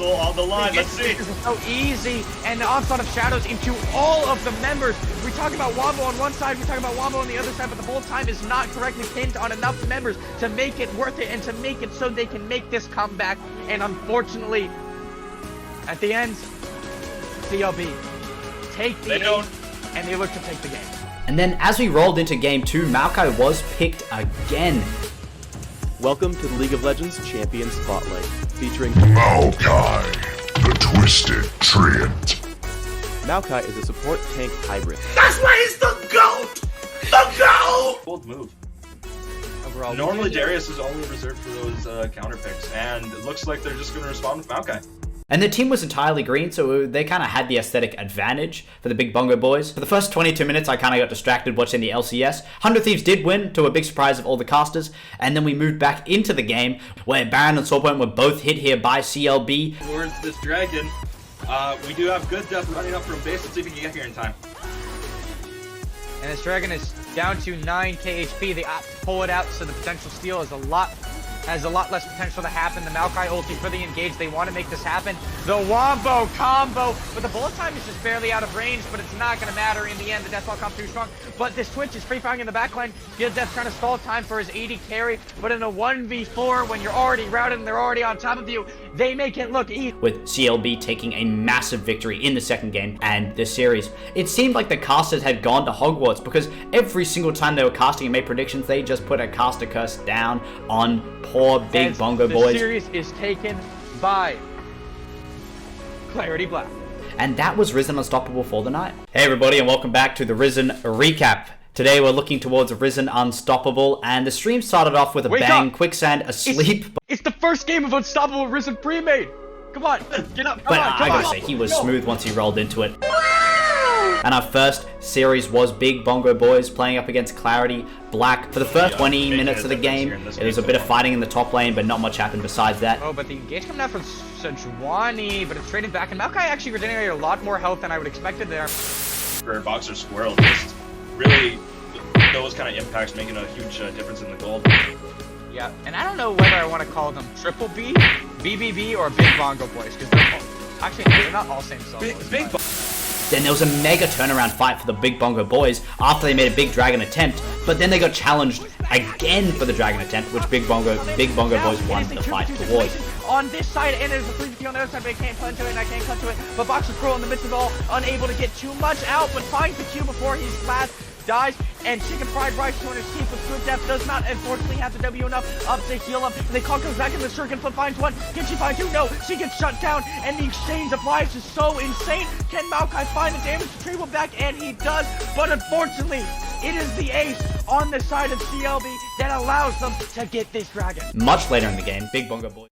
Castle on the line. Let's see. This is so easy, and the onslaught of shadows into all of the members. We talk about Wombo on one side, we talk about Wombo on the other side, but the whole time is not correctly pinned on enough members to make it worth it and to make it so they can make this comeback. And unfortunately, at the end, CLB take the lead, and they look to take the game. And then as we rolled into game 2, Maokai was picked again. Welcome to the League of Legends Champion Spotlight, featuring Maokai, the Twisted Treant. Maokai is a support tank hybrid. That's why he's the GOAT! The GOAT! Bold move. Overall, normally Darius is only reserved for those counter picks, and it looks like they're just going to respond with Maokai. And the team was entirely green, so they kind of had the aesthetic advantage for the Big Bongo boys. For the first 22 minutes, I kind of got distracted watching the LCS. 100 Thieves did win, to a big surprise of all the casters, and then we moved back into the game, where Baron and Soulpoint were both hit here by CLB. Towards this dragon, we do have good depth running up from base. Let's see if we can get here in time. And this dragon is down to 9k HP. They opt to pull it out, so the potential steal is has a lot less potential to happen. The Maokai ulti for the engage. They want to make this happen. The Wombo combo, but the bullet time is just barely out of range, but it's not going to matter in the end. The Deathball comes too strong, but this Twitch is free-firing in the backline. Good Death trying to stall time for his AD carry, but in a 1v4, when you're already routed and they're already on top of you, they make it look easy. With CLB taking a massive victory in the second game and this series, it seemed like the casters had gone to Hogwarts, because every single time they were casting and made predictions, they just put a caster curse down on poor Big Bongo boys. The series is taken by Clarity Black. And that was Risen Unstoppable for the night. Hey everybody, and welcome back to the Risen recap. Today we're looking towards Risen Unstoppable, and the stream started off with a bang, Quicksand asleep. It's the first game of Unstoppable Risen Premade. Come on, get up, But I gotta say, he was smooth once he rolled into it. And our first series was Big Bongo Boys playing up against Clarity Black. For the first 20 minutes of the game, it was a bit of fighting in the top lane, but not much happened besides that. Oh, but the engage coming out from Sejuani, but it's trading back, and Maokai actually regenerated a lot more health than I would expected there. For Boxer Squirrel, just really those kind of impacts making a huge difference in the gold. Yeah, and I don't know whether I want to call them Triple B, BBB, or Big Bongo Boys, because they're not all same solos. Then there was a mega turnaround fight for the Big Bongo Boys after they made a big dragon attempt, but then they got challenged again for the dragon attempt, which Big Bongo Boys won the fight towards. On this side, and there's a 3v3 on the other side, but I can't cut to it, and I can't cut to it. But Boxer Squirrel in the midst of it all, unable to get too much out, but finds the Q before his last dies, and Chicken Fried Rice to escape with good depth does not unfortunately have the W enough up to heal him. And they call goes back in the circuit, flip finds one. Can she find two? No, she gets shut down, and the exchange of lives is so insane. Can Maokai find the damage retrieval back? And he does, but unfortunately, it is the ace on the side of CLB that allows them to get this dragon. Much later in the game, Big Bongo Boys.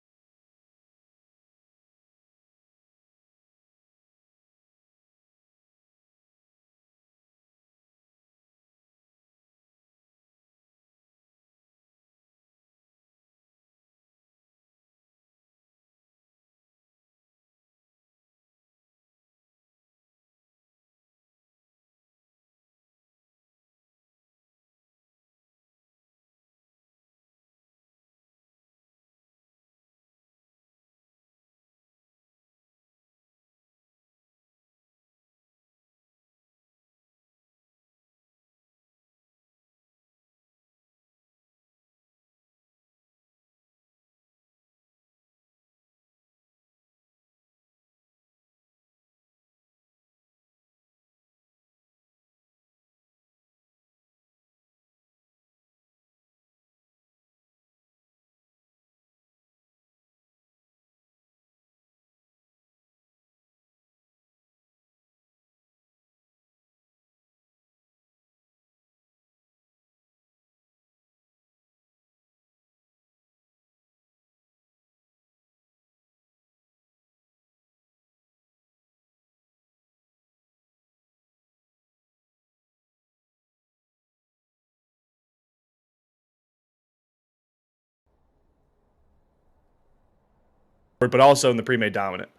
But also in the pre-made dominant.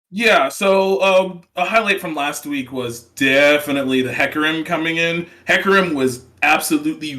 Yeah, so a highlight from last week was definitely the Hecarim coming in. Hecarim was absolutely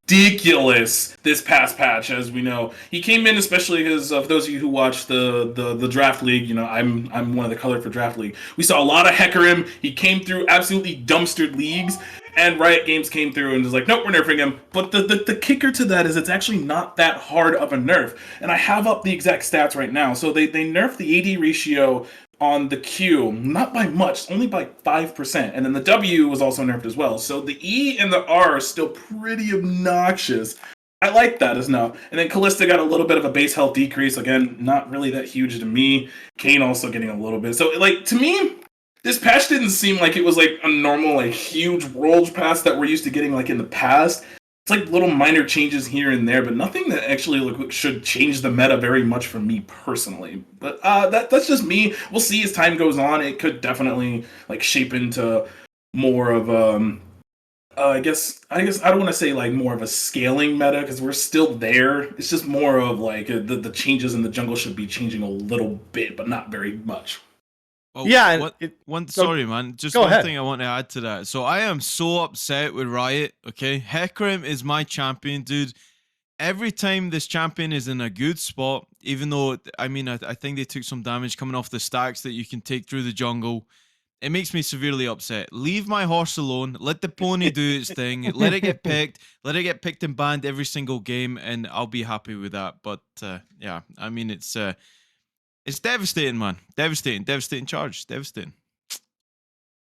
ridiculous this past patch, as we know. He came in, especially because of those of you who watch the draft league, you know, I'm one of the color for draft league. We saw a lot of Hecarim. He came through absolutely dumpstered leagues, and Riot Games came through and was like, nope, we're nerfing him. But the kicker to that is it's actually not that hard of a nerf. And I have up the exact stats right now. So they nerfed the AD ratio on the Q, not by much, only by 5%. And then the W was also nerfed as well. So the E and the R are still pretty obnoxious. I like that as enough. And then Callista got a little bit of a base health decrease. Again, not really that huge to me. Kane also getting a little bit. So, like, to me, this patch didn't seem like it was like a normal, like, huge world pass that we're used to getting, like, in the past. It's like little minor changes here and there, but nothing that actually should change the meta very much for me personally. But that's just me. We'll see as time goes on. It could definitely like shape into more of I guess I don't want to say like more of a scaling meta because we're still there. It's just more of like the changes in the jungle should be changing a little bit, but not very much. Oh, Yeah, sorry, man. Just go one ahead. thing I want to add to that. So I am so upset with Riot. Okay, Hecarim is my champion, dude. Every time this champion is in a good spot, even though I think they took some damage coming off the stacks that you can take through the jungle. It makes me severely upset. Leave my horse alone. Let the pony do its thing. Let it get picked. Let it get picked and banned every single game, and I'll be happy with that. But yeah, I mean it's devastating, man. Devastating charge. Devastating.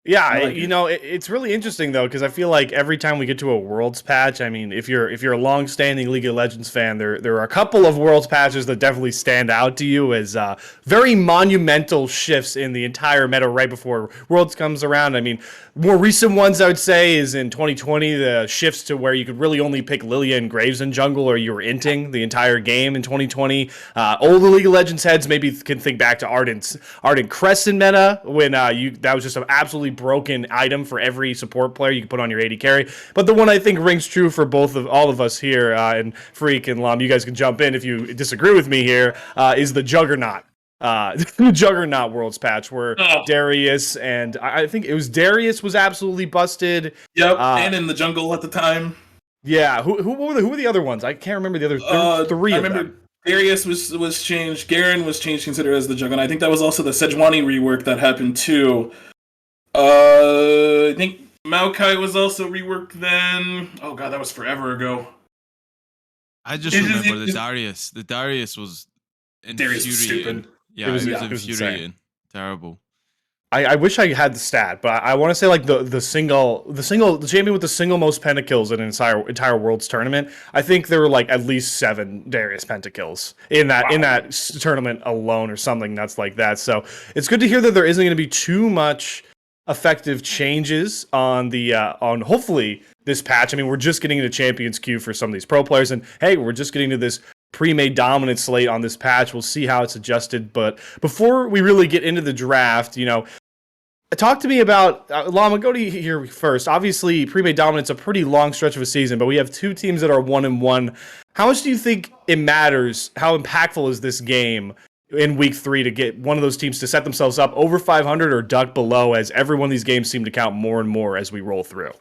Yeah, you know, it's really interesting though, because I feel like every time we get to a Worlds patch, I mean, if you're a long-standing League of Legends fan, there are a couple of Worlds patches that definitely stand out to you as very monumental shifts in the entire meta right before Worlds comes around. I mean, more recent ones I would say is in 2020, the shifts to where you could really only pick Lilia and Graves in jungle, or you were inting the entire game in 2020. Older League of Legends heads maybe can think back to Ardent Crescent meta when that was just an absolutely broken item for every support player you can put on your AD carry. But the one I think rings true for all of us here, and Freak and Lum, you guys can jump in if you disagree with me here, is the Juggernaut. The Juggernaut Worlds patch where Darius and I think it was Darius was absolutely busted. Yep, and in the jungle at the time. Yeah, who were the other ones? I can't remember the other three. I remember them. Darius was changed. Garen was changed, considered as the Juggernaut. I think that was also the Sejuani rework that happened too. I think Maokai was also reworked then. Oh god, that was forever ago. I just remember the Darius. The Darius was infuriating. Yeah, it was infuriating. Terrible. I wish I had the stat, but I want to say like the champion with the single most pentakills in an entire Worlds tournament. I think there were like at least 7 Darius pentakills in that tournament alone, or something that's like that. So it's good to hear that there isn't going to be too much effective changes on hopefully this patch. I mean, we're just getting into Champions Queue for some of these pro players, and hey, we're just getting to this pre-made dominant slate on this patch. We'll see how it's adjusted. But before we really get into the draft, you know, talk to me about Llama. Go to you here first. Obviously, pre-made dominant's a pretty long stretch of a season, but we have 2 teams that are 1-1. How much do you think it matters? How impactful is this game in week 3 to get one of those teams to set themselves up over 500 or duck below, as every one of these games seem to count more and more as we roll through?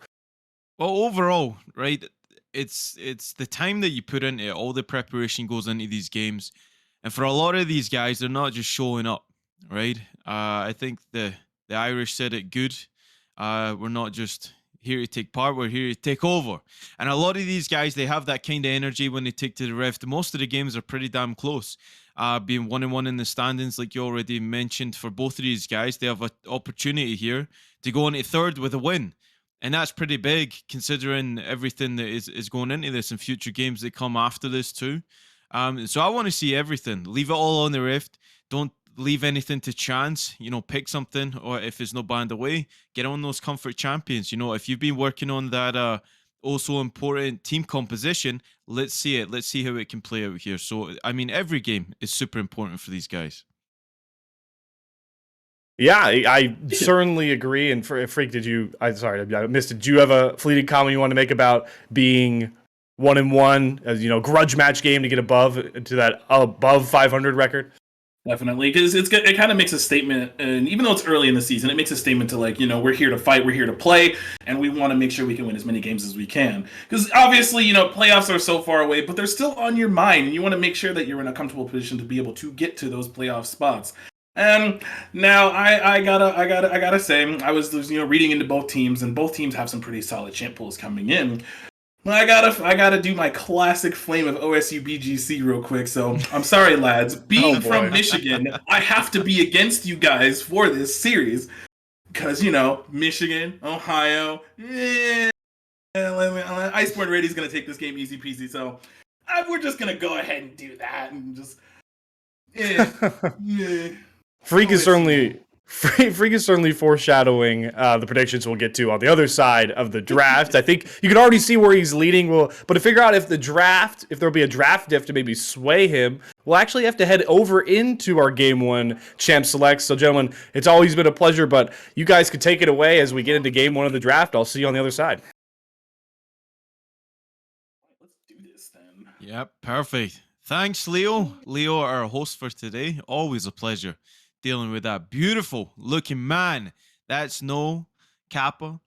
Well, overall, right, it's the time that you put into it, all the preparation goes into these games. And for a lot of these guys, they're not just showing up, right? I think the Irish said it good. We're not just here to take part, we're here to take over. And a lot of these guys, they have that kind of energy when they take to the ref. Most of the games are pretty damn close. Being 1-1 in the standings, like you already mentioned, for both of these guys, they have an opportunity here to go into third with a win. And that's pretty big, considering everything that is going into this and future games that come after this too. So I want to see everything. Leave it all on the rift. Don't leave anything to chance. You know, pick something, or if it's not banned away, get on those comfort champions. You know, if you've been working on that also important team composition, let's see it. Let's see how it can play out here. So, I mean, every game is super important for these guys. Yeah, I certainly agree. And for Freak, I missed it. Did you have a fleeting comment you want to make about being 1-1, as you know, grudge match game to get above 500 record? Definitely, because it kind of makes a statement, and even though it's early in the season, it makes a statement to like, we're here to fight, we're here to play, and we want to make sure we can win as many games as we can. Because obviously, playoffs are so far away, but they're still on your mind, and you want to make sure that you're in a comfortable position to be able to get to those playoff spots. And now I gotta say, I was reading into both teams, and both teams have some pretty solid champ pools coming in. Well, I gotta do my classic flame of OSU BGC real quick. So I'm sorry, lads. Being from Michigan, I have to be against you guys for this series because Michigan, Ohio. Iceborn Rady's gonna take this game easy peasy. So we're just gonna go ahead and do that and just. Freak is certainly foreshadowing the predictions we'll get to on the other side of the draft. I think you can already see where he's leading. But to figure out if there'll be a draft diff to maybe sway him, we'll actually have to head over into our Game 1 Champ Selects. So, gentlemen, it's always been a pleasure, but you guys could take it away as we get into Game 1 of the draft. I'll see you on the other side. Let's do this then. Yep, perfect. Thanks, Leo. Leo, our host for today. Always a pleasure dealing with that beautiful looking man. That's no Kappa.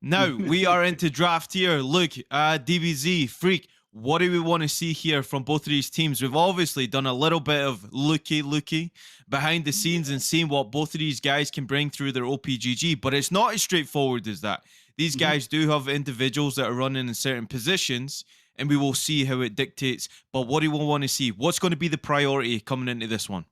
Now, we are into draft here. Look, DBZ, Freak, what do we want to see here from both of these teams? We've obviously done a little bit of looky behind the scenes and seeing what both of these guys can bring through their OPGG, but it's not as straightforward as that. These guys do have individuals that are running in certain positions, and we will see how it dictates. But what do we want to see? What's going to be the priority coming into this one?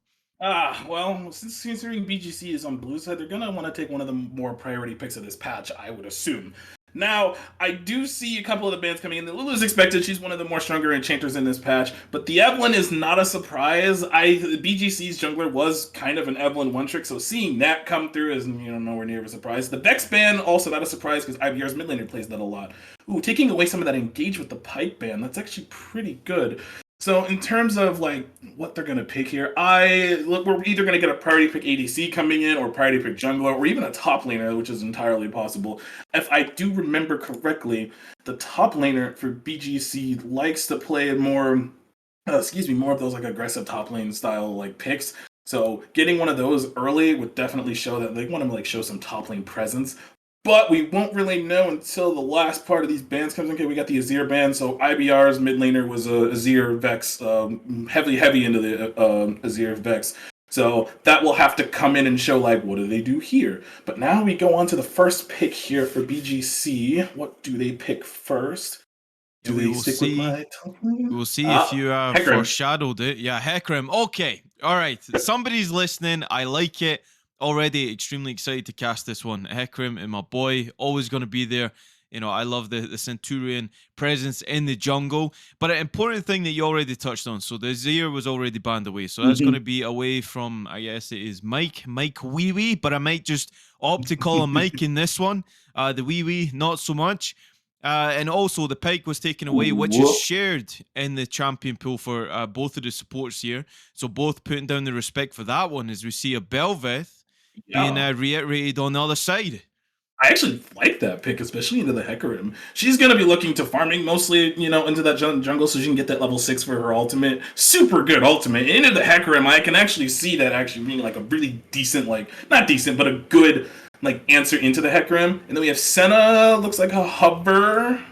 Well, since considering BGC is on blue side, they're gonna want to take one of the more priority picks of this patch, I would assume. Now, I do see a couple of the bands coming in. Lulu's expected. She's one of the more stronger enchanters in this patch. But the Evelyn is not a surprise. BGC's jungler was kind of an Evelyn one-trick, so seeing that come through is nowhere near a surprise. The Vex ban, also not a surprise, because IBR's mid laner plays that a lot. Ooh, taking away some of that engage with the Pike ban, that's actually pretty good. So in terms of like what they're gonna pick here, we're either gonna get a priority pick ADC coming in, or priority pick jungler, or even a top laner, which is entirely possible. If I do remember correctly, the top laner for BGC likes to play more of those like aggressive top lane style like picks. So getting one of those early would definitely show that they want to like show some top lane presence. But we won't really know until the last part of these bans comes in. Okay, we got the Azir ban. So IBR's mid laner was Azir Vex, heavy into the Azir Vex. So that will have to come in and show, like, what do they do here? But now we go on to the first pick here for BGC. What do they pick first? Do they stick with my top laner? We'll see if you foreshadowed it. Yeah, Hecarim. Okay. All right. Somebody's listening. I like it. Already extremely excited to cast this one. Hecarim and my boy, always going to be there. I love the Centurion presence in the jungle. But an important thing that you already touched on. So the Azir was already banned away. So that's going to be away from, I guess it is Mike Wee Wee. But I might just opt to call him Mike in this one. The Wee Wee, not so much. And also the Pike was taken away, which is shared in the champion pool for both of the supports here. So both putting down the respect for that one as we see a Belveth being reiterated on the other side. I actually like that pick, especially into the Hecarim. She's going to be looking to farming mostly, into that jungle so she can get that level 6 for her ultimate. Super good ultimate. Into the Hecarim, I can actually see that actually being like a really decent, like, not decent, but a good answer into the Hecarim. And then we have Senna, looks like a hover.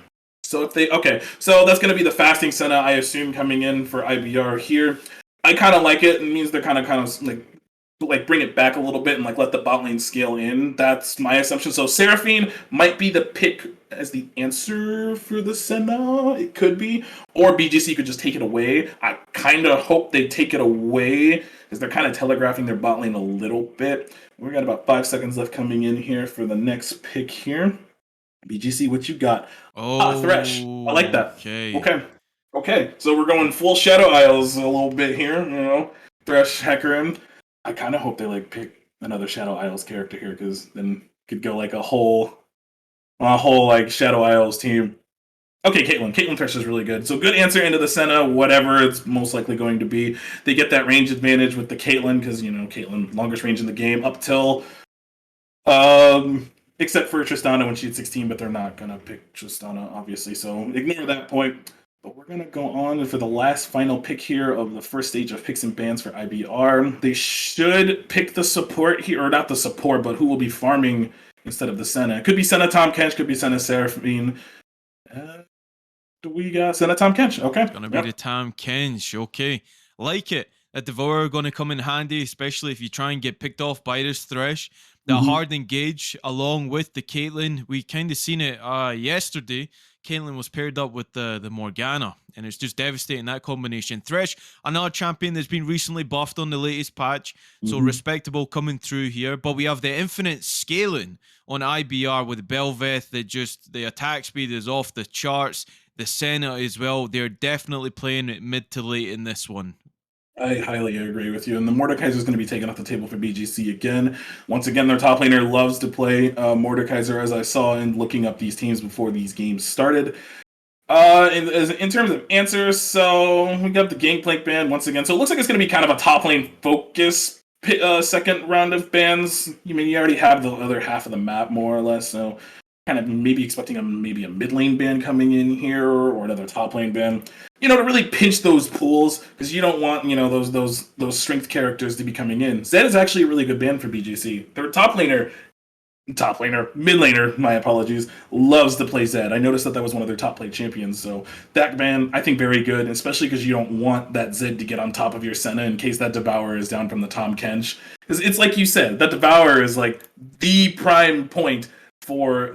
So so that's going to be the fasting Senna, I assume, coming in for IBR here. I kind of like it. It means they're kind of like bring it back a little bit and let the bot lane scale in. That's my assumption. So Seraphine might be the pick as the answer for the Senna. It could be. Or BGC could just take it away. I kind of hope they take it away because they're kind of telegraphing their bot lane a little bit. We got about 5 seconds left coming in here for the next pick here. BGC, what you got? Thresh. I like that. Okay. So we're going full Shadow Isles a little bit here. Thresh, Hecarim. I kind of hope they pick another Shadow Isles character here because then could go a whole Shadow Isles team. Okay, Caitlyn Thresh is really good. So good answer into the Senna, whatever it's most likely going to be. They get that range advantage with the Caitlyn because Caitlyn longest range in the game up till except for Tristana when she had 16, but they're not gonna pick Tristana obviously. So ignore that point. But we're gonna go on for the last final pick here of the first stage of picks and bans for IBR. They should pick the support here, or not the support, but who will be farming instead of the Senna. It could be Senna Tom Kench, could be Senna Seraphine. We got Senna Tom Kench. Okay. It's gonna be the Tam Kench. Okay, like it. That Devourer going to come in handy, especially if you try and get picked off by this Thresh. The hard engage along with the Caitlyn. We kind of seen it yesterday. Caitlyn was paired up with the Morgana, and it's just devastating, that combination. Thresh, another champion that's been recently buffed on the latest patch, so respectable coming through here. But we have the infinite scaling on IBR with Belveth that just, the attack speed is off the charts. The Senna as well, they're definitely playing it mid to late in this one. I highly agree with you. And the Mordekaiser is going to be taken off the table for BGC again. Once again, their top laner loves to play Mordekaiser, as I saw in looking up these teams before these games started. In terms of answers, so we got the Gangplank ban once again. So it looks like it's going to be kind of a top lane focus second round of bans. You mean you already have the other half of the map more or less, so kind of maybe expecting maybe a mid lane ban coming in here or another top lane ban. You know, to really pinch those pools, because you don't want, you know, those strength characters to be coming in. Zed is actually a really good ban for BGC. Their mid laner, my apologies, loves to play Zed. I noticed that was one of their top played champions, so that ban, I think, very good, especially because you don't want that Zed to get on top of your Senna in case that Devourer is down from the Tom Kench. Because it's like you said, that Devourer is like the prime point for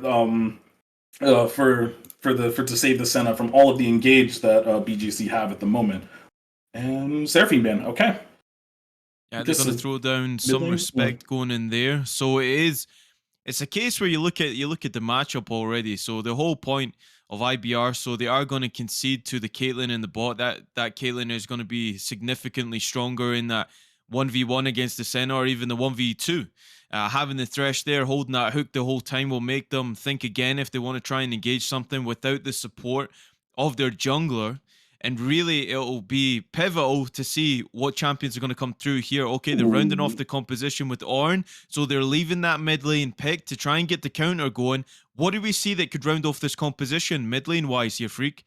to save the Senna from all of the engage that BGC have at the moment. And Seraphine ban, okay. Yeah, they're going to throw down some respect going in there. So it's a case where you look at the matchup already. So the whole point of IBR, so they are going to concede to the Caitlyn in the bot. That Caitlyn is going to be significantly stronger in that 1v1 against the Senna, or even the 1v2. Having the Thresh there, holding that hook the whole time, will make them think again if they want to try and engage something without the support of their jungler. And really, it'll be pivotal to see what champions are going to come through here. Okay, they're rounding off the composition with Ornn, so they're leaving that mid lane pick to try and get the counter going. What do we see that could round off this composition mid lane wise here, Freak?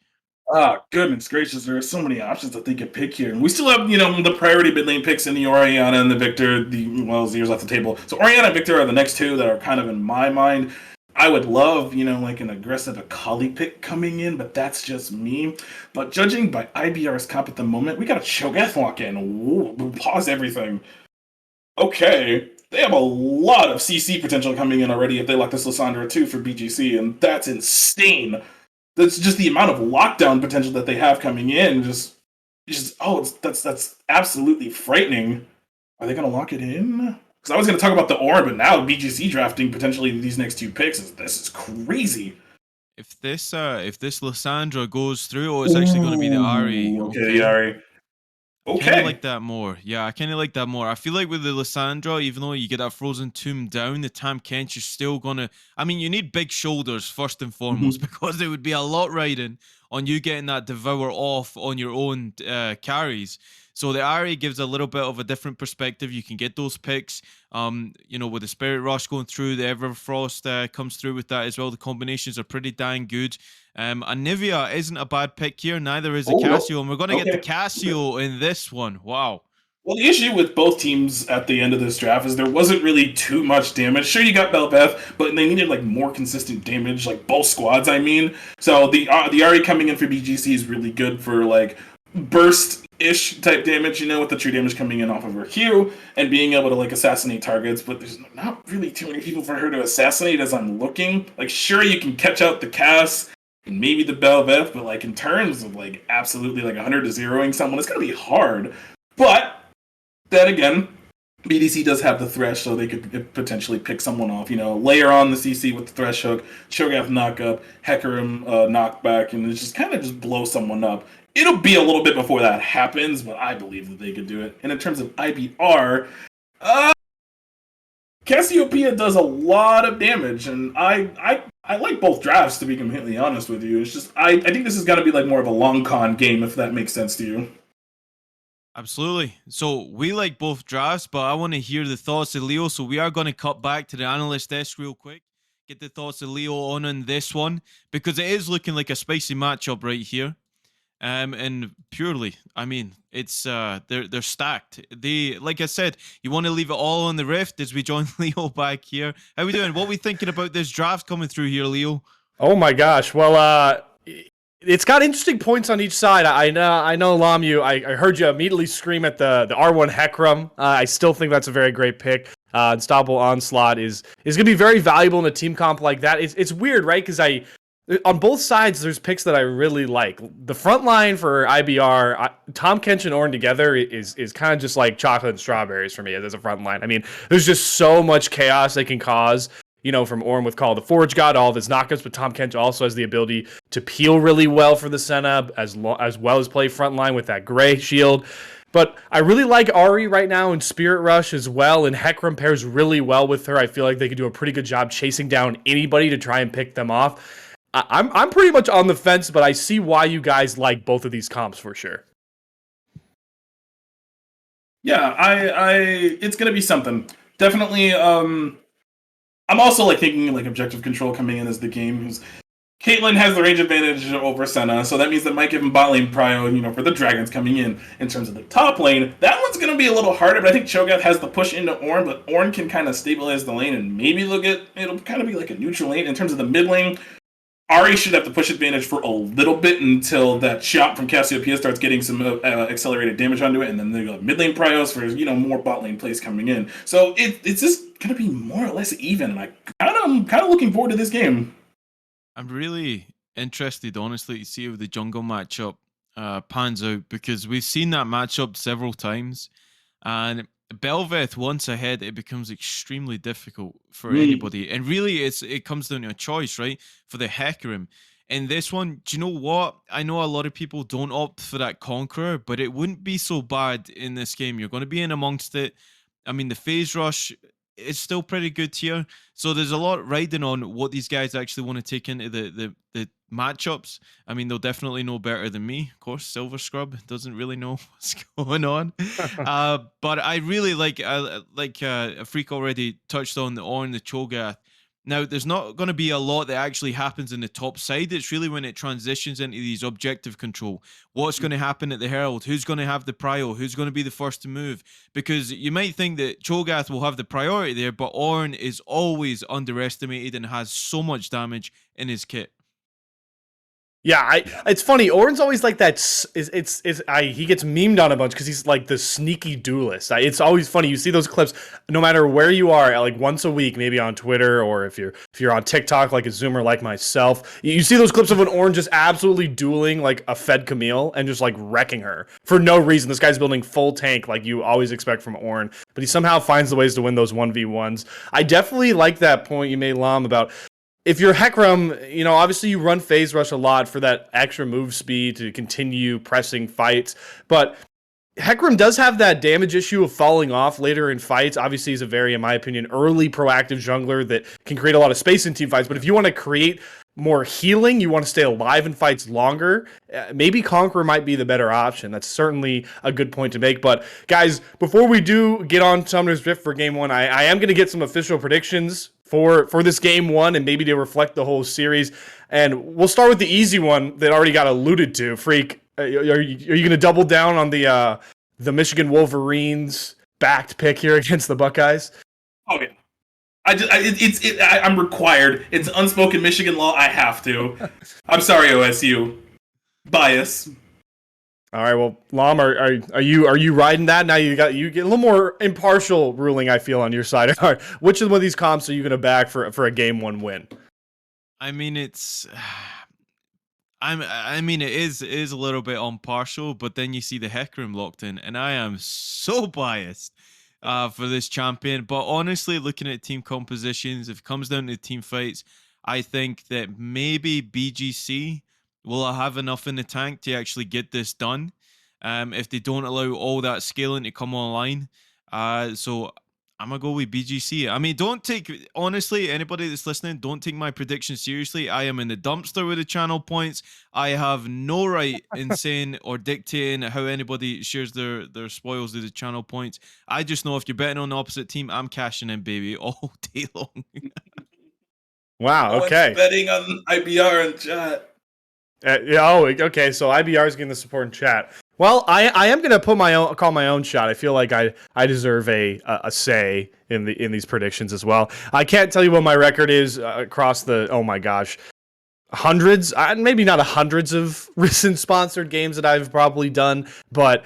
Ah, goodness gracious, there are so many options that they could pick here. And we still have, you know, the priority mid lane picks in the Orianna and the Victor, Zero's off the table. So Orianna and Victor are the next two that are kind of in my mind. I would love, you know, like an aggressive Akali pick coming in, but that's just me. But judging by IBR's comp at the moment, we got a Cho'Gath walk in. Ooh, pause everything. Okay, they have a lot of CC potential coming in already if they lock this Lissandra too for BGC, and that's insane. That's just the amount of lockdown potential that they have coming in. That's absolutely frightening. Are they going to lock it in? Because I was going to talk about the Orb, but now BGC drafting potentially these next two picks. This is crazy. If this Lissandra goes through, it's actually going to be the Ahri. Okay, the Ahri. I kind of like that more. Yeah, I kind of like that more. I feel like with the Lissandra, even though you get that Frozen Tomb down, the Tam Kench is still gonna... I mean, you need big shoulders first and foremost, because there would be a lot riding on you getting that Devour off on your own carries. So the Ahri gives a little bit of a different perspective. You can get those picks. You know, with the Spirit Rush going through, the Everfrost comes through with that as well. The combinations are pretty dang good. Anivia isn't a bad pick here. Neither is the Cassio, and we're going to get the Cassio in this one. Wow. Well, the issue with both teams at the end of this draft is there wasn't really too much damage. Sure, you got Belveth, but they needed like more consistent damage, like both squads, I mean. So the Ahri coming in for BGC is really good for like burst-ish type damage, you know, with the true damage coming in off of her Q and being able to like assassinate targets, but there's not really too many people for her to assassinate as I'm looking. Like, sure, you can catch out the Cass and maybe the Belveth, but like in terms of like absolutely like 100 to 0ing someone, it's going to be hard. But then again, BDC does have the Thresh, so they could potentially pick someone off. You know, layer on the CC with the Thresh hook, Cho'Gath knockup, Hecarim knockback, and just kind of blow someone up. It'll be a little bit before that happens, but I believe that they could do it. And in terms of IBR, Cassiopeia does a lot of damage, and I like both drafts, to be completely honest with you. It's just I think this is going to be like more of a long con game, if that makes sense to you. Absolutely. So we like both drafts, but I want to hear the thoughts of Leo. So we are going to cut back to the analyst desk real quick, get the thoughts of Leo on this one, because it is looking like a spicy matchup right here. And purely, I mean, it's they're stacked. They, like I said, you want to leave it all on the rift as we join Leo back here. How we doing? What we thinking about this draft coming through here, Leo? Oh my gosh. Well, it's got interesting points on each side. I know, Lamu. I heard you immediately scream at the R1 Hecarim. I still think that's a very great pick. Unstoppable Onslaught is gonna be very valuable in a team comp like that. It's weird, right? Because on both sides, there's picks that I really like. The front line for IBR, Tom Kench and Ornn together is kind of just like chocolate and strawberries for me as a front line. I mean, there's just so much chaos they can cause. From Ornn with Call of the Forge God, all of his knockups, but Tom Kench also has the ability to peel really well for the Senna, as well as play frontline with that gray shield. But I really like Ari right now in Spirit Rush as well, and Hecarim pairs really well with her. I feel like they could do a pretty good job chasing down anybody to try and pick them off. I'm pretty much on the fence, but I see why you guys like both of these comps for sure. Yeah, it's gonna be something. Definitely. I'm also thinking objective control coming in as the game. Caitlyn has the range advantage over Senna, so that means that might give him bot lane prio, for the dragons coming in. In terms of the top lane, that one's going to be a little harder, but I think Cho'Gath has the push into Ornn, but Ornn can kind of stabilize the lane, and maybe it'll kind of be like a neutral lane. In terms of the mid lane, Ari should have the push advantage for a little bit until that shot from Cassiopeia starts getting some accelerated damage onto it, and then they go mid lane prios for more bot lane plays coming in. So it's just gonna be more or less even. And I'm kind of looking forward to this game. I'm really interested, honestly, to see how the jungle matchup pans out, because we've seen that matchup several times, and Belveth once ahead, it becomes extremely difficult for anybody. And really, it comes down to a choice, right? For the Hecarim. In this one, do you know what? I know a lot of people don't opt for that Conqueror, but it wouldn't be so bad in this game. You're going to be in amongst it. I mean, the phase rush is still pretty good here. So there's a lot riding on what these guys actually want to take into the matchups. I mean, they'll definitely know better than me. Of course, Silver Scrub doesn't really know what's going on. But I really like a Freak already touched on the Ornn, the Cho'Gath. Now, there's not going to be a lot that actually happens in the top side. It's really when it transitions into these objective control. What's going to happen at the Herald? Who's going to have the prio? Who's going to be the first to move? Because you might think that Cho'Gath will have the priority there, but Ornn is always underestimated and has so much damage in his kit. Yeah, it's funny. Ornn's always like that. He gets memed on a bunch because he's like the sneaky duelist. It's always funny. You see those clips, no matter where you are, like once a week, maybe on Twitter or if you're on TikTok, like a Zoomer like myself. You see those clips of an Ornn just absolutely dueling like a fed Camille and just like wrecking her for no reason. This guy's building full tank like you always expect from Ornn, but he somehow finds the ways to win those 1v1s. I definitely like that point you made, Lam, about if you're Hecarim, obviously you run phase rush a lot for that extra move speed to continue pressing fights, but Hecarim does have that damage issue of falling off later in fights. Obviously, he's a very, in my opinion, early proactive jungler that can create a lot of space in team fights, but if you want to create more healing, you want to stay alive in fights longer, maybe Conqueror might be the better option. That's certainly a good point to make. But guys, before we do get on Summoner's Rift for Game 1, I am going to get some official predictions for this Game 1 and maybe to reflect the whole series. And we'll start with the easy one that already got alluded to. Freak, are you going to double down on the Michigan Wolverines backed pick here against the Buckeyes? Oh, yeah. I'm required. It's unspoken Michigan law. I have to. I'm sorry, OSU. Bias. All right. Well, Lam, are you riding that? Now you get a little more impartial ruling. I feel on your side. All right, which of these comps are you going to back for a Game 1 win? I mean, it is a little bit impartial, but then you see the Hecarim locked in, and I am so biased for this champion. But honestly, looking at team compositions, if it comes down to team fights, I think that maybe BGC will have enough in the tank to actually get this done. If they don't allow all that scaling to come online. So I'm going to go with BGC. I mean, honestly, anybody that's listening, don't take my prediction seriously. I am in the dumpster with the channel points. I have no right in saying or dictating how anybody shares their spoils to the channel points. I just know if you're betting on the opposite team, I'm cashing in, baby, all day long. Wow, okay. Betting on IBR and chat. Okay. So IBR is getting the support in chat. Well, I am gonna call my own shot. I feel like I deserve a say in these predictions as well. I can't tell you what my record is across the oh my gosh hundreds, maybe not hundreds of recent sponsored games that I've probably done, but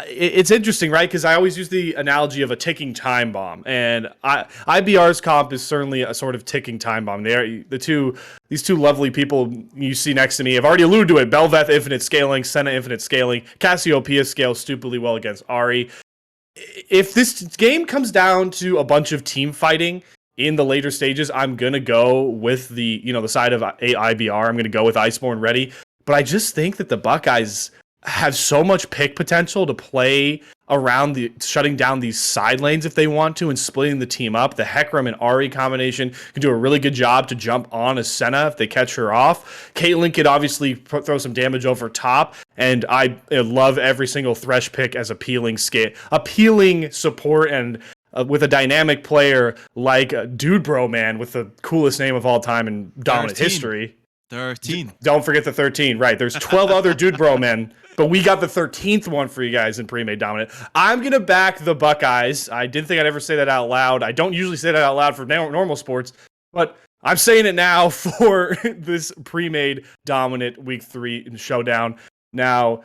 it's interesting, right? Because I always use the analogy of a ticking time bomb, and IBR's comp is certainly a sort of ticking time bomb. These two lovely people you see next to me have already alluded to it. Belveth infinite scaling, Senna infinite scaling, Cassiopeia scales stupidly well against Ari. If this game comes down to a bunch of team fighting in the later stages, I'm gonna go with the side of IBR. I'm gonna go with Iceborn ready, but I just think that the Buckeyes have so much pick potential to play around shutting down these side lanes if they want to and splitting the team up. The Hecarim and Ari combination can do a really good job to jump on a Senna if they catch her off. Caitlyn could obviously throw some damage over top, and I love every single Thresh pick as appealing support and with a dynamic player like Dude Bro Man with the coolest name of all time in dominant 13. history. 13. Don't forget the 13. Right. There's 12 other Dude Bro Men, but we got the 13th one for you guys in Premade Dominant. I'm going to back the Buckeyes. I didn't think I'd ever say that out loud. I don't usually say that out loud for normal sports, but I'm saying it now for this Premade Dominant Week 3 showdown. Now,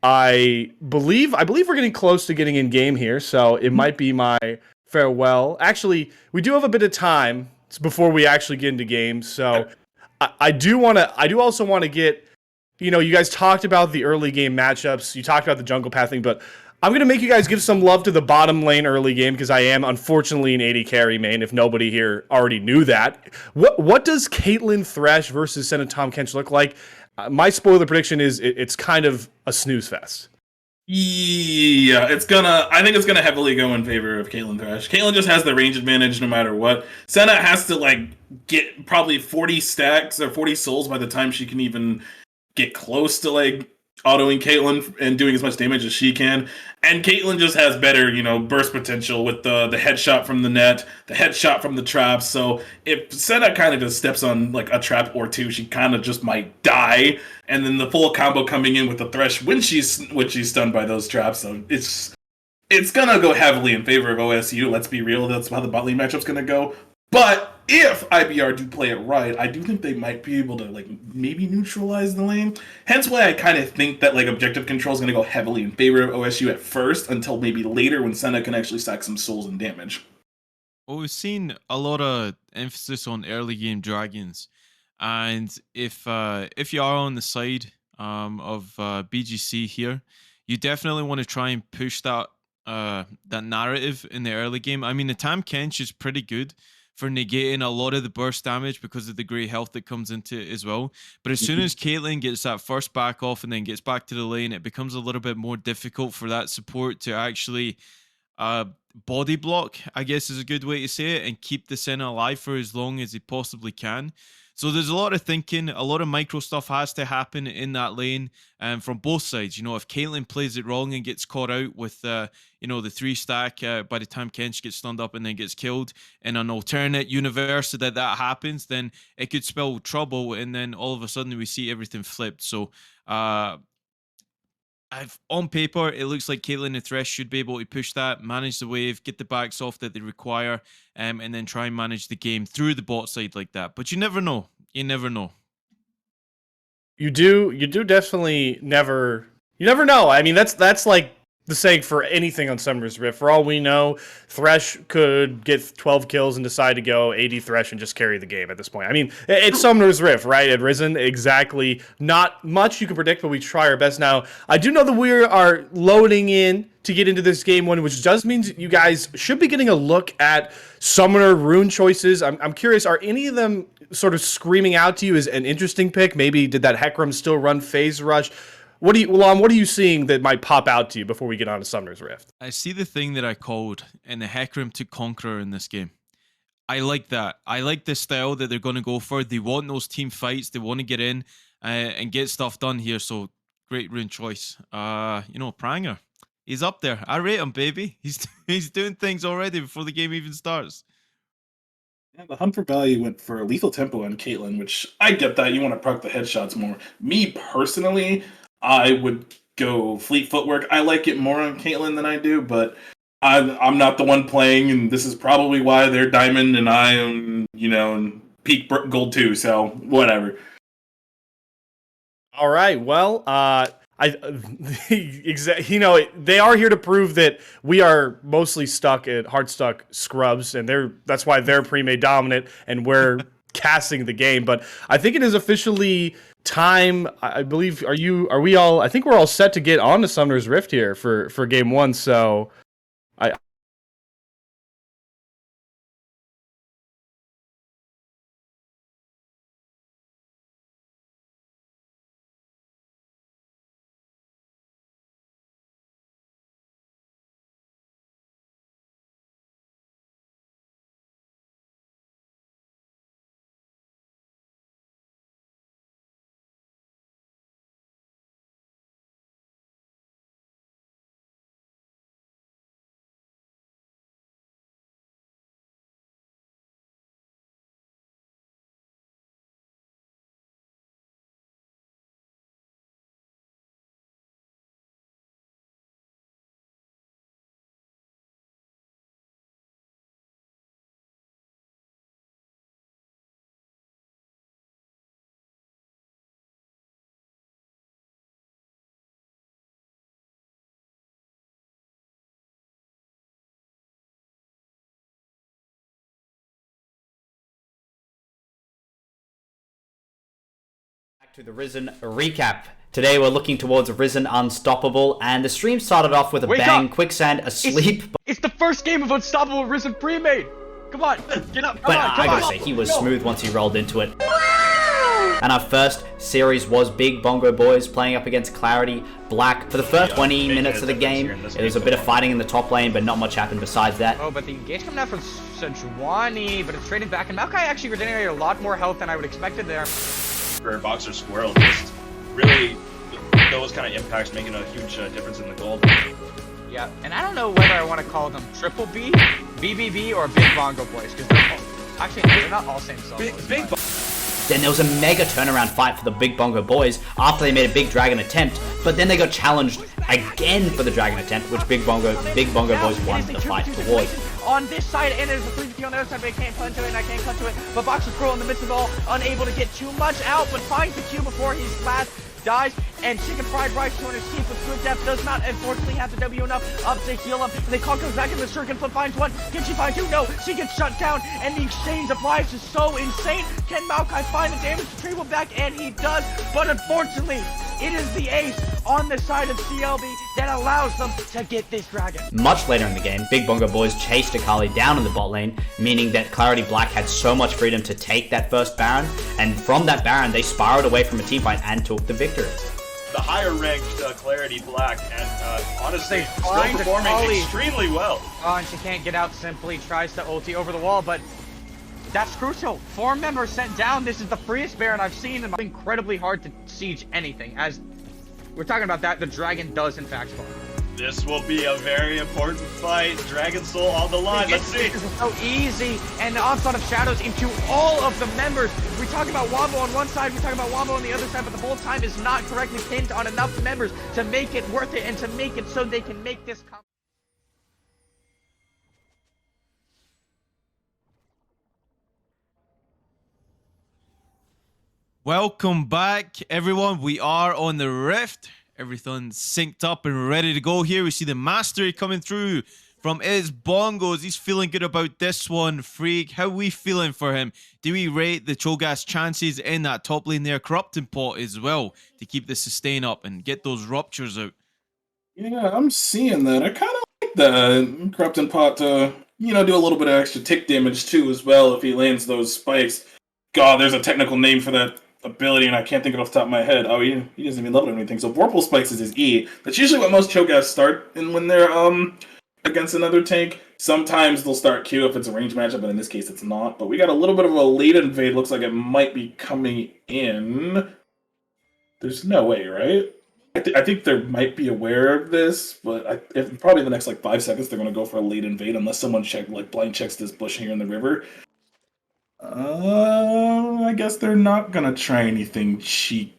I believe we're getting close to getting in game here, so it might be my farewell. Actually, we do have a bit of time before we actually get into games, so I do also want to get, you guys talked about the early game matchups. You talked about the jungle pathing, but I'm going to make you guys give some love to the bottom lane early game because I am unfortunately an 80 carry main, if nobody here already knew that. What does Caitlyn Thresh versus Senna Tahm Kench look like? My spoiler prediction is it's kind of a snooze fest. Yeah, I think it's gonna heavily go in favor of Caitlyn Thresh. Caitlyn just has the range advantage no matter what. Senna has to get probably 40 stacks or 40 souls by the time she can even get close to autoing Caitlyn and doing as much damage as she can. And Caitlyn just has better, burst potential with the headshot from the net, the headshot from the traps. So if Senna kind of just steps on a trap or two, she kind of just might die. And then the full combo coming in with the Thresh when she's stunned by those traps. So it's gonna go heavily in favor of OSU. Let's be real, that's how the bot lane matchup's gonna go. But if IBR do play it right, I do think they might be able to maybe neutralize the lane. Hence why I kind of think that objective control is going to go heavily in favor of OSU at first, until maybe later when Senna can actually stack some souls and damage. Well, we've seen a lot of emphasis on early game dragons, and if you are on the side of BGC here, you definitely want to try and push that narrative in the early game. I mean, the Tahm Kench is pretty good for negating a lot of the burst damage because of the great health that comes into it as well. But as soon as Caitlyn gets that first back off and then gets back to the lane, it becomes a little bit more difficult for that support to actually body block, I guess is a good way to say it, and keep the Senna alive for as long as he possibly can. So there's a lot of thinking, a lot of micro stuff has to happen in that lane from both sides. If Caitlyn plays it wrong and gets caught out with, the 3 stack by the time Kench gets stunned up and then gets killed in an alternate universe that happens, then it could spell trouble, and then all of a sudden we see everything flipped. So on paper, it looks like Caitlyn and Thresh should be able to push that, manage the wave, get the backs off that they require, and then try and manage the game through the bot side like that. But you never know. You never know. You do definitely never. You never know. I mean, that's like the saying for anything on Summer's Rift. For all we know, Thresh could get 12 kills and decide to go 80 Thresh and just carry the game at this point. I mean, it's Summer's Rift, right? At Risen, exactly. Not much you can predict, but we try our best. Now, I do know that we are loading in to get into this game one, which does mean you guys should be getting a look at Summoner rune choices. I'm curious, are any of them sort of screaming out to you as an interesting pick? Maybe did that Hecarim still run Phase Rush? What are you seeing that might pop out to you before we get on to Summoner's Rift? I see the thing that I called in the Hecarim to Conqueror in this game. I like that. I like the style that they're going to go for. They want those team fights. They want to get in and get stuff done here. So great rune choice. Pranger, he's up there. I rate him, baby. He's doing things already before the game even starts. Yeah, the hunt for value went for lethal tempo and Caitlyn, which I get that you want to proc the headshots more. Me personally, I would go fleet footwork. I like it more on Caitlyn than I do, but I'm not the one playing, and this is probably why they're diamond and I am, peak gold too. So whatever. All right. Well, they are here to prove that we are mostly stuck at hard stuck scrubs, and that's why they're pre-made dominant, and we're casting the game. But I think it is officially time. I believe. Are we all? I think we're all set to get on to Summoner's Rift here for game one. So I. Back to the Risen recap. Today we're looking towards Risen Unstoppable, and the stream started off with a Wake bang. up! Quicksand asleep. It's the first game of Unstoppable Risen Premade. Come on, get up. But I gotta say, he was smooth once he rolled into it. And our first series was Big Bongo Boys playing up against Clarity Black. For the first 20 minutes of the game, it was a bit of fighting in the top lane, but not much happened besides that. Oh, but the engage coming out from Sejuani, but it's trading back, and Maokai actually regenerated a lot more health than I would expected there. For Boxer Squirrel, just really those kind of impacts making a huge difference in the gold. Yeah, and I don't know whether I want to call them Triple B, BBB, or Big Bongo Boys, because they're not all same solos. Then there was a mega turnaround fight for the Big Bongo Boys after they made a big dragon attempt, but then they got challenged again for the dragon attempt, which Big Bongo Boys won the fight towards. On this side, and there's a 3 on the other side, but I can't punch to it, and I can't punch to it. But Boxer Squirrel in the midst of it all, unable to get too much out, but finds the Q before he's last. Dies, and Chicken Fried Rice to escape with good depth does not unfortunately have the W enough up to heal him. And they call comes back in the circuit, flip finds one. Can she find two? No, she gets shut down, and the exchange of lives is so insane. Can Maokai find the damage retrieval back? And he does, but unfortunately, it is the ace on the side of CLB that allows them to get this dragon. Much later in the game, Big Bongo Boys chased Akali down in the bot lane, meaning that Clarity Black had so much freedom to take that first Baron, and from that Baron, they spiraled away from a teamfight and took the victory. The higher ranked Clarity Black, and honestly, still find performing Akali. extremely well. Oh, and she can't get out, simply tries to ulti over the wall, but that's crucial. 4 members sent down. This is the freest Baron I've seen, and it's incredibly hard to siege anything. As we're talking about that, the dragon does in fact spawn. This will be a very important fight. Dragon Soul on the line. Let's see. This is so easy, and the onslaught of shadows into all of the members. We talk about Wombo on one side, we talk about Wombo on the other side, but the whole time is not correctly pinned on enough members to make it worth it and to make it so they can make this come. Welcome back, everyone. We are on the Rift. Everything's synced up and ready to go here. We see the Mastery coming through from Iz Bongos. He's feeling good about this one. Freak, how we feeling for him? Do we rate the Cho'Gath's chances in that top lane there? Corrupting Pot as well to keep the sustain up and get those ruptures out. Yeah, I'm seeing that. I kind of like the Corrupting Pot to, do a little bit of extra tick damage too as well if he lands those spikes. God, there's a technical name for that ability, and I can't think of it off the top of my head. Oh, he doesn't even level or anything. So Vorpal Spikes is his E. That's usually what most Cho'Gaths start in when they're against another tank. Sometimes they'll start Q if it's a range matchup, but in this case it's not. But we got a little bit of a late invade. Looks like it might be coming in. There's no way, right? I think they might be aware of this, but probably in the next 5 seconds they're going to go for a late invade unless someone blind checks this bush here in the river. I guess they're not gonna try anything cheeky.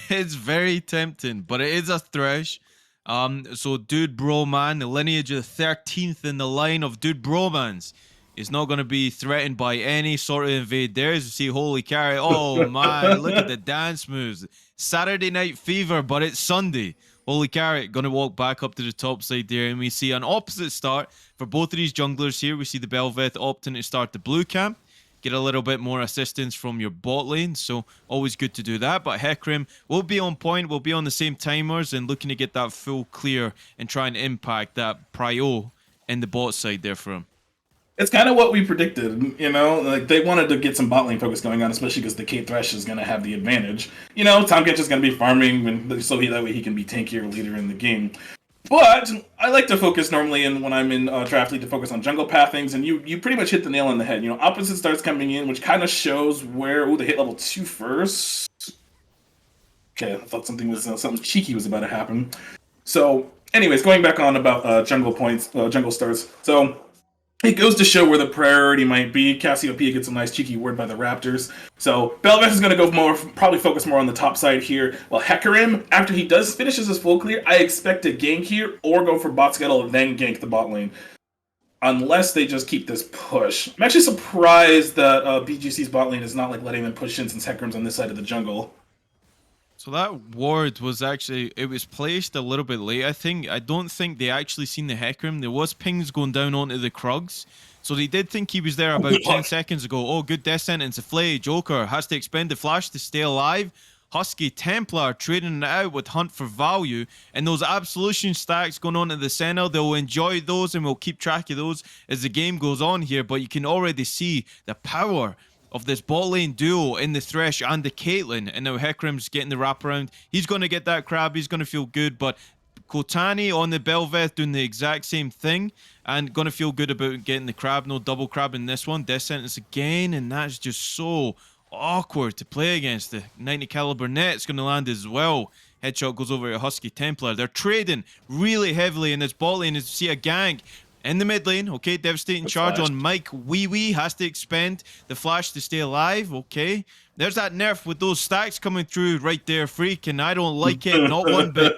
It's very tempting, but it is a Thresh. So Dude Broman, the lineage of the 13th in the line of Dude Bromans, is not going to be threatened by any sort of invade. There's you see Holy Carry. Oh my, look at the dance moves. Saturday Night Fever, but it's Sunday. Holy Carrot going to walk back up to the top side there, and we see an opposite start for both of these junglers here. We see the Belveth opting to start the blue camp, get a little bit more assistance from your bot lane, so always good to do that. But Hecarim will be on point, will be on the same timers and looking to get that full clear and try and impact that prio in the bot side there for him. It's kind of what we predicted, you know? Like, they wanted to get some bot lane focus going on, especially because the Kate Thresh is going to have the advantage. You know, Tomcat is going to be farming, so that way he can be tankier leader in the game. But I like to focus normally when I'm in draft league to focus on jungle pathings, and you pretty much hit the nail on the head. You know, opposite starts coming in, which kind of shows where they hit level 2 first. Okay, I thought something cheeky was about to happen. So, anyways, going back on about jungle starts. So it goes to show where the priority might be. Cassiopeia gets a nice cheeky word by the Raptors. So Belveth is going to go probably focus more on the top side here. While Hecarim, after he finishes his full clear, I expect to gank here or go for bot scuttle and then gank the bot lane. Unless they just keep this push. I'm actually surprised that BGC's bot lane is not like letting them push in since Hecarim's on this side of the jungle. So that ward was actually, it was placed a little bit late, I think. I don't think they actually seen the Hecarim. There was pings going down onto the Krugs. So they did think he was there about 10 seconds ago. Oh, good death sentence. A Flay, Joker has to expend the flash to stay alive. Husky, Templar trading it out with Hunt for value. And those Absolution stacks going on at the center, they'll enjoy those and we'll keep track of those as the game goes on here. But you can already see the power of this bot lane duo in the Thresh and the Caitlyn, and now Hecarim's getting the wraparound. He's going to get that crab, he's going to feel good, but Kotani on the Belveth doing the exact same thing and going to feel good about getting the crab. No double crab in this one. Death sentence again, and that's just so awkward to play against. The 90 caliber net's going to land as well. Headshot goes over to Husky Templar. They're trading really heavily in this bot lane as you see a gank in the mid lane. Okay, devastating charge on Mike. Wee has to expend the flash to stay alive. Okay, there's that nerf with those stacks coming through right there, freaking. I don't like it, not one bit.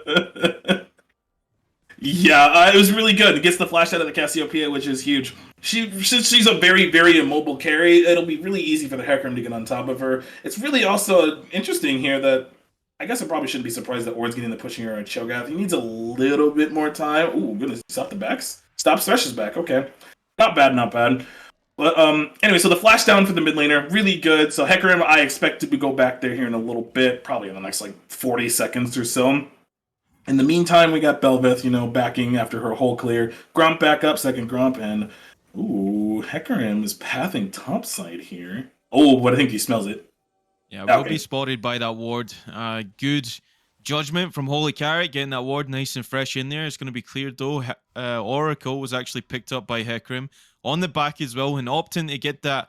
Yeah, it was really good. It gets the flash out of the Cassiopeia, which is huge. She's a very, very immobile carry. It'll be really easy for the Hecarim to get on top of her. It's really also interesting here that I guess I probably shouldn't be surprised that Ord's getting the pushing her on Cho'Gath. He needs a little bit more time. Ooh, goodness, stop the backs. Stop Thresh's back. Okay, not bad, not bad. But anyway, so the flash down for the mid laner, really good. So Hecarim, I expect to go back there here in a little bit, probably in the next like 40 seconds or so. In the meantime, we got Belveth, you know, backing after her whole clear. Grump back up, second Grump, and ooh, Hecarim is pathing topside here. Oh, but I think he smells it. Yeah, will be spotted by that ward. Good judgment from Holy Carrot, getting that ward nice and fresh in there. It's going to be cleared though. Oracle was actually picked up by Hecarim on the back as well, and opting to get that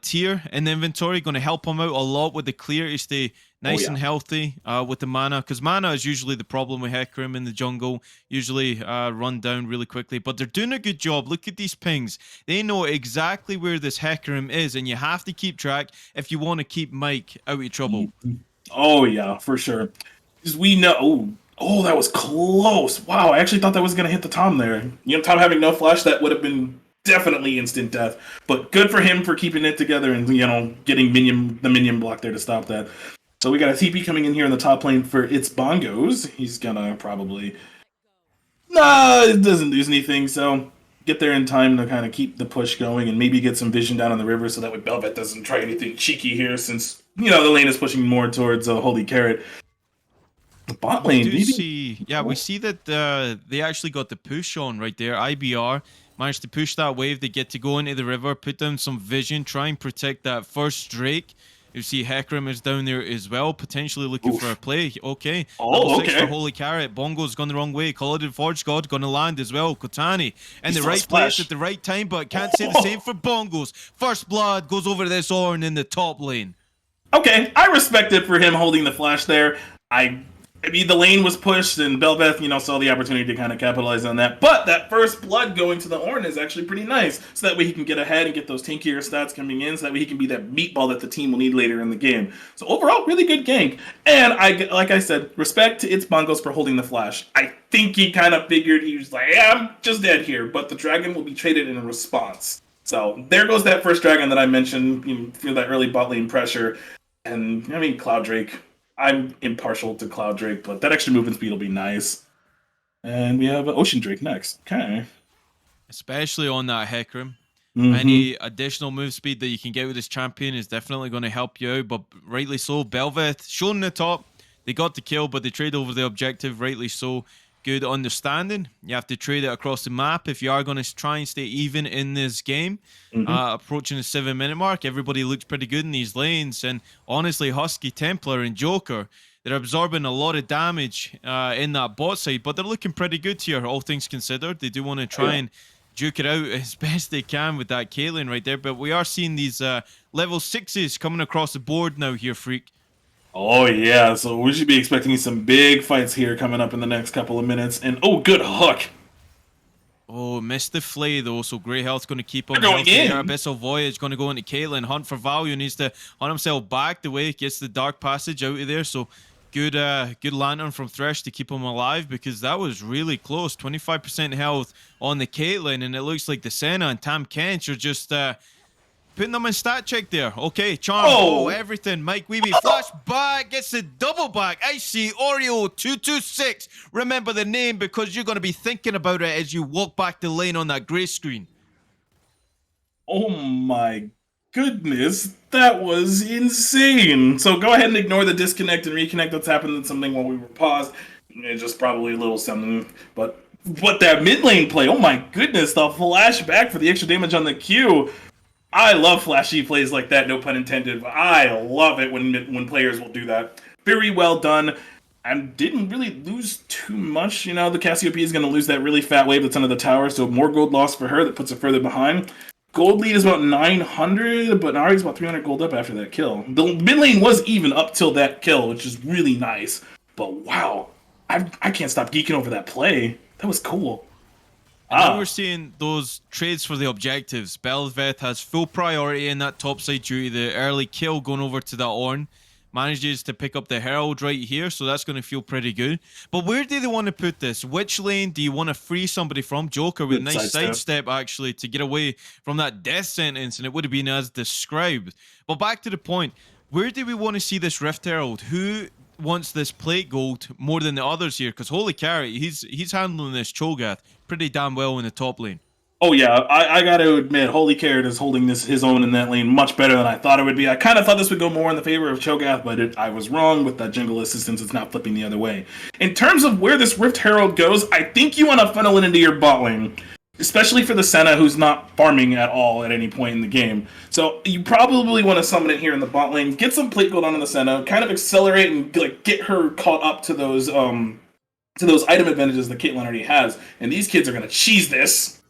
tier in the inventory, going to help him out a lot with the clear to stay nice and healthy with the mana, because mana is usually the problem with Hecarim in the jungle, usually run down really quickly, but they're doing a good job. Look at these pings. They know exactly where this Hecarim is, and you have to keep track if you want to keep Mike out of trouble. Oh yeah, for sure. Because we know, oh, that was close. Wow, I actually thought that was going to hit the Tom there. You know, Tom having no flash, that would have been definitely instant death. But good for him for keeping it together and, you know, getting the minion block there to stop that. So we got a TP coming in here in the top lane for It's Bongos. He's gonna probably... Nah, it doesn't lose anything, so get there in time to kind of keep the push going and maybe get some vision down on the river so that way Belveth doesn't try anything cheeky here since, you know, the lane is pushing more towards Holy Carrot. The bot lane, we see that they actually got the push on right there. IBR managed to push that wave. They get to go into the river, put down some vision, try and protect that first Drake. You see Hecarim is down there as well, potentially looking for a play. Okay. Oh, okay. 6 for Holy Carrot. Bongo's gone the wrong way. Kaladin Forge God gonna land as well. Kotani in the right place at the right time, but can't say the same for Bongos. First blood goes over to this Ornn in the top lane. Okay, I respect it for him holding the flash there. I mean, the lane was pushed, and Belveth, saw the opportunity to kind of capitalize on that. But that first blood going to the Ornn is actually pretty nice. So that way he can get ahead and get those tankier stats coming in, so that way he can be that meatball that the team will need later in the game. So overall, really good gank. And like I said, respect to its bongos for holding the flash. I think he kind of figured, he was like, yeah, I'm just dead here, but the dragon will be traded in response. So there goes that first dragon that I mentioned. You feel that early bot lane pressure. And, I mean, Cloud Drake, I'm impartial to Cloud Drake, but that extra movement speed will be nice. And we have Ocean Drake next. Okay. Especially on that Hecarim. Any additional move speed that you can get with this champion is definitely going to help you out, but rightly so. Belveth shown in the top. They got the kill, but they trade over the objective, rightly so. Good understanding. You have to trade it across the map if you are going to try and stay even in this game. Approaching the 7-minute mark, everybody looks pretty good in these lanes. And honestly, Husky, Templar, and Joker, they're absorbing a lot of damage in that bot side, but they're looking pretty good here, all things considered. They do want to try and duke it out as best they can with that Caitlyn right there. But we are seeing these level 6s coming across the board now here, Freak. Oh, yeah, so we should be expecting some big fights here coming up in the next couple of minutes. And, oh, good hook. Oh, missed the flay, though, so Grey Health's going to keep on going in. Abyssal Voyage going to go into Caitlyn. Hunt for value, needs to hunt himself back the way, gets the Dark Passage out of there. So good good Lantern from Thresh to keep him alive, because that was really close. 25% health on the Caitlyn, and it looks like the Senna and Tam Kench are just... putting them in stat check there. Okay, Charm. Oh, everything. Mike Weeby flash back. Gets the double back. I see Oreo 226. Remember the name, because you're going to be thinking about it as you walk back the lane on that grey screen. Oh my goodness. That was insane. So go ahead and ignore the disconnect and reconnect that's happened in something while we were paused. It's just probably a little something. But what that mid lane play. Oh my goodness. The flashback for the extra damage on the Q. I love flashy plays like that, no pun intended, but I love it when players will do that. Very well done. And didn't really lose too much. The Cassiopeia is going to lose that really fat wave that's under the tower, so more gold loss for her. That puts her further behind. Gold lead is about 900, but Nari's about 300 gold up after that kill. The mid lane was even up till that kill, which is really nice. But wow, I can't stop geeking over that play. That was cool. Now we're seeing those trades for the objectives. Belveth has full priority in that top side due to the early kill going over to that Ornn. Manages to pick up the Herald right here, so that's going to feel pretty good. But where do they want to put this? Which lane do you want to free somebody from? Joker with a nice sidestep, actually, to get away from that death sentence, and it would have been as described. But back to the point, where do we want to see this Rift Herald? Who wants this plate gold more than the others here? Because holy carrot, he's handling this Cho'Gath pretty damn well in the top lane. Oh yeah, I gotta admit, Holy Carrot is holding his own in that lane much better than I thought it would be. I kind of thought this would go more in the favor of Cho'Gath, but I was wrong with that jungle assistance. It's not flipping the other way. In terms of where this Rift Herald goes, I think you want to funnel it into your bot lane, especially for the Senna, who's not farming at all at any point in the game. So you probably want to summon it here in the bot lane, get some plate gold onto the Senna, kind of accelerate and get her caught up to those item advantages that Caitlyn already has. And these kids are gonna cheese this.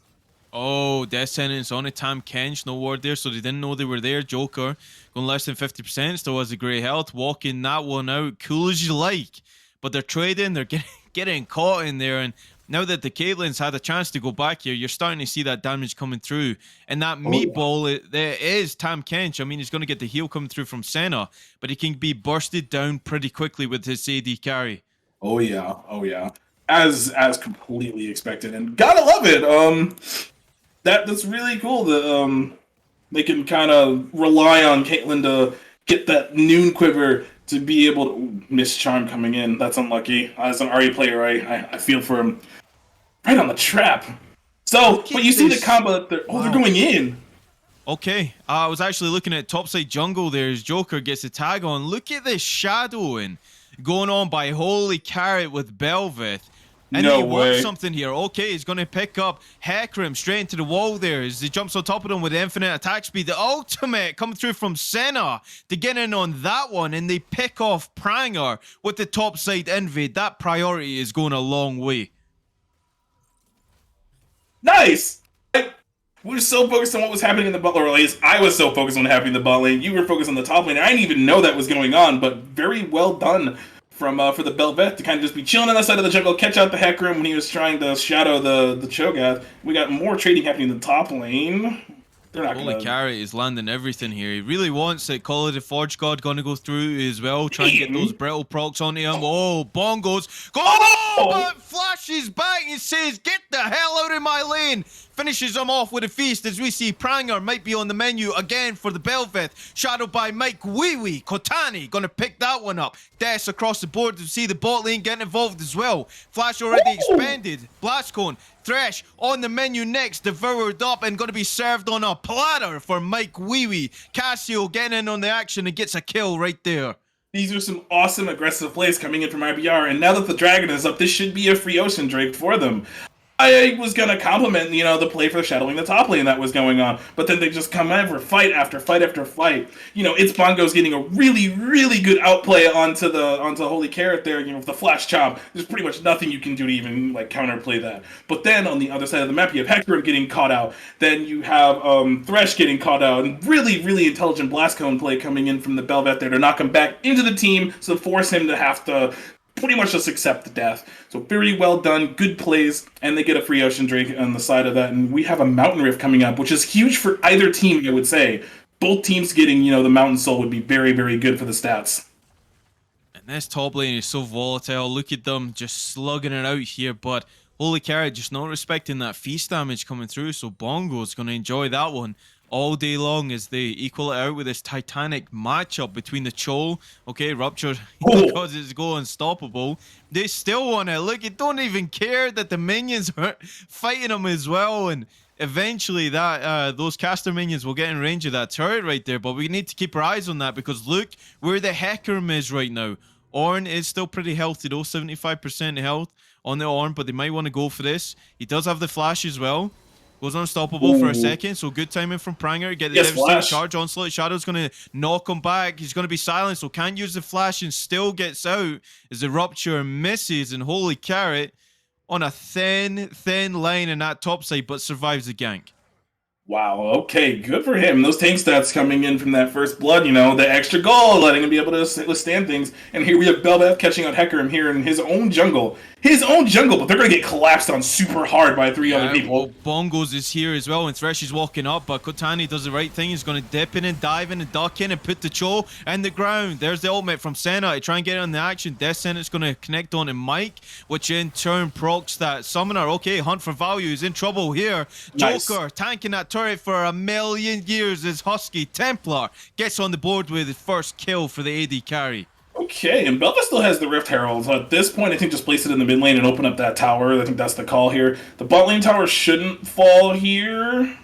Oh, death sentence on a Tam Kench, no word there, so they didn't know they were there. Joker going less than 50%, still has a grey health, walking that one out, cool as you like. But they're trading, they're getting caught in there, and now that the Caitlyn's had a chance to go back here, you're starting to see that damage coming through. And that meatball, there is Tam Kench. I mean, he's going to get the heal coming through from Senna, but he can be bursted down pretty quickly with his AD carry. Oh yeah. As completely expected, and gotta love it. That's really cool that they can kind of rely on Caitlyn to get that noon quiver to be able to miss charm coming in. That's unlucky. As an RE player, I feel for him. Right on the trap. So, but you see the combo that they're going in. Okay, I was actually looking at topside jungle there as Joker gets a tag on. Look at this shadowing going on by Holy Carrot with Belveth. And no he way. wants something here. Okay, he's going to pick up Hecarim straight into the wall there as he jumps on top of him with infinite attack speed. The ultimate coming through from Senna to get in on that one, and they pick off Pranger with the topside invade. That priority is going a long way. Nice! We were so focused on what was happening in the bot lane, or at least I was so focused on what happened in the bot lane. You were focused on the top lane. I didn't even know that was going on, but very well done for the Belveth to kind of just be chilling on the side of the jungle, catch out the Hecarim when he was trying to shadow the Cho'Gath. We got more trading happening in the top lane. They're not Holy gonna... Carrot is landing everything here. He really wants it. Call of the Forge God gonna go through as well. Try and get those brittle procs onto him. Oh, bongos. Go! But flashes back and says, get the hell out of my lane. Finishes him off with a feast as we see Pranger might be on the menu again for the Belveth. Shadowed by Mike Wee Kotani. Gonna pick that one up. Deaths across the board to see the bot lane getting involved as well. Flash already expanded. Blast Cone. Thresh on the menu next, devoured up and going to be served on a platter for Mike Wee. Cassio getting in on the action and gets a kill right there. These are some awesome aggressive plays coming in from IBR, and now that the Dragon is up, this should be a free Ocean Drake for them. I was going to compliment, the play for shadowing the top lane that was going on, but then they just come over fight after fight after fight. It's Bongo's getting a really, really good outplay onto Holy Carrot there, with the flash chop. There's pretty much nothing you can do to even, counterplay that. But then, on the other side of the map, you have Hecarim getting caught out. Then you have Thresh getting caught out, and really, really intelligent Blast Cone play coming in from the Belveth there to knock him back into the team, so force him to have to pretty much just accept the death. So very well done, good plays, and they get a free Ocean Drake on the side of that. And we have a Mountain Rift coming up, which is huge for either team, I would say. Both teams getting, the Mountain Soul would be very, very good for the stats. And this top lane is so volatile. Look at them just slugging it out here, but Holy Carrot just not respecting that feast damage coming through, so Bongo's going to enjoy that one all day long as they equal it out with this titanic matchup between the Chol. Okay, Rupture, because it's go unstoppable. They still want it. Look, it don't even care that the minions are fighting them as well, and eventually that those caster minions will get in range of that turret right there, but we need to keep our eyes on that because look where the Hecarim is right now. Ornn is still pretty healthy though, 75% health on the Ornn, but they might want to go for this. He does have the flash as well. Goes unstoppable for a second, so good timing from Pranger. Get the devastating charge. Onslaught Shadow's going to knock him back. He's going to be silenced, so can't use the flash and still gets out as the Rupture misses. And Holy Carrot on a thin line in that top side, but survives the gank. Wow, okay, good for him. Those tank stats coming in from that first blood, the extra gold, letting him be able to withstand things. And here we have Belveth catching out Hecarim here in his own jungle. But they're going to get collapsed on super hard by three other people. Well, Bongos is here as well, and Thresh is walking up, but Kotani does the right thing. He's going to dip in and dive in and duck in and put the Cho in the ground. There's the ultimate from Senna to try and get on the action. Death Sentence going to connect on to Mike, which in turn procs that Summoner. Okay, Hunt for Value is in trouble here. Nice. Joker tanking that turret for a million years as Husky Templar gets on the board with his first kill for the AD carry. Okay, and Belva still has the Rift Herald. At this point, I think just place it in the mid lane and open up that tower. I think that's the call here. The bot lane tower shouldn't fall here.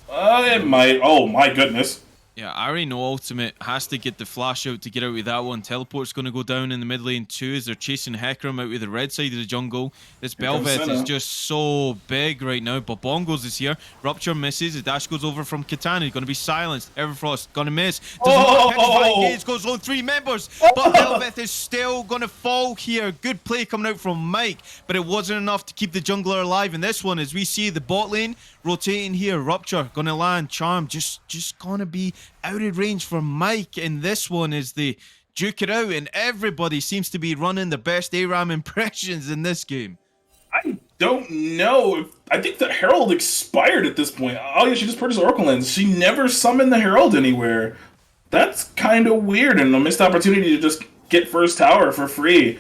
It might. Oh my goodness. Yeah, I already know Ultimate has to get the flash out to get out with that one. Teleport's going to go down in the mid lane too as they're chasing Hecarim out with the red side of the jungle. This Belveth is just so big right now, but Bongos is here. Rupture misses. The dash goes over from Kitana. Going to be silenced. Everfrost going to miss. Engage goes on 3 members, but Belveth is still going to fall here. Good play coming out from Mike, but it wasn't enough to keep the jungler alive in this one as we see the bot lane rotating here. Rupture going to land. Charm just going to be out of range for Mike, and this one is the duke it out, and everybody seems to be running the best ARAM impressions in this game. I don't know. I think the Herald expired at this point. Oh yeah, she just purchased Oracle Lens. She never summoned the Herald anywhere. That's kind of weird, and a missed opportunity to just get first tower for free.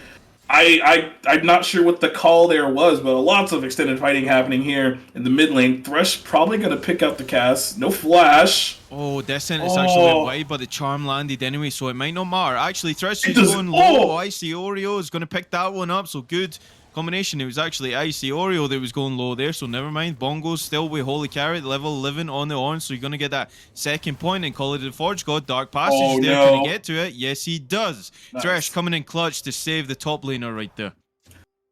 I'm not sure what the call there was, but lots of extended fighting happening here in the mid lane. Thresh probably going to pick out the cast. No flash. Oh, Descent is actually went wide, but the charm landed anyway, so it might not matter. Actually, Thresh is going low. Icy Oreo is going to pick that one up, so good combination. It was actually Icy Oreo that was going low there, so never mind. Bongo's still with Holy Carrot, level 11 on the Ornn, so you're going to get that second point and call it the Forge God. Dark Passage there. Can he get to it? Yes, he does. Nice. Thresh coming in clutch to save the top laner right there.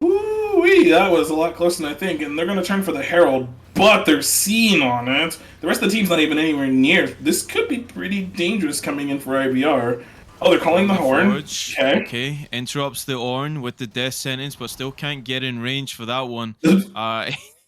Ooh-wee, that was a lot closer than I think, and they're going to turn for the Herald, but they're seeing on it. The rest of the team's not even anywhere near. This could be pretty dangerous coming in for IVR. Oh, they're calling the horn. Okay, interrupts the Ornn with the death sentence, but still can't get in range for that one.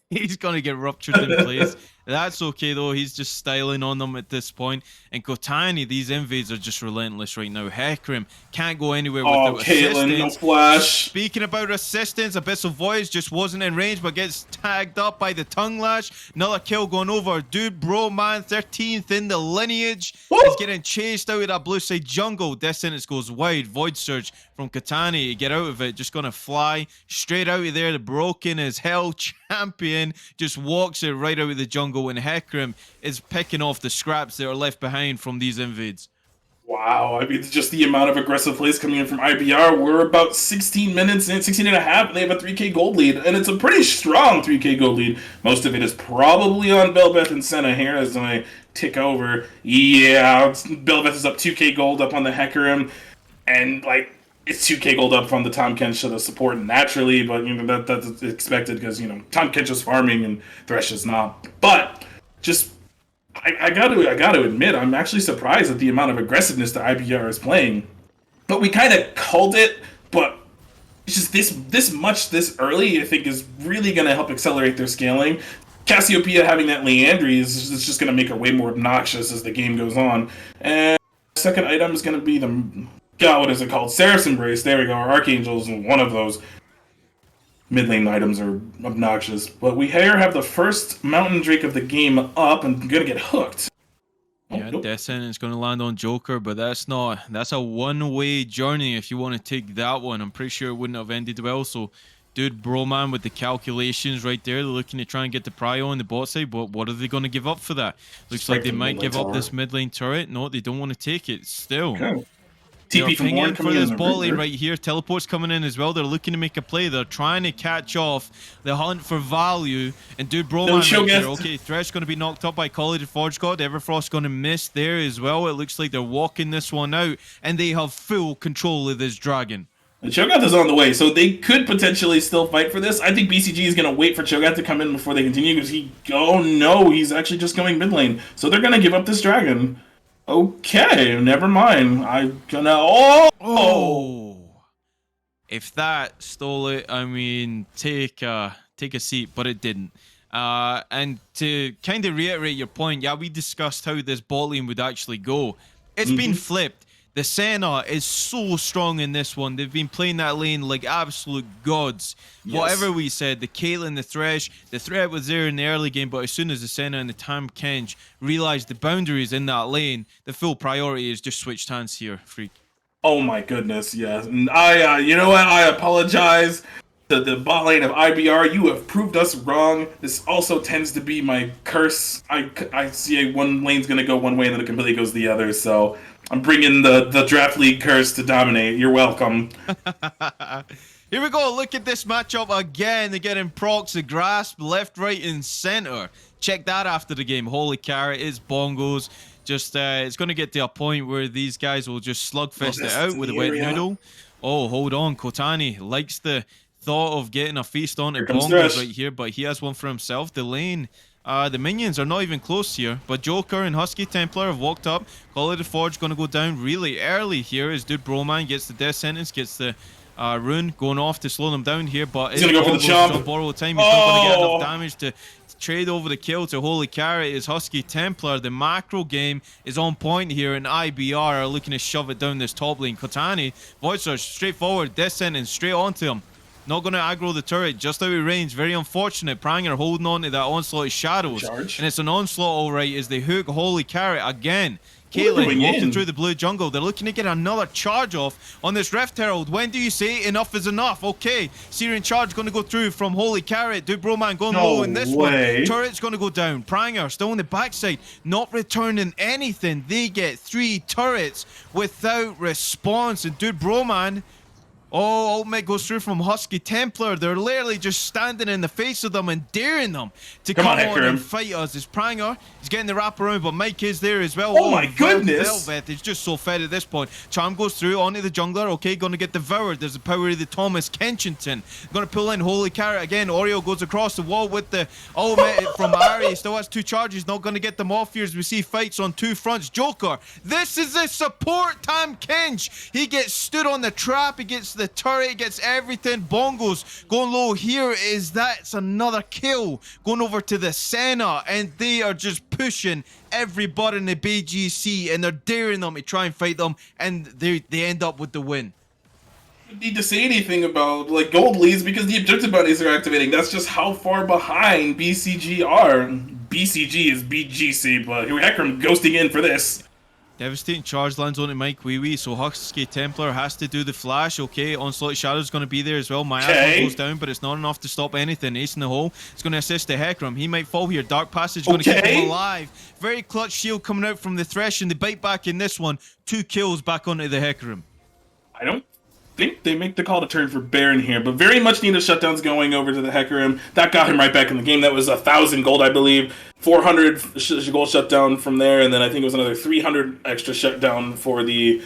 He's going to get ruptured in place. That's okay though. He's just styling on them at this point. And Kotani, these invades are just relentless right now. Hecarim can't go anywhere without Caitlyn, no assistance. flash. Speaking about assistance, Abyssal Voice just wasn't in range, but gets tagged up by the tongue lash. Another kill going over. Dude, bro, man, 13th in the lineage. He's getting chased out of that blue side jungle. Death Sentence goes wide. Void Surge from Katani. Get out of it. Just gonna fly straight out of there. The broken as hell champion just walks it right out of the jungle, and Hecarim is picking off the scraps that are left behind from these invades. Wow, I mean, just the amount of aggressive plays coming in from IBR. We're about 16 minutes in, 16 and a half, and they have a 3k gold lead, and it's a pretty strong 3k gold lead. Most of it is probably on Belbeth and Senna here as I tick over. Yeah, Belbeth is up 2k gold up on the Hecarim, and, like, it's 2k gold up from the Tom Kench to the support naturally, but, you know, that's expected because, you know, Tom Kench is farming and Thresh is not. But, just... I got to admit, I'm actually surprised at the amount of aggressiveness that IBR is playing. But we kind of called it, but it's just this much this early, I think, is really going to help accelerate their scaling. Cassiopeia having that Leandry is just going to make her way more obnoxious as the game goes on. And the second item is going to be the... God, what is it called? Seraph's Embrace. There we go. Our Archangel's one of those. Mid lane items are obnoxious, but we here have the first Mountain Drake of the game up and gonna get hooked. Yeah, Death Sentence is going to land on Joker, but that's a one-way journey if you want to take that one. I'm pretty sure it wouldn't have ended well, so dude, Broman with the calculations right there, they're looking to try and get the prio on the bot side, but what are they going to give up for that? Looks like they might give up this mid lane turret. No, they don't want to take it still. Okay. They're TP from pinging Warren for coming this in. bot lane right here. Teleport's coming in as well. They're looking to make a play. They're trying to catch off the hunt for value. And dude, Broman right here. Okay, Thresh going to be knocked up by College of Forge God. Everfrost going to miss there as well. It looks like they're walking this one out. And they have full control of this dragon. And Cho'Gath is on the way, so they could potentially still fight for this. I think BCG is going to wait for Cho'Gath to come in before they continue because oh no, he's actually just going mid lane. So they're going to give up this dragon. Okay, never mind. I'm gonna... Oh! If that stole it, I mean, take a seat, but it didn't. And to kind of reiterate your point, yeah, we discussed how this bot lane would actually go. It's been flipped. The Senna is so strong in this one. They've been playing that lane like absolute gods. Yes. Whatever we said, the Caitlyn, the Thresh, the threat was there in the early game, but as soon as the Senna and the Tam Kench realized the boundaries in that lane, the full priority is just switched hands here, Freak. Oh my goodness, yes. And I, you know what, I apologize to the bot lane of IBR. You have proved us wrong. This also tends to be my curse. I see one lane's gonna go one way and then it completely goes the other, so... I'm bringing the draft league curse to dominate. You're welcome. Here we go. Look at this matchup again. They're getting procs, the grasp, left, right, and center. Check that after the game. Holy carrot, it's bongos. Just, it's going to get to a point where these guys will just slugfest it out with a wet noodle. Oh, hold on. Kotani likes the thought of getting a feast on to bongos right here, but he has one for himself. The lane... the minions are not even close here, but Joker and Husky Templar have walked up. Call of the Forge going to go down really early here as dude Broman gets the death sentence, gets the rune going off to slow them down here, but he's going to go for the chomp. On borrowed time. He's not going to get enough damage to trade over the kill to Holy Carrot is Husky Templar. The macro game is on point here, and IBR are looking to shove it down this top lane. Kotani, Void Surge, straight forward, death sentence, straight onto him. Not going to aggro the turret, just out of range. Very unfortunate. Pranger holding on to that onslaught of shadows. And it's an onslaught, all right, as they hook Holy Carrot again. Caitlyn walking through the blue jungle. They're looking to get another charge off on this Rift Herald. When do you say enough is enough? Okay, Syrian charge going to go through from Holy Carrot. Dude, Broman going low in this one. Turret's going to go down. Pranger still on the backside, not returning anything. They get 3 turrets without response. And dude, Broman... Oh, ultimate goes through from Husky Templar. They're literally just standing in the face of them and daring them to come on and fight us. As Pranger is getting the wrap around, but Mike is there as well. Oh my goodness! Velvet is just so fed at this point. Charm goes through onto the jungler. Okay, going to get devoured. There's the power of the Thomas Kensington. Going to pull in Holy Carrot again. Oreo goes across the wall with the ultimate from Ari. Still has 2 charges. Not going to get them off here as we see fights on 2 fronts. Joker, this is the support Tam Kench. He gets stood on the trap. He gets the the turret, gets everything. Bongos going low here that's another kill. Going over to the Senna, and they are just pushing everybody in the BGC, and they're daring them to try and fight them, and they end up with the win. Need to say anything about like gold leads because the objective bounties are activating. That's just how far behind BCG are. BCG is BGC, but Hecarim ghosting in for this. Devastating charge lands onto Mike Wee Wee, so Husky Templar has to do the flash. Okay, Onslaught Shadow's going to be there as well. Miasma goes down, but it's not enough to stop anything. Ace in the hole. It's going to assist the Hecarim. He might fall here. Dark Passage going to keep him alive. Very clutch shield coming out from the Thresh, and they bite back in this one. 2 kills back onto the Hecarim. I don't think they make the call to turn for Baron here, but very much needed shutdowns going over to the Hecarim. That got him right back in the game. That was 1,000 gold, I believe. 400 gold shutdown from there, and then I think it was another 300 extra shutdown for the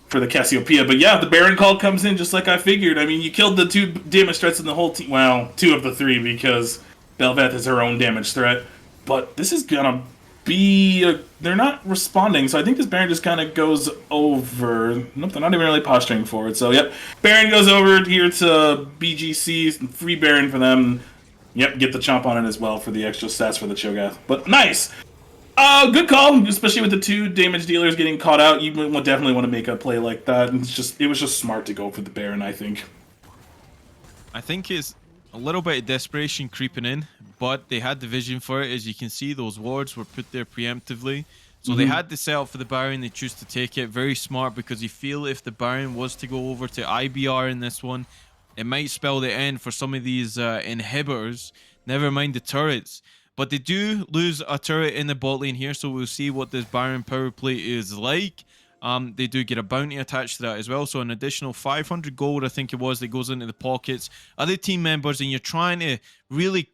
Cassiopeia. But yeah, the Baron call comes in just like I figured. I mean, you killed the 2 damage threats in the whole team. Well, 2 of the 3 because Bel'Veth is her own damage threat. But this is gonna be they're not responding, so I think this Baron just kind of goes over. Nope, they're not even really posturing for it. So yep, Baron goes over here to BGC, free Baron for them. Yep, get the chomp on it as well for the extra stats for the Cho'Gath. But nice, good call, especially with the 2 damage dealers getting caught out. You would definitely want to make a play like that. And it was just smart to go for the Baron, I think. I think it's a little bit of desperation creeping in, but they had the vision for it. As you can see, those wards were put there preemptively. So they had the setup for the Baron. They choose to take it. Very smart, because you feel if the Baron was to go over to IBR in this one, it might spell the end for some of these inhibitors. Never mind the turrets. But they do lose a turret in the bot lane here, so we'll see what this Baron power play is like. They do get a bounty attached to that as well, so an additional 500 gold, I think it was, that goes into the pockets. Other team members, and you're trying to really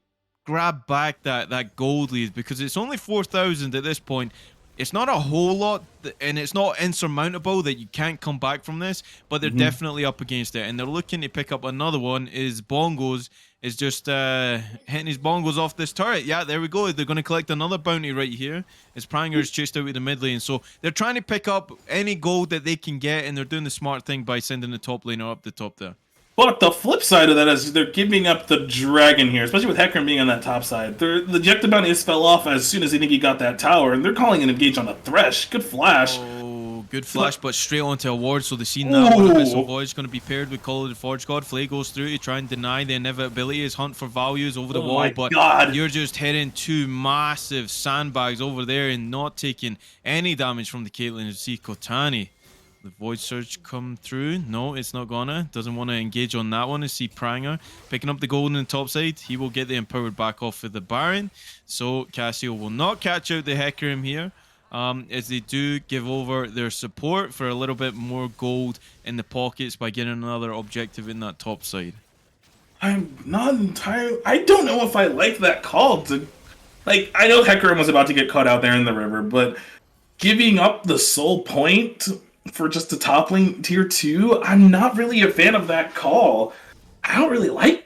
grab back that gold lead, because it's only 4,000 at this point. It's not a whole lot, and it's not insurmountable that you can't come back from this, but they're definitely up against it, and they're looking to pick up another one. Is Bongos is just hitting his bongos off this turret. Yeah, there we go. They're going to collect another bounty right here as Pranger is chased out with the mid lane. So they're trying to pick up any gold that they can get, and they're doing the smart thing by sending the top laner up the top there. But the flip side of that is they're giving up the dragon here, especially with Hecarim being on that top side. The objective bounties fell off as soon as they think he got that tower, and they're calling an engage on the Thresh. Good flash. Oh, good flash, but straight onto a ward, so they've seen that one. Abyssal Voyage going to be paired with Call of the Forge God. Flay goes through to try and deny the inevitability. His hunt for values over the wall, but you're just hitting 2 massive sandbags over there and not taking any damage from the Caitlyn. You see Kotani. The Void Surge come through. No, it's not gonna. Doesn't want to engage on that one. I see Pranger picking up the gold on the top side. He will get the Empowered back off of the Baron. So Cassio will not catch out the Hecarim here. As they do give over their support for a little bit more gold in the pockets by getting another objective in that top side. I'm not entirely... I don't know if I like that call. Like, I know Hecarim was about to get caught out there in the river, but giving up the soul point for just a top lane tier 2, I'm not really a fan of that call. I don't really like...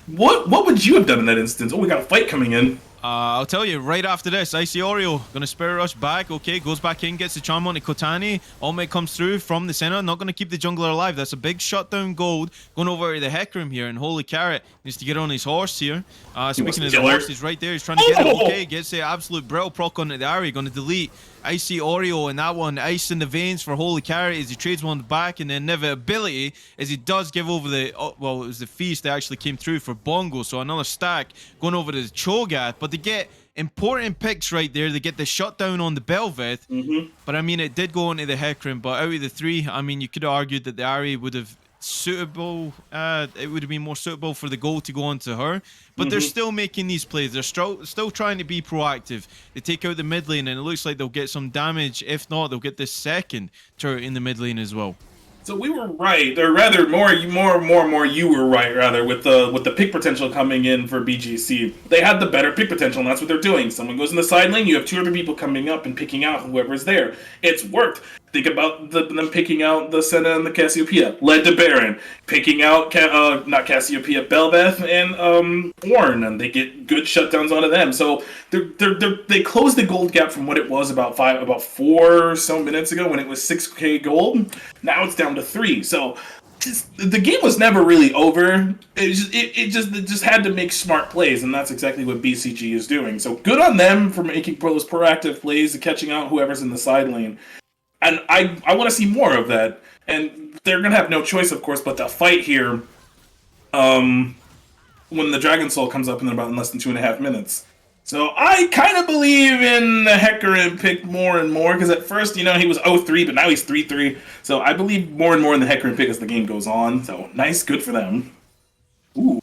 What would you have done in that instance? Oh, we got a fight coming in. I'll tell you, right after this, Icy Oreo going to Spirit Rush back. Okay, goes back in, gets the charm onto Kotani. Ultimate comes through from the center. Not going to keep the jungler alive. That's a big shutdown gold going over to the Hecarim here. And Holy Carrot needs to get on his horse here. Speaking of the horse, he's right there. He's trying to get it. Okay, gets the absolute brittle proc onto the Ari. Going to delete Icy Oreo, and that one, ice in the veins for Holy Carrot as he trades one back, and the inevitability as he does give over the, well, it was the feast that actually came through for Bongo, so another stack going over to the Cho'Gath, but they get important picks right there. They get the shutdown on the Bel'Veth, but I mean, it did go into the Hecarim, but out of the 3, I mean, you could have argued that the Ari would have suitable, it would have been more suitable for the goal to go on to her, but they're still making these plays. They're still trying to be proactive. They take out the mid lane, and it looks like they'll get some damage. If not, they'll get this second turret in the mid lane as well. So we were right, or rather, you were right, rather, with the pick potential coming in for BGC. They had the better pick potential, and that's what they're doing. Someone goes in the side lane, you have 2 other people coming up and picking out whoever's there. It's worked. Think about them picking out the Senna and the Cassiopeia. Led to Baron. Picking out, not Cassiopeia, Bel'Veth and Ornn, and they get good shutdowns onto them. So they closed the gold gap from what it was about 4 or so minutes ago when it was 6k gold. Now it's down to 3. So the game was never really over. It just had to make smart plays, and that's exactly what BCG is doing. So good on them for making those proactive plays and catching out whoever's in the side lane. And I want to see more of that. And they're gonna have no choice, of course, but to fight here. When the Dragon Soul comes up in about less than 2.5 minutes. So I kind of believe in the Hecarim pick more and more, because at first, he was 0-3, but now he's 3-3. So I believe more and more in the Hecarim pick as the game goes on. So nice, good for them. Ooh.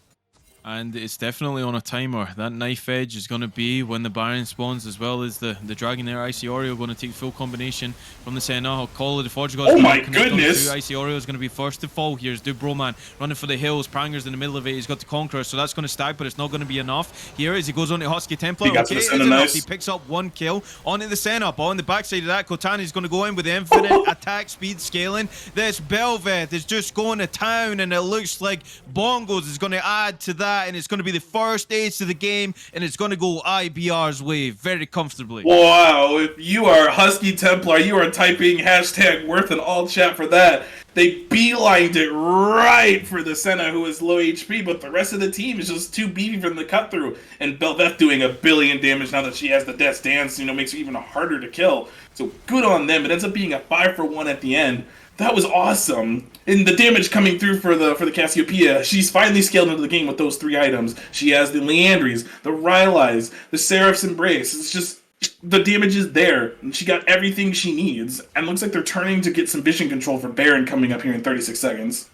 And it's definitely on a timer. That knife edge is going to be when the Baron spawns, as well as the Dragonair. Icy Oreo going to take full combination from the center. I'll call it the Forge God. Oh my goodness! Icy Oreo is going to be first to fall. Here's Dubroman running for the hills. Pranger's in the middle of it. He's got the Conqueror, so that's going to stack, but it's not going to be enough. Here as he goes on to Husky Templar. Okay, it's enough. He picks up 1 kill onto the center. But on the backside of that, Kotani's going to go in with the infinite attack speed scaling. This Belveth is just going to town, and it looks like Bongos is going to add to that, and it's going to be the first ace of the game, and it's going to go IBR's way very comfortably. Wow, if you are Husky Templar, you are typing #worth in all chat for that. They beelined it right for the Senna, who is low HP, but the rest of the team is just too beefy from the cut through. And Belveth doing 1 billion damage now that she has the Death's Dance, makes her even harder to kill. So good on them. It ends up being a 5-for-1 at the end. That was awesome. And the damage coming through for the Cassiopeia, she's finally scaled into the game with those 3 items. She has the Leandries, the Rylai's, the Seraph's Embrace. It's just, the damage is there. And she got everything she needs. And looks like they're turning to get some vision control for Baron coming up here in 36 seconds.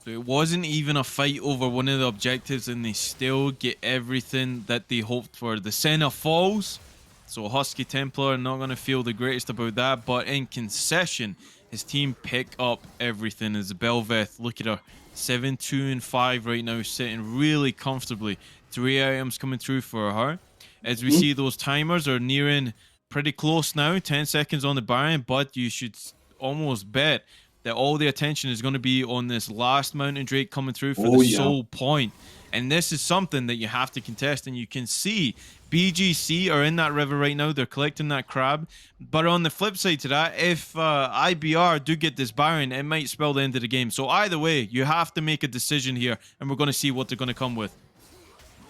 So it wasn't even a fight over one of the objectives, and they still get everything that they hoped for. The Senna falls, so Husky Templar are not going to feel the greatest about that, but in concession, his team pick up everything. As Belveth, look at her, 7, 2, and 5 right now, sitting really comfortably. 3 items coming through for her. As we see, those timers are nearing pretty close now, 10 seconds on the Baron, but you should almost bet that all the attention is going to be on this last Mountain Drake coming through for the Soul Point. And this is something that you have to contest, and you can see BGC are in that river right now. They're collecting that crab. But on the flip side to that, if IBR do get this Baron, it might spell the end of the game. So either way, you have to make a decision here, and we're going to see what they're going to come with.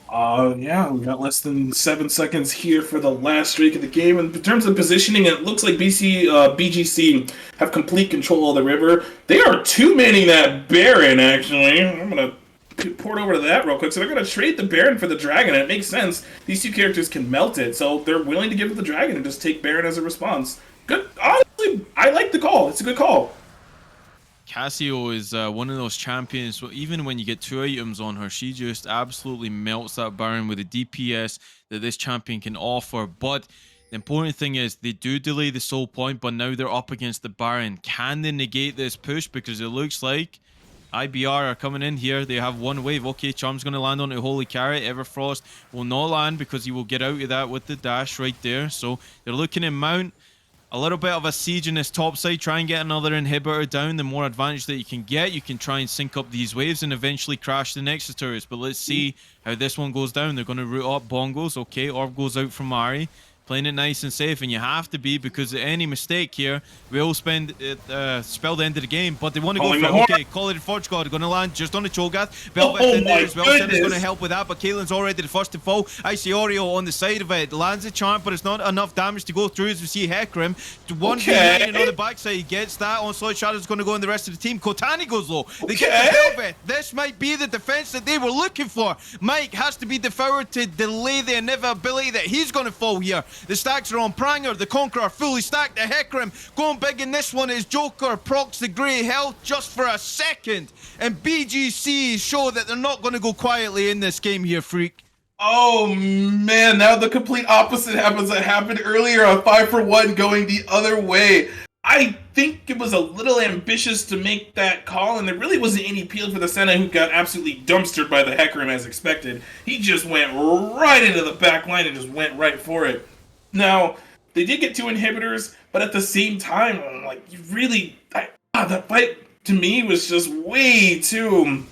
Yeah, we got less than 7 seconds here for the last streak of the game. And in terms of positioning, it looks like BGC have complete control of the river. They are 2-manning that Baron, actually. I'm going to port over to that real quick. So they're going to trade the Baron for the Dragon, and it makes sense. These 2 characters can melt it, so they're willing to give it the Dragon and just take Baron as a response. Good. Honestly, I like the call. It's a good call. Cassio is one of those champions, even when you get 2 items on her, she just absolutely melts that Baron with the DPS that this champion can offer. But the important thing is they do delay the Soul Point, but now they're up against the Baron. Can they negate this push? Because it looks like IBR are coming in here. They have 1 wave. Okay, Charm's going to land on a Holy Carrot. Everfrost will not land because he will get out of that with the dash right there. So they're looking in Mount. A little bit of a siege in this top side. Try and get another inhibitor down. The more advantage that you can get, you can try and sync up these waves and eventually crash the Nexus turrets. But let's see how this one goes down. They're going to root up Bongos. Okay, Orb goes out from Mari. Playing it nice and safe, and you have to be, because any mistake here will spell the end of the game. But they want to go for it. Okay, call it a Forge God. Going to land just on the Cho'Gath. Belveth in there as well. Senna's going to help with that, but Caitlin's already the first to fall. Icy Oreo on the side of it. Lands a charm, but it's not enough damage to go through, as we see Hecarim. 1v9 on the backside. He gets that. Onslaught Shadow's going to go in the rest of the team. Kotani goes low. They get the Belveth. This might be the defense that they were looking for. Mike has to be devoured to delay the inevitability that he's going to fall here. The stacks are on Pranger, the Conqueror fully stacked, the Hecarim going big in this one is Joker procs the grey health just for a second, and BGC show that they're not going to go quietly in this game here, Freak. Oh man, now the complete opposite happens that happened earlier, a 5-for-1 going the other way. I think it was a little ambitious to make that call, and there really wasn't any appeal for the Senna, who got absolutely dumpstered by the Hecarim as expected. He just went right into the back line and just went right for it. Now, they did get 2 inhibitors, but at the same time, like, you really... that fight, to me, was just way too...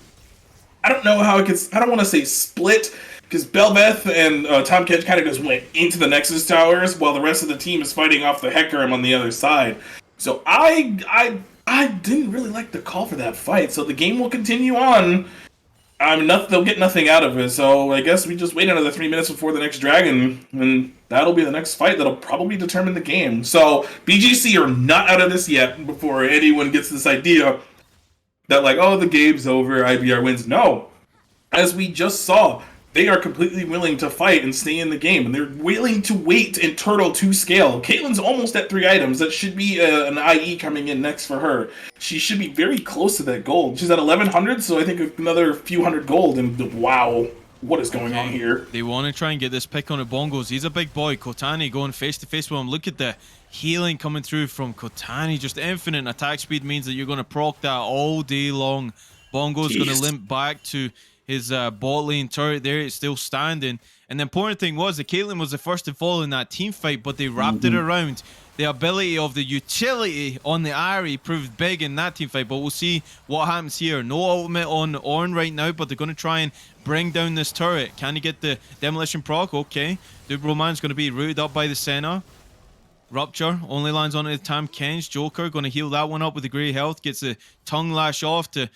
I don't know how it gets... I don't want to say split, because Belveth and Tom Kedge kind of just went into the Nexus Towers, while the rest of the team is fighting off the Hecarim on the other side. So I I didn't really like the call for that fight, so the game will continue on. They'll get nothing out of it, so I guess we just wait another 3 minutes before the next dragon, and that'll be the next fight that'll probably determine the game. So BGC are not out of this yet before anyone gets this idea that like, oh, the game's over, IBR wins. No, as we just saw, they are completely willing to fight and stay in the game, and they're willing to wait and turtle to scale. Caitlyn's almost at 3 items. That should be an IE coming in next for her. She should be very close to that gold. She's at 1100, so I think another few hundred gold, and wow, what is going on here? They want to try and get this pick on the bongos. He's a big boy. Kotani going face to face with him. Look at the healing coming through from Kotani. Just infinite attack speed means that you're going to proc that all day long. Bongo's going to limp back to his bot lane turret there. It's still standing. And the important thing was that Caitlyn was the first to fall in that team fight, but they wrapped it around. The ability of the utility on the Ahri proved big in that team fight, but we'll see what happens here. No ultimate on Ornn right now, but they're going to try and bring down this turret. Can he get the demolition proc? Okay. Dubroman's going to be rooted up by the Senna. Rupture only lands on it at Tam Ken's. Joker going to heal that one up with the grey health. Gets the tongue lash off to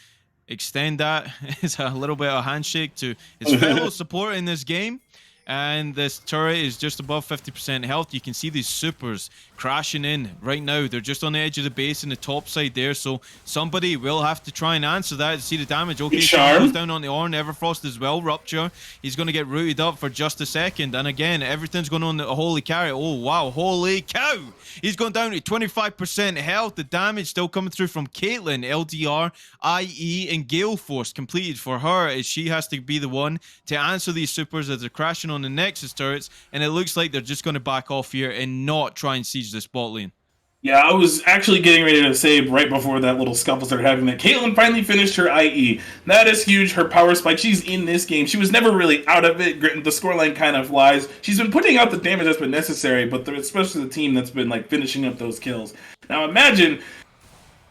extend that. It's a little bit of a handshake to his fellow support in this game. And this turret is just above 50% health. You can see these supers crashing in right now. They're just on the edge of the base in the top side there. So somebody will have to try and answer that to see the damage. Okay, goes down on the Ornn. Everfrost as well. Rupture. He's going to get rooted up for just a second. And again, everything's going on the holy carry. Oh, wow. Holy cow. He's gone down to 25% health. The damage still coming through from Caitlyn. LDR, IE, and Gale Force completed for her as she has to be the one to answer these supers as they're crashing on the Nexus turrets, and it looks like they're just going to back off here and not try and siege this bot lane. Yeah, I was actually getting ready to say right before that little scuffle started having that Caitlyn finally finished her IE. That is huge. Her power spike. She's in this game. She was never really out of it. The scoreline kind of lies. She's been putting out the damage that's been necessary, but especially the team that's been like finishing up those kills. Now imagine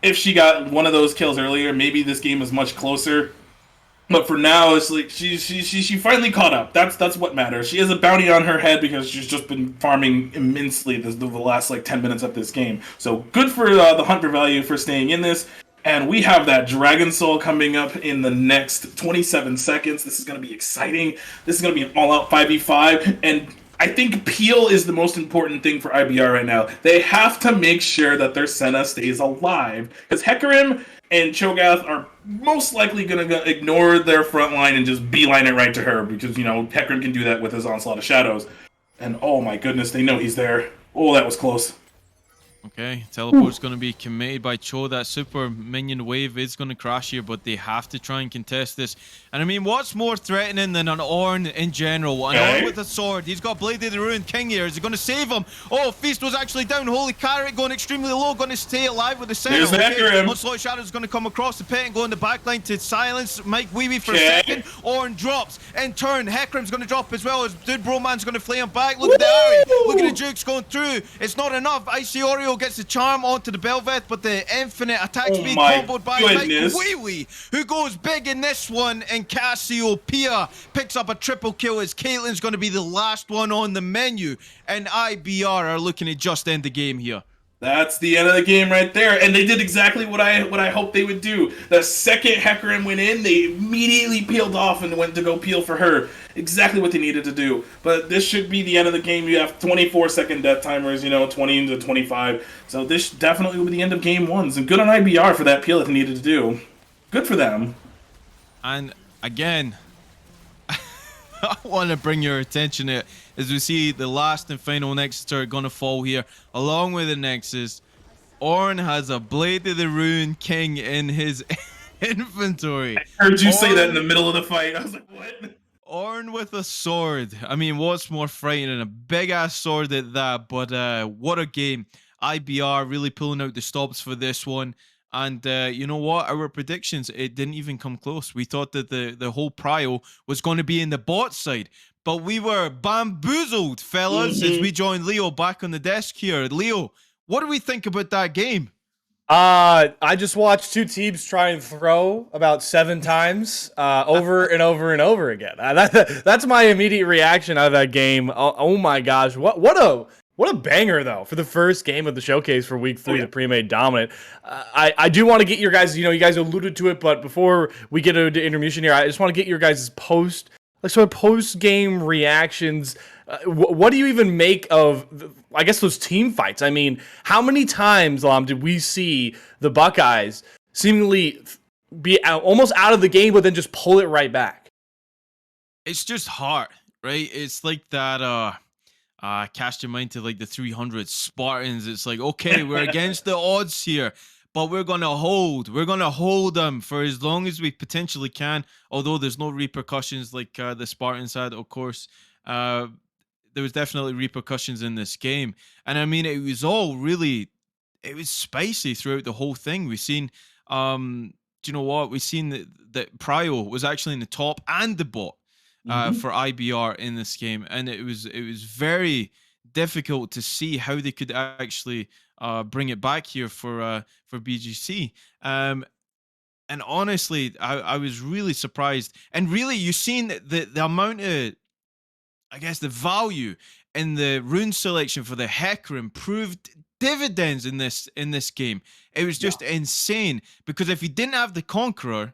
if she got one of those kills earlier, maybe this game is much closer. But for now, it's like she finally caught up. That's what matters. She has a bounty on her head because she's just been farming immensely the last like 10 minutes of this game. So good for the Hunter value for staying in this. And we have that Dragon Soul coming up in the next 27 seconds. This is going to be exciting. This is going to be an all-out 5v5. And I think Peel is the most important thing for IBR right now. They have to make sure that their Senna stays alive. Because Hecarim and Cho'Gath are most likely going to ignore their front line and just beeline it right to her. Because, you know, Hecarim can do that with his Onslaught of Shadows. And oh my goodness, they know he's there. Oh, that was close. Okay, teleport's going to be committed by Cho. That super minion wave is going to crash here, but they have to try and contest this. And I mean, what's more threatening than an Ornn in general? An Ornn with a sword. He's got Blade of the Ruined King here. Is he going to save him? Oh, Feast was actually down. Holy Carrot going extremely low. Going to stay alive with the center. Onslaught Shadow's going to come across the pit and go in the backline to silence Mike Weeby for a second. Ornn drops. In turn, Hecarim's going to drop as well as Dude Broman's going to flay him back. Look at the Ahri. Look at the Jukes going through. It's not enough. Icy Oreo gets the charm onto the Belveth, but the infinite attack speed comboed by Mike Weeby, who goes big in this one, and Cassiopeia picks up a triple kill as Caitlyn's going to be the last one on the menu, and IBR are looking to just end the game here. That's the end of the game right there, and they did exactly what I hoped they would do. The second Hecarim went in, they immediately peeled off and went to go peel for her. Exactly what they needed to do. But this should be the end of the game. You have 24-second death timers, you know, 20 to 25. So this definitely will be the end of game one. So good on IBR for that peel that they needed to do. Good for them. And again, I want to bring your attention to, as we see the last and final Nexus turret going to fall here, along with the Nexus. Ornn has a Blade of the Ruined King in his inventory. I heard you say that in the middle of the fight. I was like, what? Ornn with a sword. I mean, what's more frightening? A big-ass sword at that, but what a game. IBR really pulling out the stops for this one. And you know what? Our predictions, it didn't even come close. We thought that the whole prio was going to be in the bot side. But we were bamboozled, fellas, as we joined Leo back on the desk here. Leo, what do we think about that game? I just watched two teams try and throw about 7 times over and over and over again. That's my immediate reaction out of that game. Oh my gosh, what a What a banger, though, for the first game of the showcase for week 3, the Premade Dominant. I do want to get your guys, you guys alluded to it, but before we get into intermission here, I just want to get your guys' post-game reactions. What do you even make of, I guess, those team fights? I mean, how many times, did we see the Buckeyes seemingly be almost out of the game, but then just pull it right back? It's just hard, right? It's like that, cast your mind to like the 300 Spartans. It's like, okay, we're against the odds here, but we're gonna hold them for as long as we potentially can, although there's no repercussions like the Spartans had. Of course, there was definitely repercussions in this game, and I mean, it was spicy throughout the whole thing. We've seen do you know what, we've seen that Prio was actually in the top and the bot for IBR in this game, and it was very difficult to see how they could actually bring it back here for BGC. And honestly, I was really surprised, and really you've seen the amount of, I guess, the value in the rune selection for the Hecarim proved dividends in this game. It was just insane, because if you didn't have the Conqueror,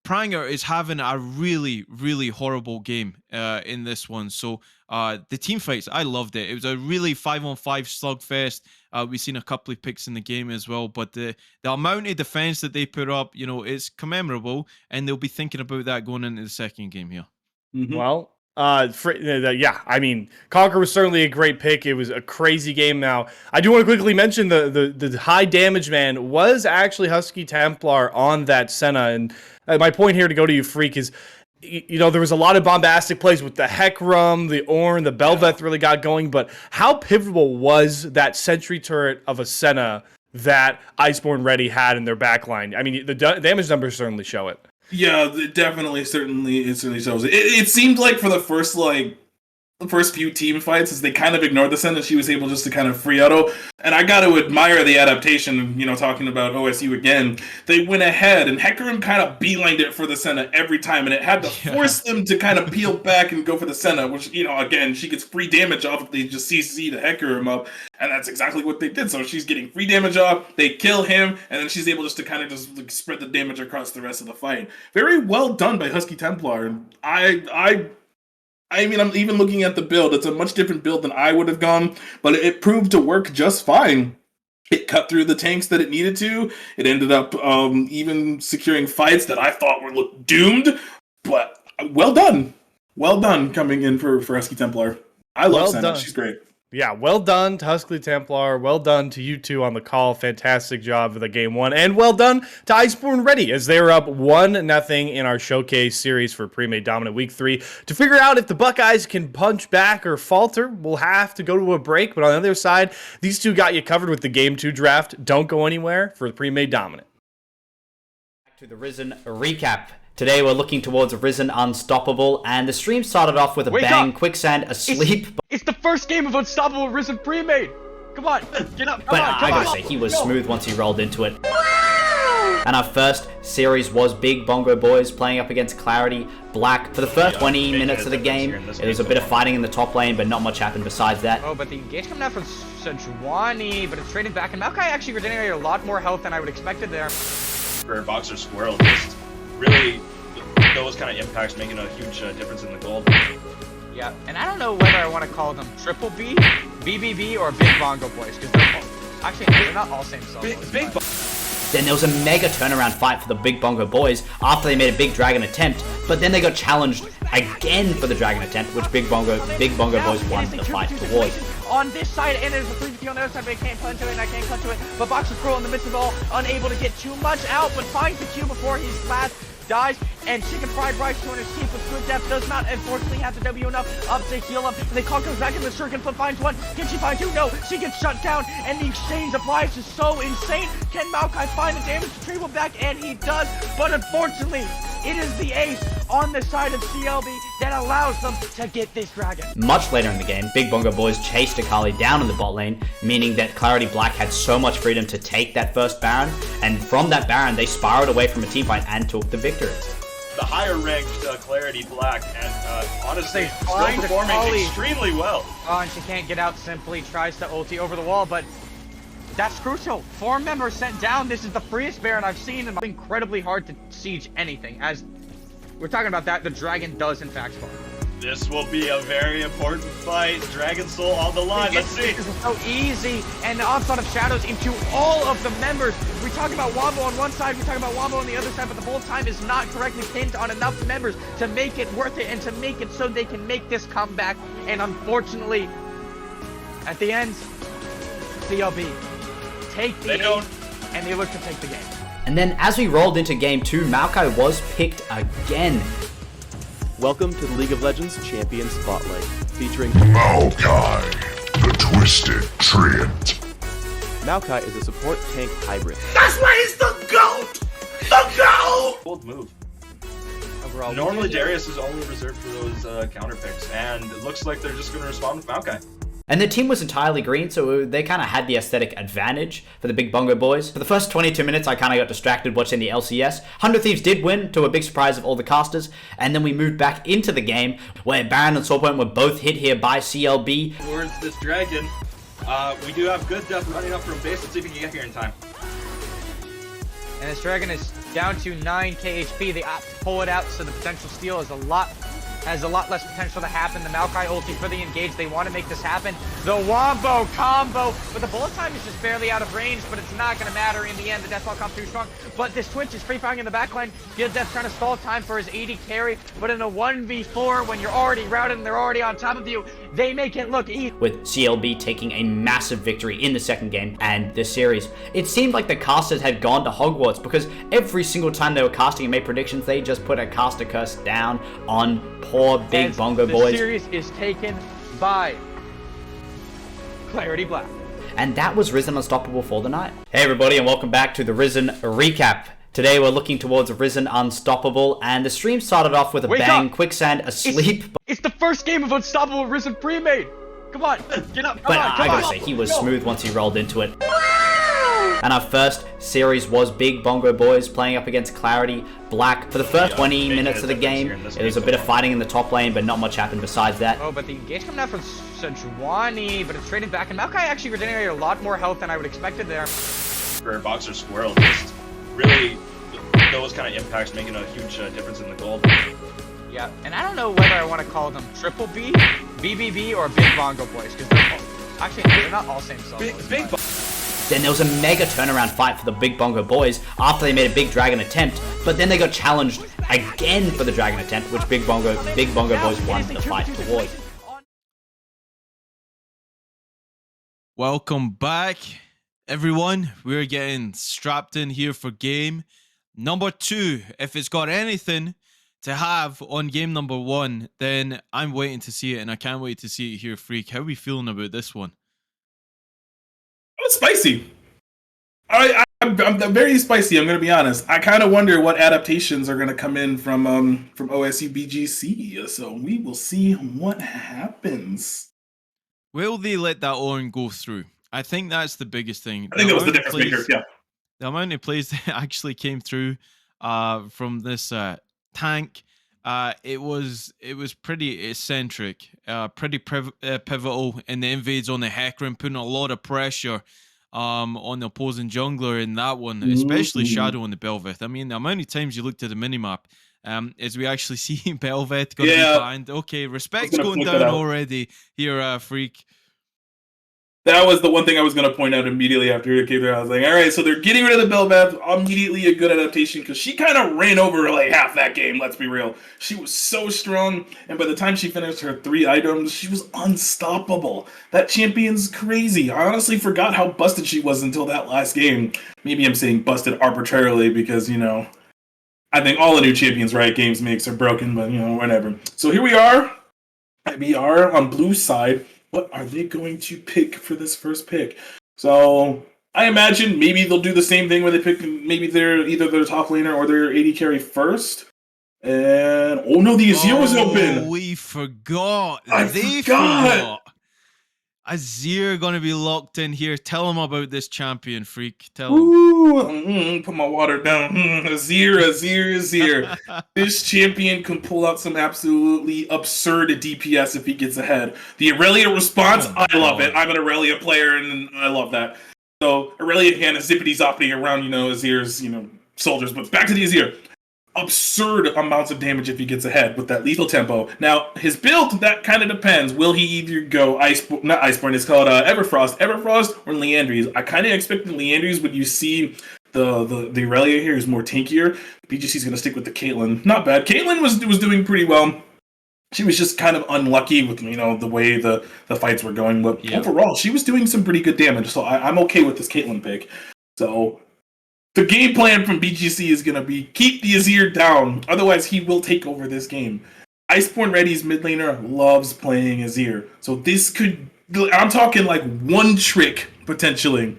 Pranger is having a really, really horrible game in this one. So the team fights, I loved it. It was a really 5-on-5 slugfest. We've seen a couple of picks in the game as well, but the amount of defense that they put up, is commemorable, and they'll be thinking about that going into the second game here. Well, I mean, Conquer was certainly a great pick. It was a crazy game. Now, I do want to quickly mention the high damage man was actually Husky Templar on that Senna, and my point here to go to you, Freak, is there was a lot of bombastic plays with the Hecarim, the Ornn, the Belveth really got going, but how pivotal was that sentry turret of a Senna that Iceborn Ready had in their backline? I mean, the damage numbers certainly show it. Yeah, it certainly shows. It seemed like for the first few team fights, as they kind of ignored the Senna, she was able just to kind of free auto. And I got to admire the adaptation, talking about OSU again. They went ahead, and Hecarim kind of beelined it for the Senna every time, and it had to force them to kind of peel back and go for the Senna, which, again, she gets free damage off if they just CC the Hecarim up, and that's exactly what they did. So she's getting free damage off, they kill him, and then she's able just to kind of just spread the damage across the rest of the fight. Very well done by Husky Templar. I mean, I'm even looking at the build. It's a much different build than I would have gone, but it proved to work just fine. It cut through the tanks that it needed to. It ended up even securing fights that I thought were doomed, but well done. Well done coming in for Husky Templar. I love Senna. She's great. Yeah, well done to Husky Templar. Well done to you two on the call. Fantastic job for the game one. And well done to Iceborn Ready, as they're up 1-0 in our showcase series for Premade Dominant Week 3. To figure out if the Buckeyes can punch back or falter, we'll have to go to a break. But on the other side, these two got you covered with the Game 2 draft. Don't go anywhere for the Premade Dominant. Back to the Risen recap. Today we're looking towards Risen Unstoppable, and the stream started off with a bang, Quicksand asleep. It's the first game of Unstoppable Risen Premade! Come on, get up, come on, I gotta say, he was smooth once he rolled into it. And our first series was Big Bongo Boys playing up against Clarity Black. For the first 20 minutes of the game, it was a bit of fighting in the top lane, but not much happened besides that. Oh, but the engage coming out from Sejuani, but it's traded back, and Maokai actually regenerated a lot more health than I would expected there. For Boxer Squirrel, just really those kind of impacts making a huge difference in the gold. Yeah, and I don't know whether I want to call them Triple B, BBB, or Big Bongo Boys, because they're not all same solos. Then there was a mega turnaround fight for the Big Bongo Boys after they made a big dragon attempt, but then they got challenged again for the dragon attempt, which Big Bongo Boys won the fight towards. On this side, and there's a 3 on the other side, but I can't punch to it, and I can't punch to it. But Boxer Pro in the midst of all, unable to get too much out, but finds the Q before he's last. Dies, and Chicken Fried Rice to his team with good depth does not unfortunately have the W enough up to heal him, and they call comes back in the circuit, but finds one. Can she find two? No, she gets shut down, and the exchange of lives is so insane. Can Maokai find the damage retrieval back? And he does, but unfortunately, it is the ace on the side of CLB that allows them to get this dragon. Much later in the game, Big Bongo Boys chased Akali down in the bot lane, meaning that Clarity Black had so much freedom to take that first Baron, and from that Baron, they spiraled away from a teamfight and took the victory. the higher ranked Clarity Black, and honestly, still Find the performing Kali. extremely well. Oh, and she can't get out simply, tries to ulti over the wall, but that's crucial. 4 members sent down. This is the freest Baron I've seen, and it's incredibly hard to siege anything. As we're talking about that, the dragon does in fact spawn. This will be a very important fight. Dragon Soul on the line. Let's see. This is so easy, and the onslaught of shadows into all of the members. We talk about Wombo on one side, we talk about Wombo on the other side, but the whole time is not correctly pinned on enough members to make it worth it and to make it so they can make this comeback. And unfortunately, at the end, CLB take the lead, and they look to take the game. And then as we rolled into game 2, Maokai was picked again. Welcome to the League of Legends Champion Spotlight, featuring Maokai, the Twisted Treant. Maokai is a support tank hybrid. That's why he's the GOAT! The GOAT! Bold move. Overall, Normally Darius is only reserved for those counter picks, and it looks like they're just going to respond with Maokai. And the team was entirely green, so they kind of had the aesthetic advantage for the Big Bongo boys. For the first 22 minutes, I kind of got distracted watching the LCS. 100 Thieves did win, to a big surprise of all the casters, and then we moved back into the game, where Baron and Soulpoint were both hit here by CLB. Towards this dragon, we do have good death running up from base. Let's see if we can get here in time. And this dragon is down to 9k HP. They opt to pull it out, so the potential steal is has a lot less potential to happen. The Maokai ulti for the engage. They want to make this happen. The Wombo combo, but the bullet time is just barely out of range, but it's not going to matter in the end. The deathball comes too strong, but this Twitch is free firing in the backline. Good Death trying to stall time for his 80 carry, but in a 1v4, when you're already routed and they're already on top of you, they make it look easy. With CLB taking a massive victory in the second game and this series. It seemed like the casters had gone to Hogwarts, because every single time they were casting and made predictions, they just put a caster curse down on poor Big Bongo boys. The series is taken by Clarity Black. And that was Risen Unstoppable for the night. Hey everybody, and welcome back to the Risen recap. Today we're looking towards Risen Unstoppable, and the stream started off with a bang, Quicksand asleep. It's the first game of Unstoppable Risen Premade. Come on, get up, But I gotta say, he was smooth once he rolled into it. And our first series was Big Bongo Boys playing up against Clarity Black. For the first 20 minutes of the game, it was a bit of fighting in the top lane, but not much happened besides that. Oh, but the engage coming out from Sejuani, but it's trading back, and Maokai actually regenerated a lot more health than I would expected there. For Boxer Squirrel, just really those kind of impacts making a huge difference in the gold. Yeah, and I don't know whether I want to call them Triple B, BBB, or Big Bongo Boys, because they're not all same solos. Then there was a mega turnaround fight for the Big Bongo Boys after they made a big dragon attempt, but then they got challenged again for the dragon attempt, which Big Bongo Boys won the fight towards. Welcome back, everyone. We're getting strapped in here for game number 2. If it's got anything to have on game number 1, then I'm waiting to see it, and I can't wait to see it here, Freak. How are we feeling about this one? It's spicy. I'm very spicy. I'm gonna be honest. I kind of wonder what adaptations are gonna come in from OSU BGC. So we will see what happens. Will they let that Ornn go through? I think that's the biggest thing. I think that was the difference maker. Yeah. The amount of plays that actually came through from this tank, it was pretty eccentric, pretty pivotal in the invades on the Hecarim, putting a lot of pressure on the opposing jungler in that one, especially Shadow on the Belveth. I mean, the amount of times you looked at the minimap, as we actually see Belveth going to be banned. Okay, respect's going down already here, Freak. That was the one thing I was going to point out immediately after it came through. I was like, all right, so they're getting rid of the Belveth. Immediately a good adaptation, because she kind of ran over like half that game, let's be real. She was so strong, and by the time she finished her 3 items, she was unstoppable. That champion's crazy. I honestly forgot how busted she was until that last game. Maybe I'm saying busted arbitrarily because, you know, I think all the new champions Riot Games makes are broken, but, you know, whatever. So here we are. We are on blue side. What are they going to pick for this first pick? So I imagine maybe they'll do the same thing where they pick maybe either their top laner or their AD carry first. And oh no, the Azir was open. We forgot. I forgot. Azir gonna be locked in here. Tell him about this champion, freak. Tell him. Ooh, put my water down. Azir. This champion can pull out some absolutely absurd DPS if he gets ahead. The Aurelia response, Oh, I love it. God. I'm an Aurelia player, and I love that. So Aurelia can zippity zoppity around, Azir's, soldiers. But back to the Azir. Absurd amounts of damage if he gets ahead with that lethal tempo. Now, his build, that kind of depends. Will he either go not Iceborn, it's called Everfrost or Leandries. I kind of expect the Leandries when you see the Aurelia here is more tankier. BGC's going to stick with the Caitlyn. Not bad. Caitlyn was doing pretty well. She was just kind of unlucky with, the way the fights were going. But overall, she was doing some pretty good damage. So I'm okay with this Caitlyn pick. So the game plan from BGC is going to be keep the Azir down, otherwise he will take over this game. Iceborn Ready's mid laner loves playing Azir, so this could, I'm talking like one trick, potentially.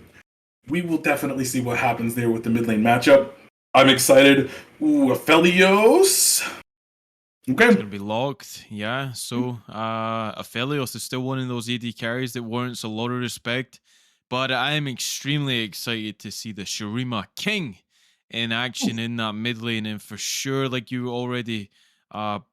We will definitely see what happens there with the mid lane matchup. I'm excited. Ooh, Aphelios. Okay. It's gonna be locked, yeah. So Aphelios is still one of those AD carries that warrants a lot of respect. But I am extremely excited to see the Shurima King in action in that mid lane. And for sure, like you already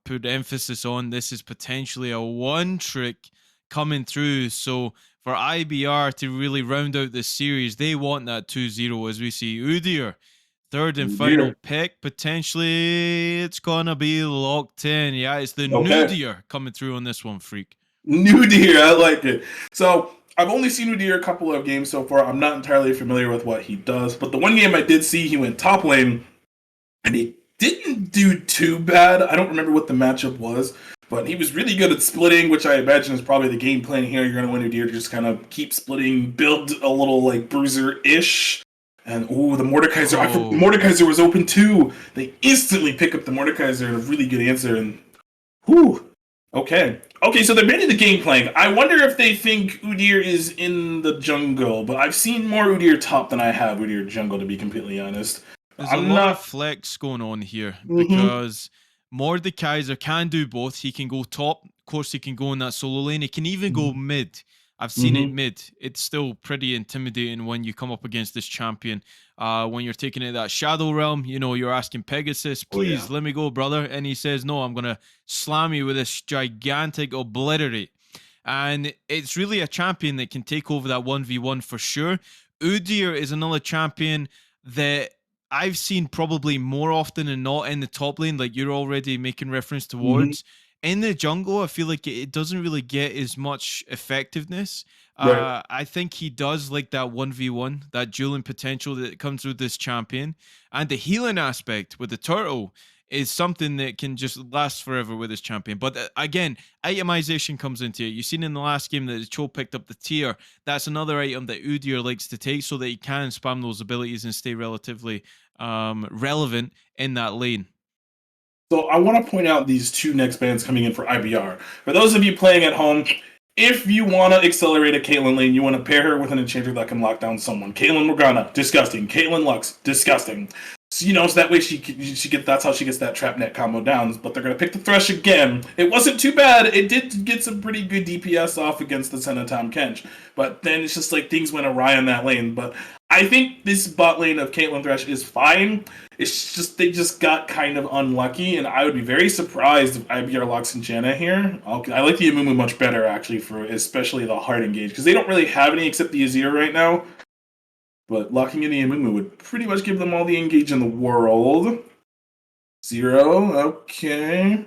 put emphasis on, this is potentially a one trick coming through. So for IBR to really round out this series, they want that 2-0 as we see Udyr. Third and final pick. Potentially, it's going to be locked in. Yeah, it's the Nudier coming through on this one, freak. Nudier, I like it. So I've only seen Udyr a couple of games so far. I'm not entirely familiar with what he does, but the one game I did see, he went top lane, and he didn't do too bad. I don't remember what the matchup was, but he was really good at splitting, which I imagine is probably the game plan here. You're going to win Udyr to just kind of keep splitting, build a little like bruiser-ish. And the Mordekaiser, I forgot, Mordekaiser was open too. They instantly pick up the Mordekaiser, and a really good answer. And okay, so they're banning the game plan. I wonder if they think Udyr is in the jungle, but I've seen more Udyr top than I have Udyr jungle, to be completely honest. There's a lot of flex going on here because Mordekaiser can do both. He can go top, of course he can go in that solo lane, he can even go mid. I've seen it mid. It's still pretty intimidating when you come up against this champion. When you're taking it that Shadow Realm, you're asking Pegasus, please let me go, brother. And he says, no, I'm going to slam you with this gigantic obliterate. And it's really a champion that can take over that 1v1 for sure. Udyr is another champion that I've seen probably more often than not in the top lane, like you're already making reference towards. In the jungle, I feel like it doesn't really get as much effectiveness. I think he does like that 1v1, that dueling potential that comes with this champion. And the healing aspect with the turtle is something that can just last forever with this champion. But again, itemization comes into it. You've seen in the last game that Cho picked up the tier. That's another item that Udyr likes to take so that he can spam those abilities and stay relatively relevant in that lane. So I want to point out these two next bans coming in for IBR. For those of you playing at home, if you want to accelerate a Caitlyn lane, you want to pair her with an enchanter that can lock down someone. Caitlyn Morgana, disgusting. Caitlyn Lux, disgusting. So, so that way that's how she gets that trap net combo down. But they're going to pick the Thresh again. It wasn't too bad. It did get some pretty good DPS off against the Senatom Kench. But then it's just like things went awry on that lane. But I think this bot lane of Caitlyn Thresh is fine. It's just they just got kind of unlucky, and I would be very surprised if IBR locks Enchana here. I like the Amumu much better, actually, for especially the hard engage, because they don't really have any except the Azir right now. But locking in the Amumu would pretty much give them all the engage in the world. 0, okay.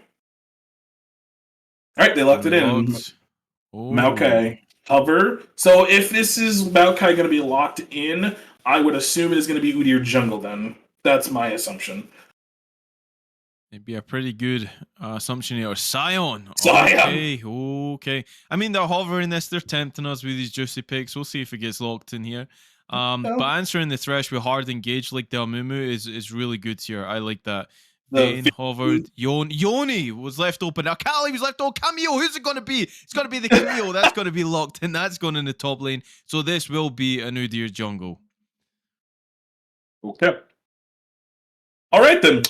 Alright, they locked it in. Maokai. Hover. So if this is Maokai going to be locked in, I would assume it is going to be Udyr jungle then. That's my assumption. It'd be a pretty good assumption here. Sion. Okay. I mean, they're hovering this. They're tempting us with these juicy picks. We'll see if it gets locked in here. But answering the Thresh with hard engage like the Amumu is really good here. I like that. Vayne hovered. Yoni was left open. Akali was left open. Cameo, who's it going to be? It's going to be the Cameo. That's going to be locked in. That's going in the top lane. So this will be a Udyr jungle. Okay. All right then.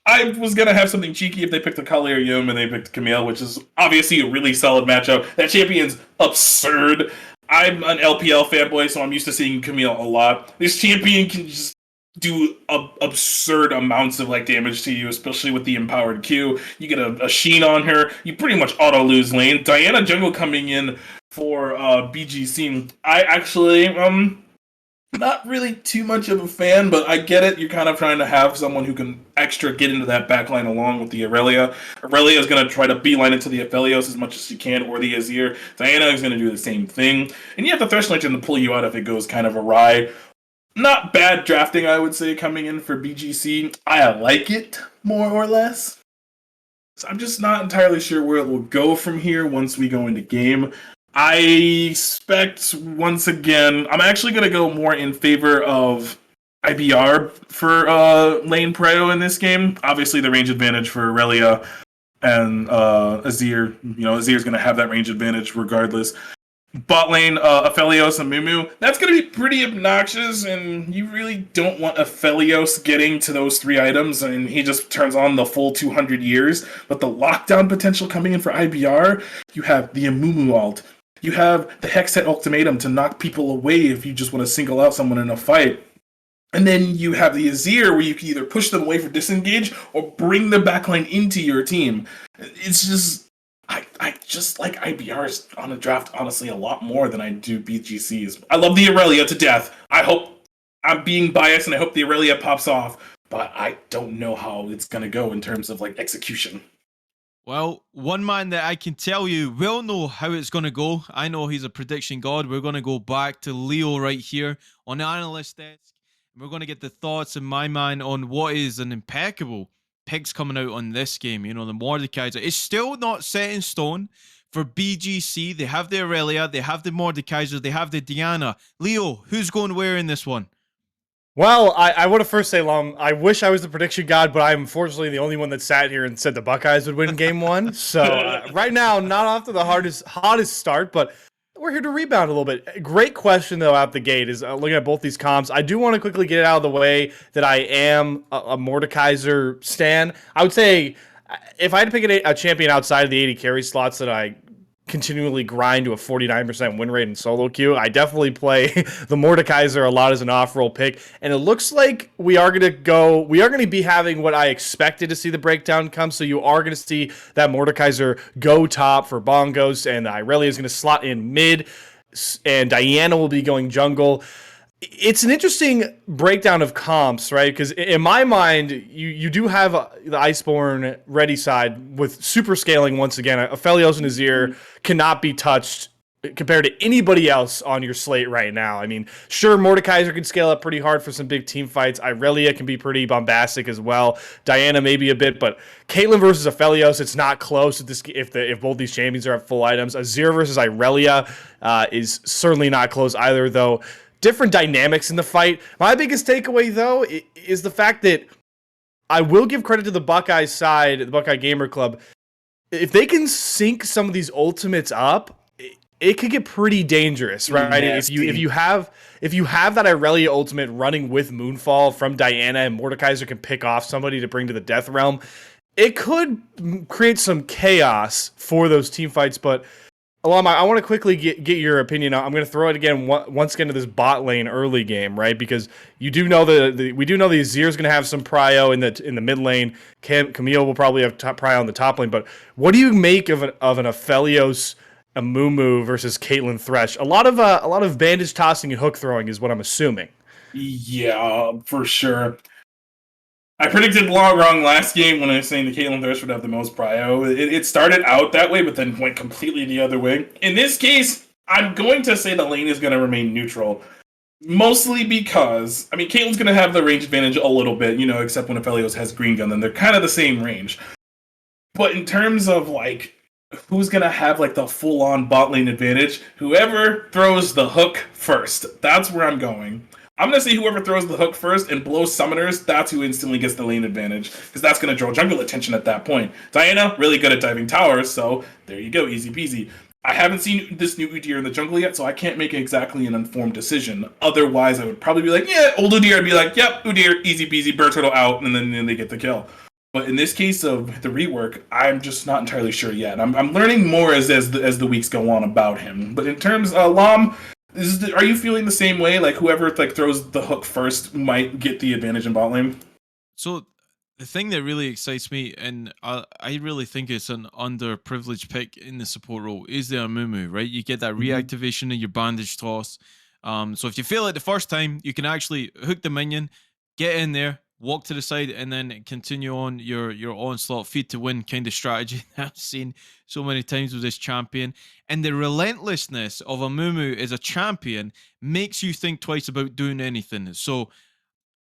I was gonna have something cheeky if they picked Akali or Yum and they picked Camille, which is obviously a really solid matchup. That champion's absurd. I'm an LPL fanboy, so I'm used to seeing Camille a lot. This champion can just do absurd amounts of like damage to you, especially with the empowered Q. You get a Sheen on her, you pretty much auto lose lane. Diana jungle coming in for BGC. I actually not really too much of a fan, but I get it. You're kind of trying to have someone who can extra get into that backline along with the Aurelia. Aurelia is going to try to beeline into the Aphelios as much as she can, or the Azir. Diana is going to do the same thing. And you have the Thresh Legend to pull you out if it goes kind of awry. Not bad drafting, I would say, coming in for BGC. I like it, more or less. So I'm just not entirely sure where it will go from here once we go into game. I expect, once again, I'm actually going to go more in favor of IBR for lane prio in this game. Obviously, the range advantage for Aurelia and Azir. Azir's going to have that range advantage regardless. Bot lane, Aphelios and Mumu. That's going to be pretty obnoxious, and you really don't want Aphelios getting to those 3 items, and he just turns on the full 200 years. But the lockdown potential coming in for IBR, you have the Amumu ult. You have the Hexset Ultimatum to knock people away if you just want to single out someone in a fight. And then you have the Azir, where you can either push them away for disengage or bring the backline into your team. It's just... I just like IBRs on a draft, honestly, a lot more than I do BGCs. I love the Aurelia to death. I hope... I'm being biased, and I hope the Aurelia pops off. But I don't know how it's going to go in terms of, like, execution. Well, one man that I can tell you will know how it's going to go. I know he's a prediction god. We're going to go back to Leo right here on the analyst desk. We're going to get the thoughts of my man on what is an impeccable picks coming out on this game. You know, the Mordekaiser. It's still not set in stone for BGC. They have the Aurelia, they have the Mordekaiser, they have the Diana. Leo, who's going where in this one? Well, I want to first say, Lum, I wish I was the prediction god, but I'm unfortunately the only one that sat here and said the Buckeyes would win game 1. So right now, not off to the hottest start, but we're here to rebound a little bit. Great question, though, out the gate is looking at both these comps. I do want to quickly get it out of the way that I am a Mordekaiser stan. I would say if I had to pick a champion outside of the 80 carry slots that I continually grind to a 49% win rate in solo queue, I definitely play the Mordekaiser a lot as an off-roll pick, and it looks like we are going to be having what I expected to see the breakdown come, so you are going to see that Mordekaiser go top for bongos, and Irelia is going to slot in mid, and Diana will be going jungle. It's an interesting breakdown of comps, right? Because in my mind, you do have the Iceborn ready side with super scaling once again. Aphelios and Azir cannot be touched compared to anybody else on your slate right now. I mean, sure, Mordekaiser can scale up pretty hard for some big team fights. Irelia can be pretty bombastic as well. Diana maybe a bit, but Caitlyn versus Aphelios, it's not close if both these champions are at full items. Azir versus Irelia is certainly not close either, though. Different dynamics in the fight. My biggest takeaway, though, is the fact that I will give credit to the Buckeye side, the Buckeye Gamer Club. If they can sync some of these ultimates up, it could get pretty dangerous, right? Nasty. If you have that Irelia ultimate running with Moonfall from Diana, and Mordekaiser can pick off somebody to bring to the Death Realm, it could create some chaos for those team fights, but Alama, I want to quickly get your opinion. I'm going to throw it again once again to this bot lane early game, right? Because you do know we do know the Azir is going to have some prio in the mid lane. Camille will probably have prio on the top lane. But what do you make of an Aphelios, Amumu versus Caitlyn Thresh? A lot of bandage tossing and hook throwing is what I'm assuming. Yeah, for sure. I predicted wrong last game when I was saying the Caitlyn Thresh would have the most prio. It started out that way, but then went completely the other way. In this case, I'm going to say the lane is going to remain neutral. Mostly because, I mean, Caitlyn's going to have the range advantage a little bit, except when Aphelios has Green Gun, then they're kind of the same range. But in terms of, like, who's going to have, like, the full-on bot lane advantage, whoever throws the hook first. That's where I'm going. I'm going to say whoever throws the hook first and blows summoners, that's who instantly gets the lane advantage, because that's going to draw jungle attention at that point. Diana, really good at diving towers, so there you go, easy peasy. I haven't seen this new Udyr in the jungle yet, so I can't make exactly an informed decision. Otherwise, I would probably be like, yeah, old Udyr. I'd be like, yep, Udyr, easy peasy, bird turtle out, and then they get the kill. But in this case of the rework, I'm just not entirely sure yet. I'm learning more as the weeks go on about him. But in terms of Lam, are you feeling the same way? Like whoever throws the hook first might get the advantage in bot lane? So the thing that really excites me, and I really think it's an underprivileged pick in the support role, is the Amumu, right? You get that reactivation of your bandage toss. So if you fail it the first time, you can actually hook the minion, get in there, walk to the side, and then continue on your onslaught feed to win kind of strategy that I've seen so many times with this champion. And the relentlessness of Amumu as a champion makes you think twice about doing anything. So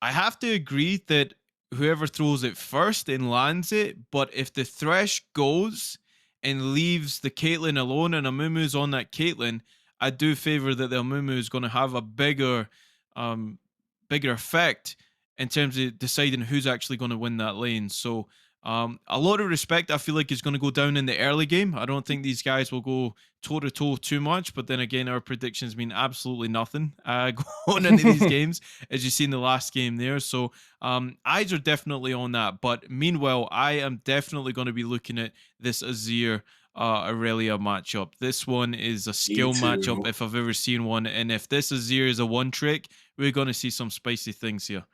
I have to agree that whoever throws it first and lands it, but if the Thresh goes and leaves the Caitlyn alone and Amumu's on that Caitlyn, I do favor that the Amumu is going to have a bigger effect in terms of deciding who's actually going to win that lane. So a lot of respect, I feel like, is going to go down in the early game. I don't think these guys will go toe-to-toe too much, but then again, our predictions mean absolutely nothing going into these games, as you see in the last game there. So eyes are definitely on that. But meanwhile, I am definitely going to be looking at this Azir Aurelia matchup. This one is a skill matchup if I've ever seen one. And if this Azir is a one-trick, we're going to see some spicy things here.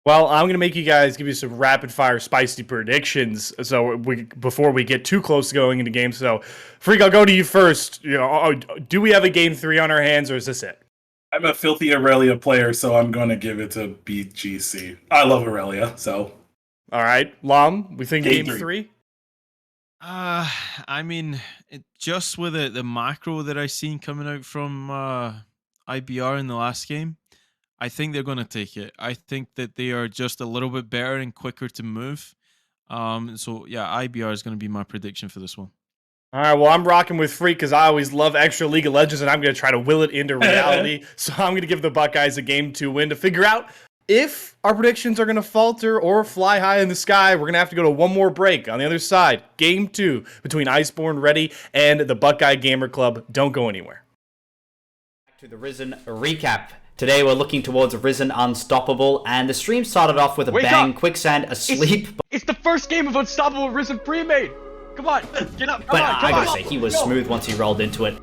Well, I'm going to give you some rapid-fire spicy predictions so before we get too close to going into games. So, Freak, I'll go to you first. Do we have a game 3 on our hands, or is this it? I'm a filthy Aurelia player, so I'm going to give it to BGC. I love Aurelia, so... All right. Lam, we think game 3? I mean, just with the macro that I seen coming out from IBR in the last game, I think they're going to take it. I think that they are just a little bit better and quicker to move. So, yeah, IBR is going to be my prediction for this one. All right, well, I'm rocking with Freak because I always love extra League of Legends, and I'm going to try to will it into reality. So I'm going to give the Buckeyes a game 2 win to figure out if our predictions are going to falter or fly high in the sky. We're going to have to go to one more break. On the other side, game 2 between Iceborn Ready and the Buckeye Gamer Club. Don't go anywhere. Back to the Risen recap. Today we're looking towards Risen Unstoppable, and the stream started off with a bang, Quicksand asleep. It's the first game of Unstoppable Risen Premade. Come on, get up, come on. I gotta say, he was smooth once he rolled into it.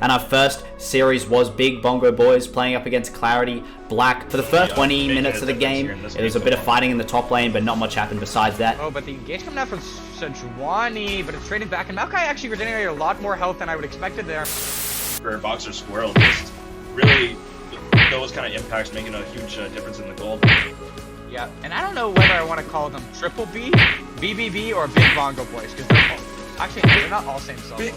And our first series was Big Bongo Boys playing up against Clarity Black. For the first 20 minutes of the game, it was a bit of fighting in the top lane, but not much happened besides that. Oh, but the engage coming out from Sejuani, but it's trading back, and Maokai actually regenerated a lot more health than I would expected there. For Boxer Squirrel, just really those kind of impacts making a huge difference in the gold. Yeah, and I don't know whether I want to call them Triple B, BBB, or Big Bongo Boys, because they're not all same solos.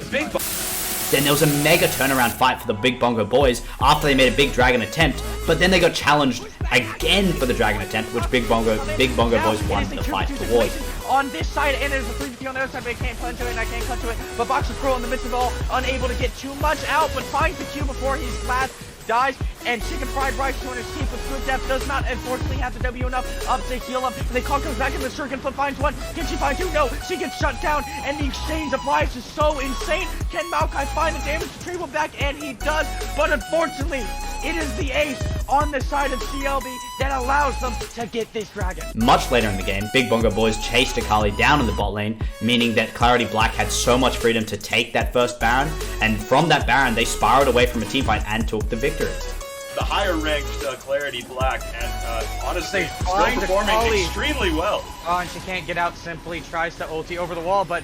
Then there was a mega turnaround fight for the Big Bongo Boys after they made a big dragon attempt, but then they got challenged again for the dragon attempt, which Big Bongo Boys won the fight towards. On this side, and there's a 3v2 on the other side, but I can't punch to it, and I can't cut to it. But Boxer Squirrel in the midst of it all, unable to get too much out, but finds the Q before he's last. Dies, and Chicken Fried Rice to escape with good depth does not unfortunately have the W enough up to heal him. And the call comes back in the circuit, but finds one. Can she find two? No, she gets shut down, and the exchange of lives is so insane. Can Maokai find the damage to Treble back? And he does, but unfortunately, it is the ace on the side of CLB that allows them to get this dragon. Much later in the game, Big Bongo Boys chased Akali down in the bot lane, meaning that Clarity Black had so much freedom to take that first Baron, and from that Baron, they spiraled away from a teamfight and took the victory. The higher ranked Clarity Black, and honestly, still performing extremely well. Oh, and she can't get out simply, tries to ulti over the wall, but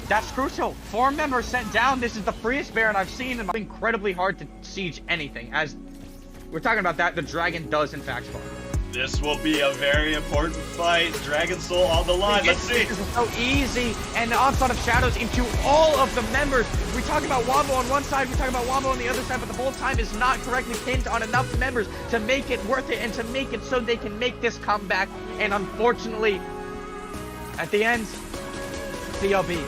that's crucial. 4 members sent down. This is the freest Baron I've seen, and it's incredibly hard to siege anything. As we're talking about that, the dragon does in fact fall. This will be a very important fight. Dragon Soul on the line. Let's see. This is so easy, and the onslaught of shadows into all of the members. We talk about Wombo on one side, we talk about Wombo on the other side, but the whole time is not correctly pinned on enough members to make it worth it and to make it so they can make this comeback. And unfortunately, at the end, CLB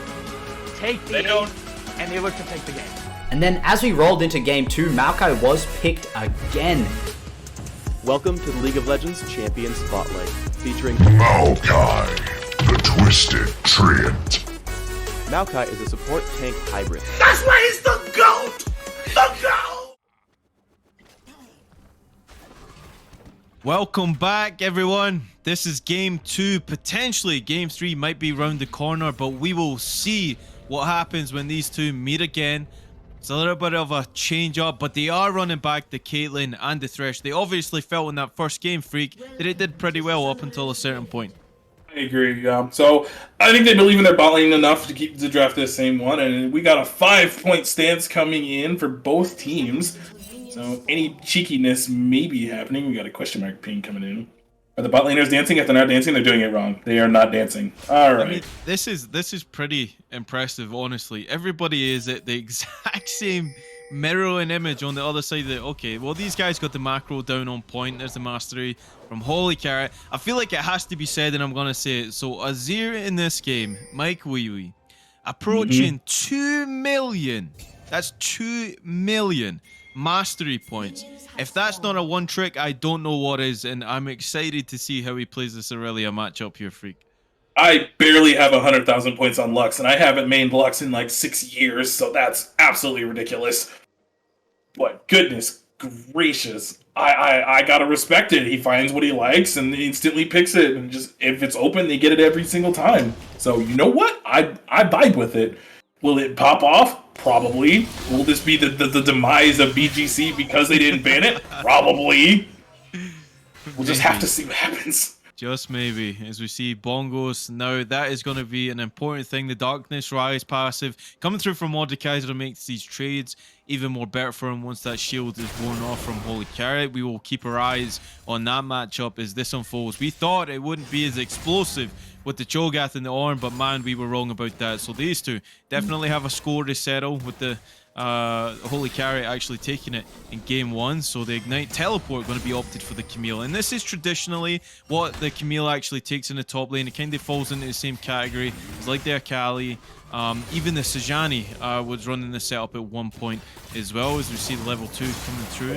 take the ace, and they look to take the game. And then as we rolled into game 2, Maokai was picked again. Welcome to the League of Legends Champion Spotlight, featuring Maokai, the Twisted Treant. Maokai is a support tank hybrid. That's why he's the GOAT! The GOAT! Welcome back, everyone. This is game 2. Potentially, game 3 might be round the corner, but we will see what happens when these two meet again. It's a little bit of a change up, but they are running back the Caitlyn and the Thresh. They obviously felt in that first game, Freak, that it did pretty well up until a certain point. I agree, yeah. So I think they believe in their bot lane enough to keep the draft the same one, and we got a 5-point stance coming in for both teams. So any cheekiness may be happening. We got a question mark ping coming in. Are the bot laners dancing? If they're not dancing, they're doing it wrong. They are not dancing. All right. I mean, this is pretty impressive, honestly. Everybody is at the exact same mirroring image on the other side of the... Okay, well, these guys got the macro down on point. There's the mastery from Holy Carrot. I feel like it has to be said, and I'm going to say it. So, Azir in this game, Mike Wee approaching 2 million. That's 2 million mastery points. If that's not a one trick, I don't know what is, and I'm excited to see how he plays this Aurelia matchup here, Freak. I barely have 100,000 points on Lux, and I haven't mained Lux in like 6 years, so that's absolutely ridiculous. But goodness gracious, I gotta respect it. He finds what he likes and instantly picks it, and just if it's open, they get it every single time. So you know what? I vibe with it. Will it pop off? Probably. Will this be the demise of BGC because they didn't ban it? Probably. We'll just have to see what happens. Just maybe, as we see bongos. Now, that is going to be an important thing. The Darkness Rise passive coming through from Mordekaiser makes these trades even more better for him once that shield is worn off from Holy Carrot. We will keep our eyes on that matchup as this unfolds. We thought it wouldn't be as explosive with the Cho'Gath and the Ornn, but man, we were wrong about that. So these two definitely have a score to settle with the Holy Carrot actually taking it in game 1. So the Ignite Teleport going to be opted for the Camille, and this is traditionally what the Camille actually takes in the top lane. It kind of falls into the same category. It's like the Akali. Even the Sejani was running the setup at one point as well, as we see the level 2 coming through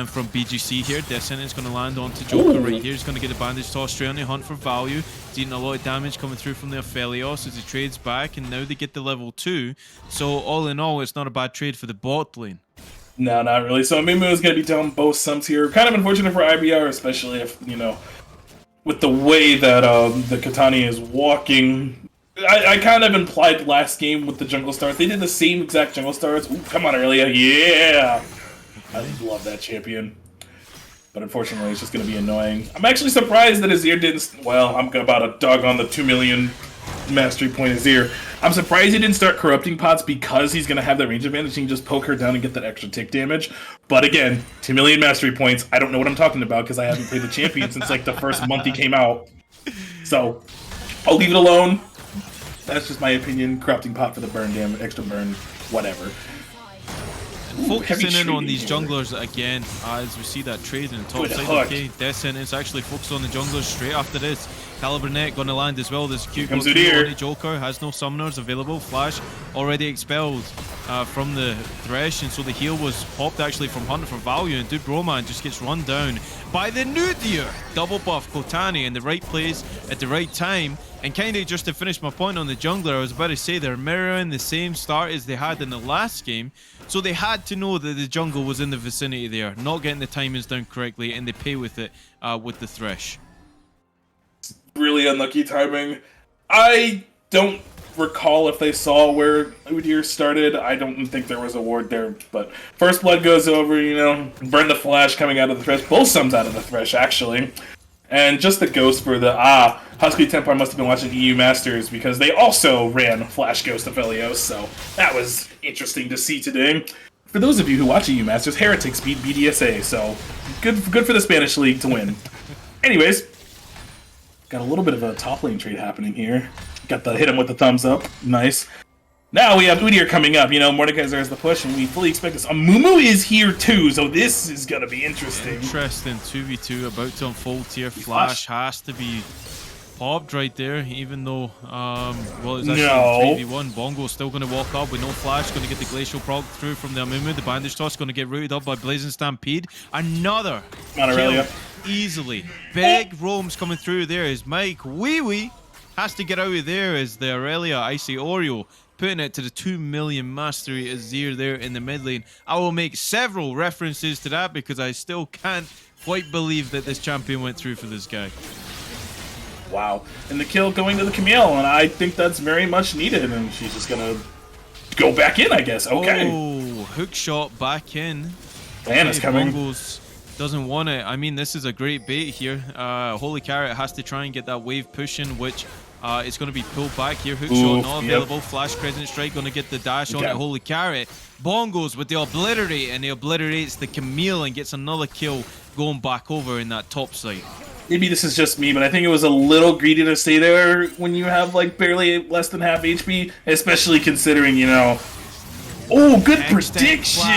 from BGC here. Death Sentence going to land onto Joker right here. He's going to get a bandage toss straight on the hunt for value. He's eating a lot of damage coming through from the Aphelios as he trades back, and now they get the level 2. So all in all, it's not a bad trade for the bot lane. No, not really. So Mimu is going to be down both sums here. Kind of unfortunate for IBR, especially if, you know, with the way that the Katani is walking. I kind of implied last game with the jungle stars. They did the same exact jungle stars. Ooh, come on, Aurelia. Yeah! I love that champion. But unfortunately, it's just going to be annoying. I'm actually surprised that Azir didn't... Well, I'm about to dog on the 2 million mastery point Azir. I'm surprised he didn't start corrupting pots because he's going to have that range advantage. He can just poke her down and get that extra tick damage. But again, 2 million mastery points. I don't know what I'm talking about because I haven't played the champion since like the first month he came out. So, I'll leave it alone. That's just my opinion. Corrupting pot for the burn damage, extra burn, whatever. Focusing in on these junglers again, as we see that trade in the top side. Okay, Death Sentence actually focused on the junglers straight after this. Caliber Net going to land as well. This cute goes through on Joker, has no summoners available. Flash already expelled from the Thresh, and so the heal was popped actually from Hunter for value, and Dude Roman just gets run down by the Nudier. Double buff Kotani in the right place at the right time. And kind of just to finish my point on the jungler, I was about to say they're mirroring the same start as they had in the last game. So they had to know that the jungle was in the vicinity there, not getting the timings down correctly, and they pay with it with the Thresh. Really unlucky timing. I don't recall if they saw where Udyr started. I don't think there was a ward there, but first blood goes over, you know, burn the flash coming out of the Thresh. Both sums out of the Thresh, actually. And just the ghost for the, Husky Templar must have been watching EU Masters because they also ran Flash Ghost Aphelios, so that was interesting to see today. For those of you who watch EU Masters, Heretics beat BDSA, so good for the Spanish League to win. Anyways, got a little bit of a top lane trade happening here. Got the hit him with the thumbs up, nice. Now we have Udyr coming up, you know, Mordekaiser has the push, and we fully expect this. Mumu is here too, so this is going to be interesting. Interesting, 2v2 about to unfold here. Flash has to be popped right there, even though, well, it's actually 3v1. Bongo's still going to walk up with no flash, going to get the Glacial proc through from the Amumu. The Bandage Toss going to get rooted up by Blazing Stampede. Another kill easily. Big roams coming through there as Mike Wee has to get out of there as the Aurelia Icy Oreo putting it to the 2 million mastery Azir there in the mid lane. I will make several references to that because I still can't quite believe that this champion went through for this guy. Wow. And the kill going to the Camille, and I think that's very much needed, and she's just gonna go back in, I guess. Okay. Oh, hook shot back in. Diana's coming. Bongos doesn't want it. I mean, this is a great bait here. Holy Carrot has to try and get that wave pushing, which it's going to be pulled back here. Hook shot not available. Flash Crescent Strike going to get the dash on it. Holy Carrot. Bongos with the Obliterate, and he obliterates the Camille and gets another kill going back over in that top side. Maybe this is just me, but I think it was a little greedy to stay there when you have like barely less than half HP, especially considering, you know. Oh, good prediction!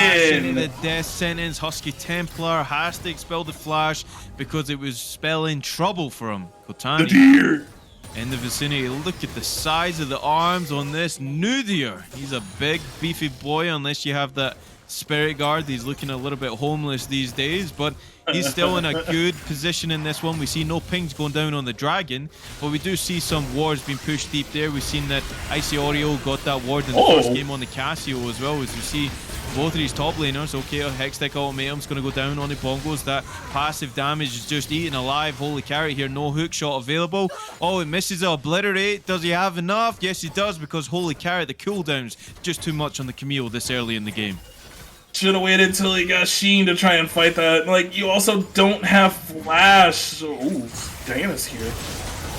Into the death sentence. Husky Templar has to expel the flash because it was spelling trouble for him. Kotani. The deer! In the vicinity. Look at the size of the arms on this Nudier. He's a big, beefy boy, unless you have that Spirit Guard. He's looking a little bit homeless these days, but he's still in a good position in this one. We see no pings going down on the Dragon, but we do see some wards being pushed deep there. We've seen that Icy Oreo got that ward in the first game on the Casio as well, as we see both of these top laners. Okay, a Hextech Ultimatum's going to go down on the Bongos. That passive damage is just eaten alive. Holy Carrot here, no hook shot available. Oh, it misses the Obliterate. Does he have enough? Yes, he does, because Holy Carrot, the cooldown's just too much on the Camille this early in the game. Should have waited until he got Sheen to try and fight that. Like, you also don't have Flash. So, ooh, Diana's here.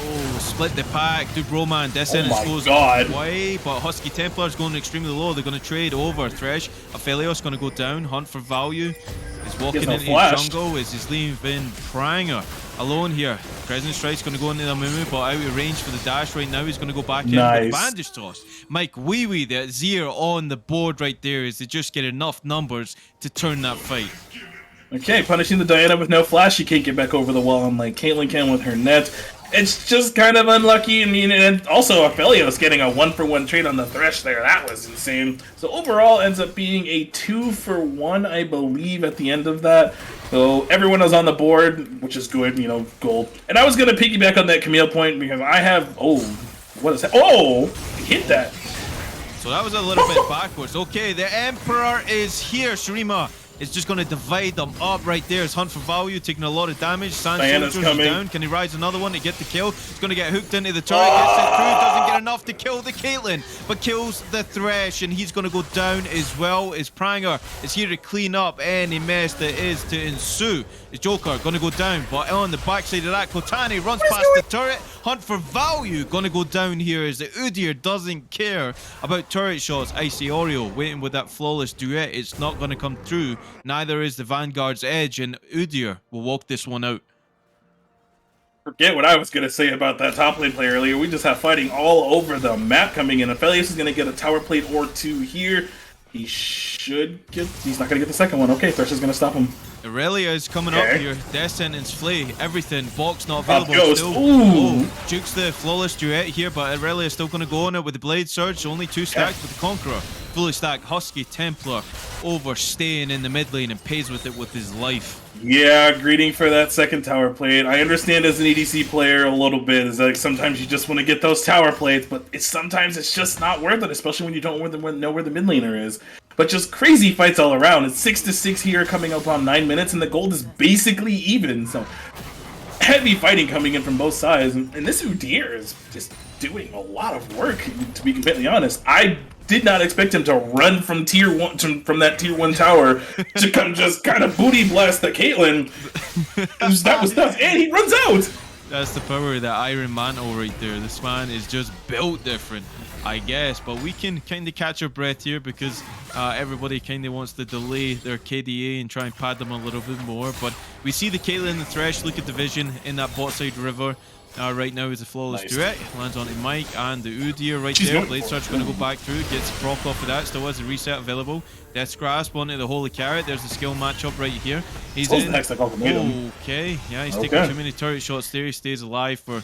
Oh, split the pack. Dude, Roman, Descent goes away, but Husky Templar's going extremely low. They're going to trade over. Thresh, Aphelios going to go down. Hunt for value. He's walking into his jungle. Is he's leaving Pranger alone here. Crescent Strike's going to go into the Mumu, but out of range for the dash right now. He's going to go back in with Bandage Toss. Mike Wee Wee, the Azir on the board right there, is to just get enough numbers to turn that fight. Okay, punishing the Diana with no flash. She can't get back over the wall, and like Caitlyn can with her net. It's just kind of unlucky. I mean, and also Aphelios getting a 1-for-1 trade on the Thresh there. That was insane. So overall, ends up being a 2-for-1, I believe, at the end of that. So everyone was on the board, which is good, you know, gold. And I was going to piggyback on that Camille point because I have... Oh, what is that? Oh, hit that. So that was a little bit backwards. Okay, the Emperor is here. Shurima is just going to divide them up right there. His Hunt for Value taking a lot of damage. Diana's coming down. Can he rise another one to get the kill? He's going to get hooked into the turret. Gets it through. Doesn't get enough to kill the Caitlyn, but kills the Thresh, and he's going to go down as well. As Pranger is here to clean up any mess that is to ensue. The Joker going to go down, but on the backside of that, Kotani runs past the turret. Hunt for Value going to go down here as the Udyr doesn't care about turret shots. Icy Oreo waiting with that flawless duet. It's not going to come through. Neither is the Vanguard's Edge, and Udyr will walk this one out. Forget what I was going to say about that top lane play earlier. We just have fighting all over the map coming in. Aphelios is going to get a tower plate or two here. He should get... He's not going to get the second one. Okay, Thresh is going to stop him. Aurelia is coming up here. Death Sentence, Flay, everything. Box not available. Still. Ooh. Jukes the flawless duet here, but Aurelia is still going to go on it with the Blade Surge. Only 2 stacks with the Conqueror. Fully stacked Husky Templar overstaying in the mid lane and pays with it with his life. Yeah, greeting for that second tower plate. I understand as an EDC player a little bit is like sometimes you just want to get those tower plates, but sometimes it's just not worth it, especially when you don't know where the mid laner is. But just crazy fights all around. It's 6-6 here, coming up on 9 minutes, and the gold is basically even. So heavy fighting coming in from both sides, and this Udyr is just doing a lot of work. To be completely honest, I did not expect him to run from tier 1 from that tier 1 tower to come just kind of booty blast the Caitlyn. That was nuts, and he runs out. That's the power of that Iron Mantle right there. This man is just built different, I guess, but we can kind of catch our breath here because everybody kind of wants to delay their KDA and try and pad them a little bit more. But we see the Caitlyn and the Thresh look at the vision in that bot side river. Right now is a flawless duet. Lands onto Mike and the Udyr right there. Blade Surge going to go back through. Gets proc off of that. Still has a reset available. Death's Grasp onto the Holy Carrot. There's the skill matchup right here. He's in. Okay. Yeah, he's taking too many turret shots there. He stays alive for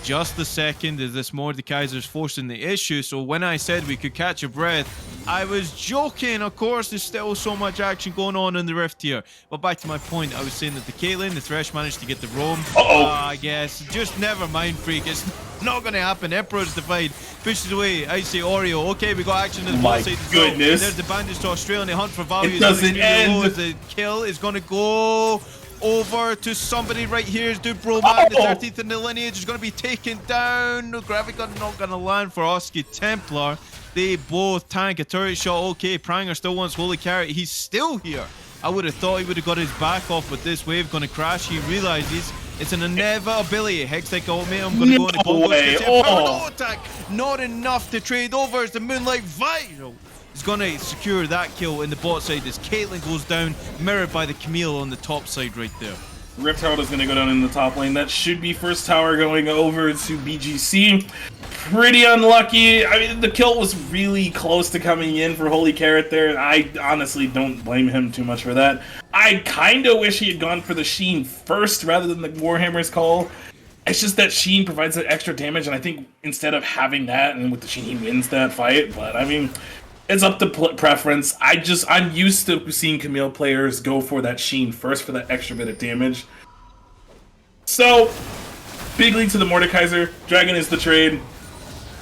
just a second as this Mordekaiser's forcing the issue. So when I said we could catch a breath, I was joking. Of course, there's still so much action going on in the Rift here. But back to my point, I was saying that the Caitlyn, the Thresh managed to get the roam. I guess. Just never mind, Freak. It's Not gonna happen. Emperor's Divide pushes away. Icy Oreo. Okay, we got action in the My bot side as well. goodness. There's the bandage to Australia. Hunt for value. It doesn't end. The kill is gonna go over to somebody right here. Is Dubroman, the 13th in the lineage, is gonna be taken down. No Graviton not gonna land for Oski Templar. They both tank a turret shot. Okay, Pranger still wants Holy Carrot. He's still here. I would have thought he would have got his back off with this wave going to crash. He realizes it's an inevitability. Hextech ultimate. I'm going to go into No way. Power attack. Not enough to trade over as the Moonlight Viral is going to secure that kill in the bot side as Caitlyn goes down, mirrored by the Camille on the top side right there. Rift Herald is going to go down in the top lane. That should be first tower going over to BGC. Pretty unlucky. I mean, the kill was really close to coming in for Holy Carrot there. I honestly don't blame him too much for that. I kind of wish he had gone for the Sheen first rather than the Warhammer's Call. It's just that Sheen provides that extra damage, and I think instead of having that, and with the Sheen he wins that fight, but I mean, it's up to preference. I'm used to seeing Camille players go for that Sheen first for that extra bit of damage. So, big lead to the Mordekaiser. Dragon is the trade.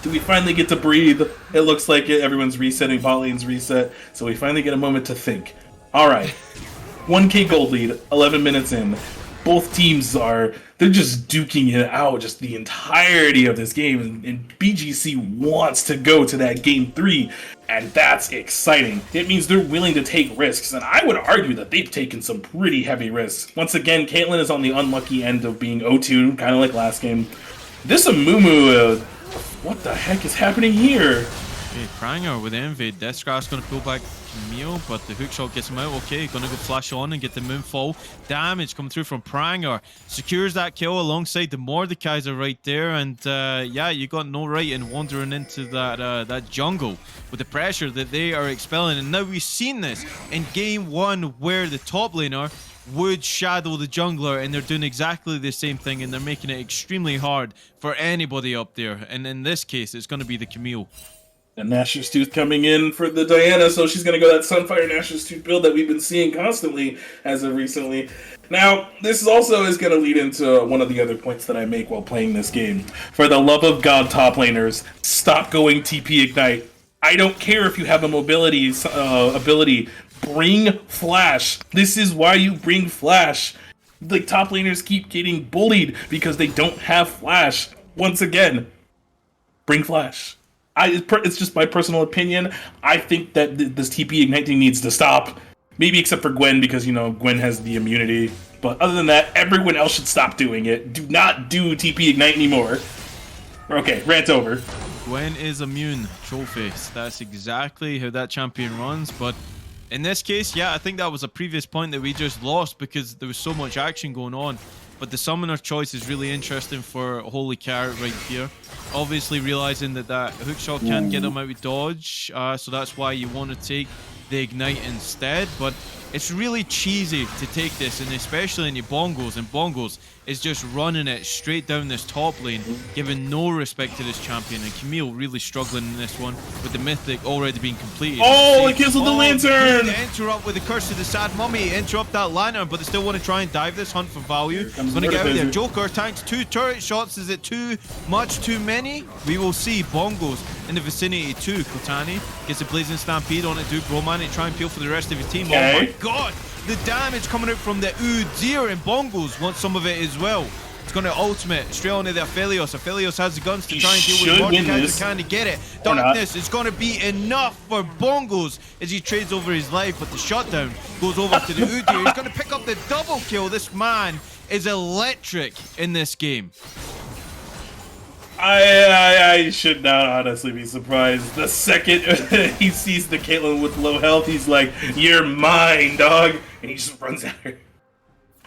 Do we finally get to breathe? It looks like it. Everyone's resetting. Bot lane's reset. So we finally get a moment to think. Alright. 1k gold lead. 11 minutes in. Both teams they're just duking it out just the entirety of this game. And BGC wants to go to that game 3. And that's exciting. It means they're willing to take risks. And I would argue that they've taken some pretty heavy risks. Once again, Caitlyn is on the unlucky end of being 0-2, kind of like last game. This Amumu, what the heck is happening here? Okay, Pranger with Envy. Deathscraft's going to pull back Camille, but the hookshot gets him out. Okay, going to go flash on and get the Moonfall. Damage coming through from Pranger. Secures that kill alongside the Mordekaiser right there. And yeah, you got no right in wandering into that jungle with the pressure that they are expelling. And now we've seen this in game 1 where the top laner would shadow the jungler, and they're doing exactly the same thing, and they're making it extremely hard for anybody up there. And in this case, it's going to be the Camille. And Nashor's Tooth coming in for the Diana, so she's going to go that Sunfire Nashor's Tooth build that we've been seeing constantly as of recently. Now, this also is going to lead into one of the other points that I make while playing this game. For the love of God, top laners, stop going TP Ignite. I don't care if you have a mobility ability. Bring Flash. This is why you bring Flash. The top laners keep getting bullied because they don't have Flash. Once again, bring Flash. It's just my personal opinion. I think that this TP Igniting needs to stop. Maybe except for Gwen, because, you know, Gwen has the immunity. But other than that, everyone else should stop doing it. Do not do TP Ignite anymore. Okay, rant over. Gwen is immune, Trollface. That's exactly how that champion runs, but in this case, yeah, I think that was a previous point that we just lost because there was so much action going on. But the summoner choice is really interesting for Holy Carrot right here. Obviously realizing that hookshot can get him out with dodge, so that's why you want to take the Ignite instead. But it's really cheesy to take this, and especially in your Bongos, and Bongos is just running it straight down this top lane, giving no respect to this champion, and Camille really struggling in this one with the Mythic already being completed. Oh, it cancelled the Lantern! Interrupt with the Curse of the Sad Mummy, interrupt that Lantern, but they still want to try and dive this, hunt for value. Going to get out there. Joker tanks 2 turret shots. Is it too much, too many? We will see. Bongos in the vicinity too. Kotani gets a Blazing Stampede on it. Duke Roman to try and peel for the rest of his team. Okay. Oh my god! The damage coming out from the Udyr, and Bongos wants some of it as well. It's going to ultimate straight onto the Aphelios. Aphelios has the guns to try and deal with Mordekaiser. Can he get it? Darkness is going to be enough for Bongos as he trades over his life, but the shutdown goes over to the Udyr. He's going to pick up the double kill. This man is electric in this game. I should not honestly be surprised. The second he sees the Caitlyn with low health, he's like, "You're mine, dog," and he just runs at her.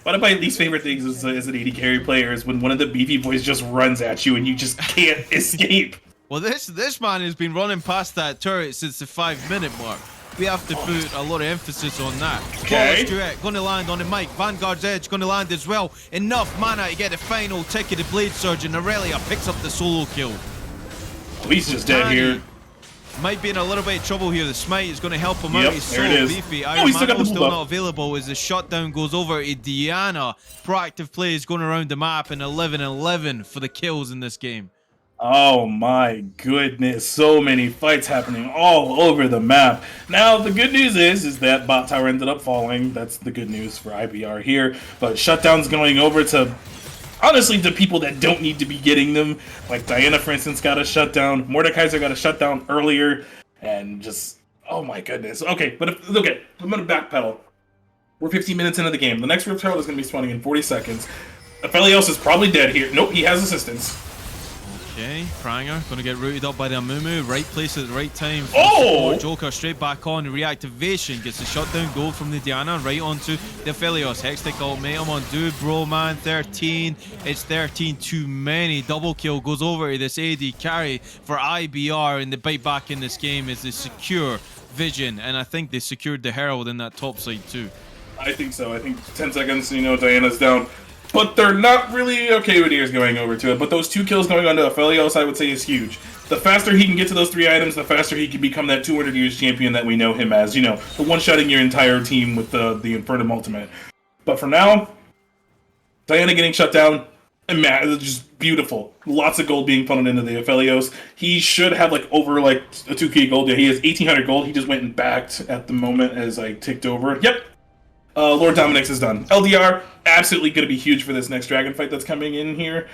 One of my least favorite things as an AD carry player is when one of the beefy boys just runs at you and you just can't escape. Well, this man has been running past that turret since the 5-minute mark. We have to put a lot of emphasis on that. Okay. Duet going to land on the mic. Vanguard's Edge going to land as well. Enough mana to get the final tick of the Blade Surge, and Aurelia picks up the solo kill. Oh, he's just dead here. Might be in a little bit of trouble here. The Smite is going to help him out. He's so beefy. He's still not available as the shutdown goes over to Diana. Proactive play is going around the map, and 11-11 for the kills in this game. Oh my goodness, so many fights happening all over the map. Now, the good news is that bot tower ended up falling. That's the good news for IBR here. But shutdown's going over to, honestly, to people that don't need to be getting them. Like Diana, for instance, got a shutdown. Mordekaiser got a shutdown earlier. And just, oh my goodness. Okay, but okay, I'm going to backpedal. We're 15 minutes into the game. The next Rift Herald is going to be spawning in 40 seconds. Aphelios is probably dead here. Nope, he has assistance. Okay, Pranger going to get rooted up by the Amumu. Right place at the right time. Oh! Joker straight back on. Reactivation gets the shutdown goal from the Diana right onto the Aphelios. Hextech ultimatum on Dude, bro, man. 13. It's 13 too many. Double kill goes over to this AD carry for IBR. And the bite back in this game is the secure vision. And I think they secured the Herald in that top side too. I think so. I think 10 seconds, Diana's down. But they're not really okay with ears going over to it. But those 2 kills going on to Aphelios, I would say, is huge. The faster he can get to those 3 items, the faster he can become that 200 years champion that we know him as. The one-shotting your entire team with the Infernum ultimate. But for now, Diana getting shut down, and just beautiful. Lots of gold being funneled into the Aphelios. He should have over a 2k gold. Yeah, he has 1800 gold. He just went and backed at the moment as I ticked over. Yep. Lord Dominic's is done. LDR, absolutely going to be huge for this next dragon fight that's coming in here.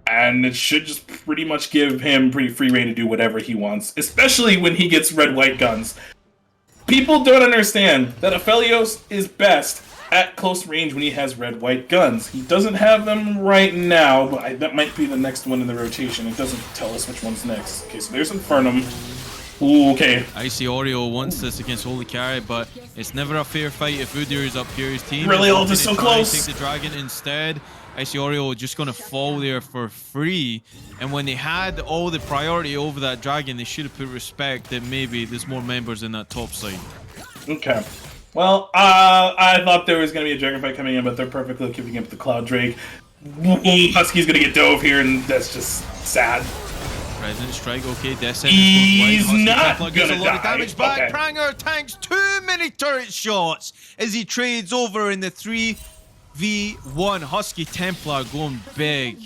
And it should just pretty much give him pretty free reign to do whatever he wants. Especially when he gets red-white guns. People don't understand that Aphelios is best at close range when he has red-white guns. He doesn't have them right now, but that might be the next one in the rotation. It doesn't tell us which one's next. Okay, so there's Infernum. Ooh, okay. Icy Oreo wants this against Holy Carry, but it's never a fair fight if Voodoo is up here. His team really all just so close. Take the dragon instead. Icy Oreo just going to fall there for free. And when they had all the priority over that dragon, they should have put respect that maybe there's more members in that top side. Okay. Well, I thought there was going to be a dragon fight coming in, but they're perfectly keeping up the Cloud Drake. Husky's going to get dove here, and that's just sad. Present strike, okay, Death Sentence He's goes wide. not gonna gonna a lot of die. damage back. Okay. Pranger tanks too many turret shots as he trades over in the 3v1. Husky Templar going big.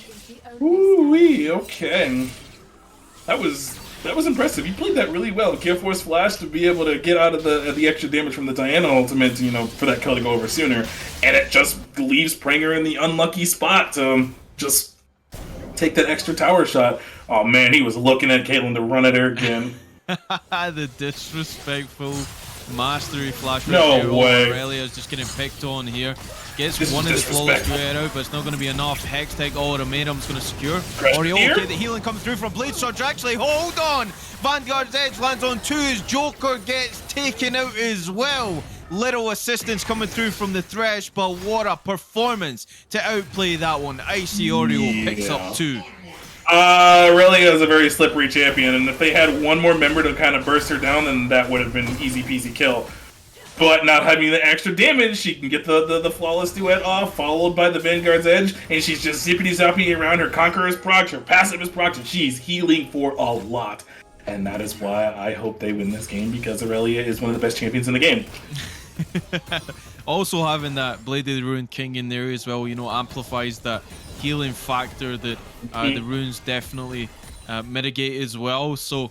Ooh-wee, okay. That was impressive. You played that really well. Gear Force Flash to be able to get out of the extra damage from the Diana ultimate, for that kill to go over sooner. And it just leaves Pranger in the unlucky spot to just take that extra tower shot. Oh man, he was looking at Caitlyn to run at her again. The disrespectful mastery flash. No way. Aurelia's just getting picked on here. Gets This one is of the flawless disrespectful. out, but it's not going to be enough. Hextech ultimatum's going to secure. Crash Oreo, here? okay, the healing comes through from Blade Surge. Actually, hold on. Vanguard's edge lands on 2 as Joker gets taken out as well. Little assistance coming through from the Thresh, but what a performance to outplay that one. Icy Oreo picks up 2. Aurelia is a very slippery champion, and if they had one more member to kind of burst her down, then that would have been easy peasy kill. But not having the extra damage, she can get the flawless duet off, followed by the Vanguard's Edge, and she's just zippity-zappy around. Her Conqueror's proc, her passive is proc, and she's healing for a lot. And that is why I hope they win this game, because Aurelia is one of the best champions in the game. Also having that Blade of the Ruined King in there as well, amplifies that healing factor that the runes definitely mitigate as well. So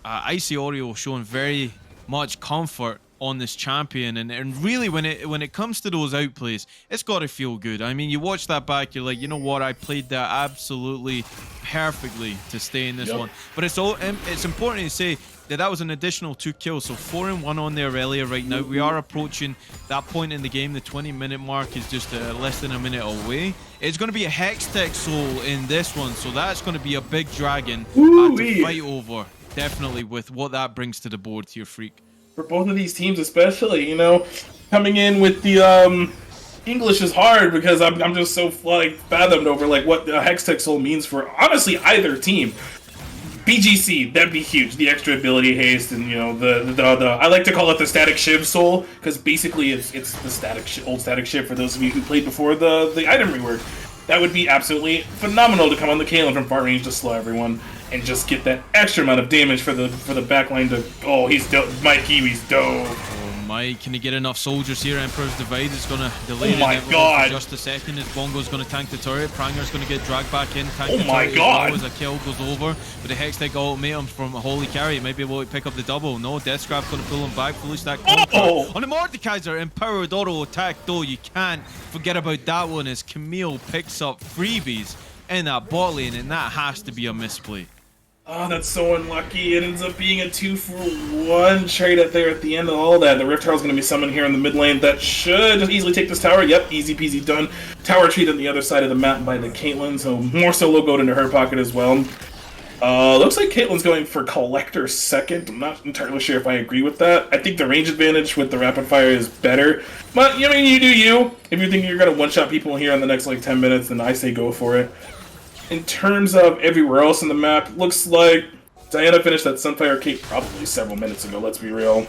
Icy Oreo showing very much comfort on this champion, and really when it comes to those outplays, it's got to feel good. I mean, you watch that back, you're like, you know what, I played that absolutely perfectly to stay in this one. But it's important to say that was an additional 2 kills, so 4 and 1 on the Aurelia right now. We are approaching that point in the game. The 20-minute mark is just less than a minute away. It's going to be a Hextech soul in this one, so that's going to be a big dragon to fight over, definitely, with what that brings to the board here, Freak. For both of these teams especially, coming in with the English is hard because I'm just so fathomed over what the Hextech Soul means for honestly either team. BGC, that'd be huge. The extra ability haste and the I like to call it the static shiv soul because basically it's the old static shiv for those of you who played before the item rework. That would be absolutely phenomenal to come on the Caitlyn from far range to slow everyone and just get that extra amount of damage for the backline to he's dope. My Kiwi's dope. Mike, can he get enough soldiers here? Emperor's Divide is going to delay Oh my the God. for just a second. As Bongo's going to tank the turret. Pranger's going to get dragged back in. Tank Oh the my turret God. as well as a kill goes over. With the Hextech ultimatum from Holy Carry, he might be able to pick up the double. No, Death Scrap's going to pull him back. Fully stacked Oh. on the Mordekaiser. Empowered auto attack, though. You can't forget about that one as Camille picks up freebies in that bot lane, and that has to be a misplay. Oh, that's so unlucky. It ends up being a 2-for-1 trade out there at the end of all that. The Rift Tower is going to be summoned here in the mid lane. That should easily take this tower. Yep, easy peasy done. Tower trade on the other side of the map by the Caitlyn, so more solo goat into her pocket as well. Looks like Caitlyn's going for Collector second. I'm not entirely sure if I agree with that. I think the range advantage with the rapid fire is better. But, I mean, you do you. If you're thinking you're going to one-shot people here in the next, like, 10 minutes, then I say go for it. In terms of everywhere else in the map, looks like Diana finished that Sunfire Cape probably several minutes ago, let's be real.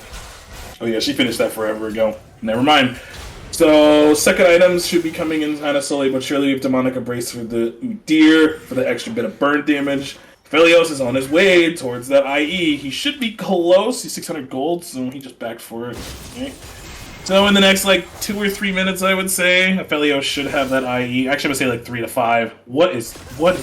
Oh yeah, she finished that forever ago. Never mind. So, second items should be coming in kind of slowly but surely. We have Demonic Embrace for the Udyr for the extra bit of burn damage. Phelios is on his way towards that IE. He should be close. He's 600 gold, so he just backed for it. Okay. So in the next, like, 2 or 3 minutes, I would say, Aphelios should have that IE. Actually, I would say, like, 3 to 5. What is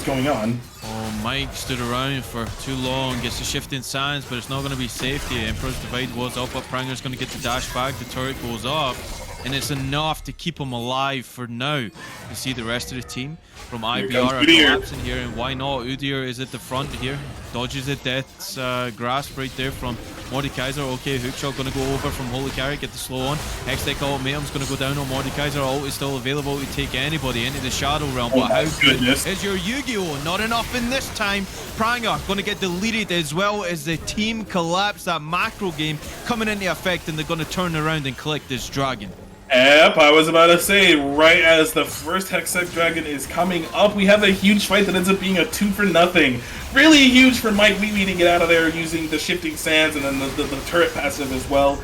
going on? Oh, Mike stood around for too long, gets the shifting sands, but it's not going to be safety. Emperor's Divide was up, but Pranger's going to get the dash back. The turret goes up, and it's enough to keep him alive for now. You see the rest of the team from IBR are collapsing here, and why not? Udyr is at the front here, dodges the Death's grasp right there from Mordekaiser. Okay, hookshot going to go over from Holy Carry, get the slow on. Hextech ultimatum's going to go down on Mordekaiser. Ult is still available to take anybody into the Shadow Realm. But how good is your Yu-Gi-Oh? Not enough in this time. Pranger going to get deleted as well as the team collapse. That macro game coming into effect, and they're going to turn around and collect this dragon. Yep, I was about to say, right as the first Hextech Dragon is coming up, we have a huge fight that ends up being a 2-for-0. Really huge for Mike Wee to get out of there using the shifting sands and then the turret passive as well.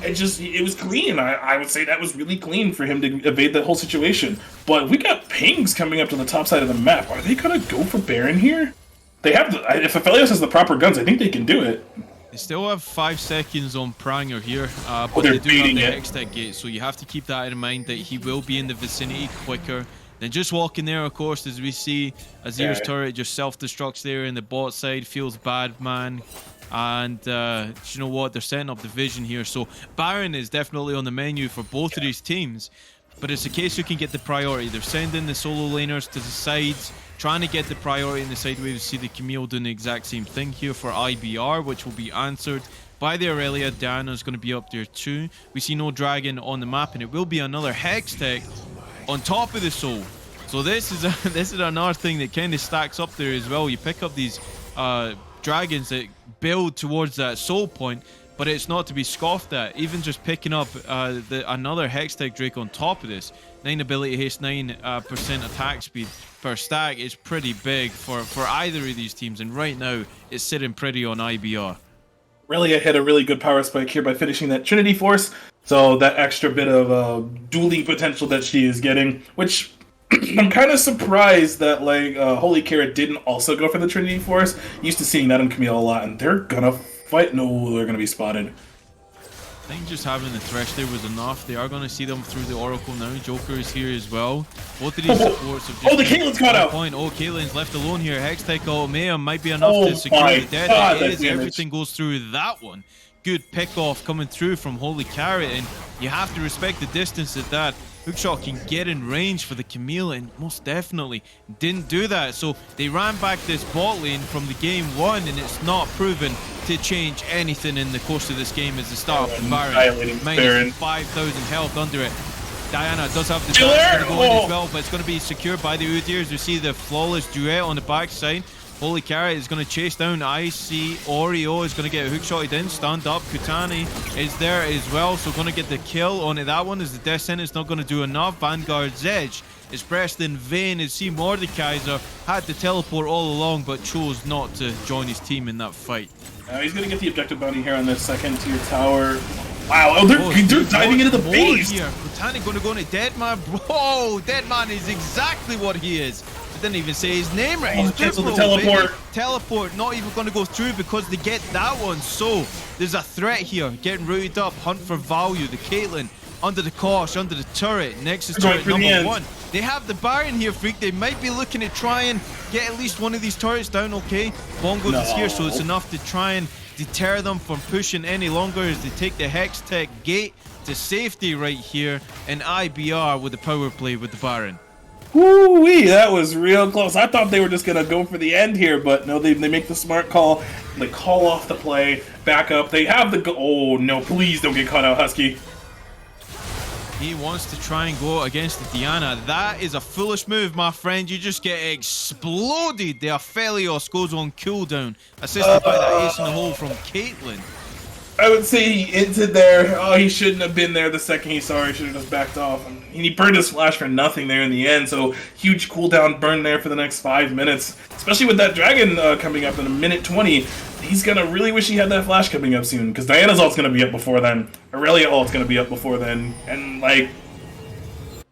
It was clean. I would say that was really clean for him to evade that whole situation. But we got pings coming up to the top side of the map. Are they going to go for Baron here? They have if Aphelios has the proper guns, I think they can do it. They still have 5 seconds on Pranger here, but they're they do have the beating it. Hextech gate, so you have to keep that in mind that he will be in the vicinity quicker than just walking there, of course, as we see Azir's turret just self-destructs there in the bot side. Feels bad, man. And you know what? They're setting up the vision here, so Baron is definitely on the menu for both of these teams, but it's a case who can get the priority. They're sending the solo laners to the sides, trying to get the priority in the side wave. See the Camille doing the exact same thing here for IBR, which will be answered by the Aurelia. Diana's going to be up there too. We see no dragon on the map, and it will be another Hextech on top of the soul. So this is another thing that kind of stacks up there as well. You pick up these dragons that build towards that soul point, but it's not to be scoffed at. Even just picking up another Hextech Drake on top of this, 9 ability haste, 9% attack speed per stack is pretty big for either of these teams, and right now it's sitting pretty on IBR. Relia had a really good power spike here by finishing that Trinity Force, so that extra bit of dueling potential that she is getting, which I'm kind of surprised that Holy Carrot didn't also go for the Trinity Force. Used to seeing that on Camille a lot, and they're gonna fight. No, they're gonna be spotted. I think just having the Thresh there was enough. They are going to see them through the Oracle now. Joker is here as well. Both of these supports have just... the Caitlyn's caught out! Oh, Caitlyn's left alone here. Hextech ultimatum might be enough to secure the dead. It is. Everything goes through that one. Good pick-off coming through from Holy Carrot, and you have to respect the distance that Hookshot can get in range for the Camille, and most definitely didn't do that. So they ran back this bot lane from the game 1, and it's not proven to change anything in the course of this game as the start of the Baron. Minus 5,000 health under it. Diana does have the chance to go in as well, but it's going to be secured by the Udyrs. You see the flawless duet on the backside. Holy Carrot is going to chase down Icy. Oreo is going to get hookshotted in. Stand up. Kutani is there as well, so going to get the kill on that one as the Death Sentence not going to do enough. Vanguard's Edge is pressed in vain as see Mordekaiser had to teleport all along but chose not to join his team in that fight. He's going to get the objective bounty here on this second tier tower. Wow, they're diving into the base! Kutani going to go into Deadman. Bro, Deadman is exactly what he is. I didn't even say his name right. He's cancel the Diplo, teleport. baby. Teleport, not even going to go through because they get that one. So there's a threat here, getting rooted up. Hunt for value. The Caitlyn under the Kosh, under the turret. Nexus Going turret for the number end. 1. They have the Baron here, Freak. They might be looking to try and get at least one of these turrets down. Okay, Bongos is here, so it's enough to try and deter them from pushing any longer as they take the Hex Tech gate to safety right here. And IBR with the power play with the Baron. Woo-wee, that was real close. I thought they were just going to go for the end here, but no, they make the smart call. They call off the play, back up. They have the oh, no, please don't get caught out, Husky. He wants to try and go against the Diana. That is a foolish move, my friend. You just get exploded. The Aphelios goes on cooldown, assisted by that ace in the hole from Caitlyn. I would say he entered there. Oh, he shouldn't have been there the second he saw her. He should have just backed off. And he burned his flash for nothing there in the end, so huge cooldown burn there for the next 5 minutes. Especially with that dragon coming up in a minute 20. He's gonna really wish he had that flash coming up soon, because Diana's ult's gonna be up before then. Aurelia ult's gonna be up before then. And like,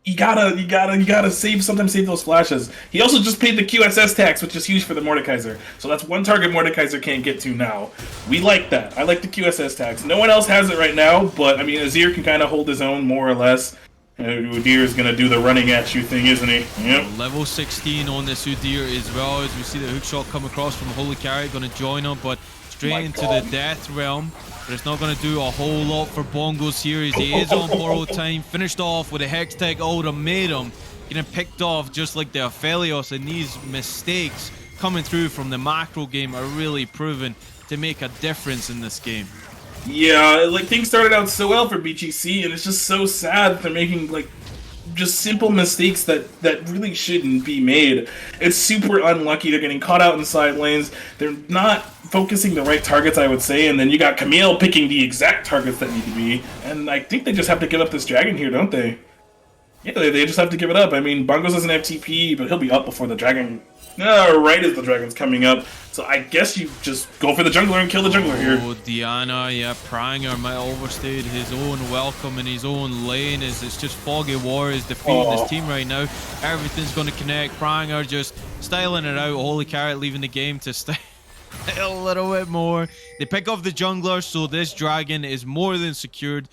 you gotta sometimes save those flashes. He also just paid the QSS tax, which is huge for the Mordekaiser. So that's one target Mordekaiser can't get to now. We like that. I like the QSS tax. No one else has it right now, but I mean, Azir can kind of hold his own more or less. Udyr is gonna do the running at you thing, isn't he? Yep. Level 16 on this Udyr as well, as we see the hookshot come across from Holy Carrot, gonna join him, but straight into the death realm. But it's not going to do a whole lot for Bongos here as he is on borrowed time. Finished off with a Hex Tech ultimatum. Getting picked off just like the Aphelios, and these mistakes coming through from the macro game are really proven to make a difference in this game. Yeah, like things started out so well for BGC, and it's just so sad that they're making like just simple mistakes that really shouldn't be made. It's super unlucky. They're getting caught out in side lanes. They're not focusing the right targets, I would say, and then you got Camille picking the exact targets that need to be, and I think they just have to give up this dragon here, don't they? Yeah, they just have to give it up. I mean, Bongos doesn't have TP, but he'll be up before the dragon. Right as the dragon's coming up. So I guess you just go for the jungler and kill the jungler here. Oh, Diana, yeah, Pranger might have overstayed his own welcome in his own lane as it's just Foggy War is defeating this team right now. Everything's going to connect. Pranger just styling it out. Holy Carrot leaving the game to style a little bit more. They pick off the jungler, so this dragon is more than secured.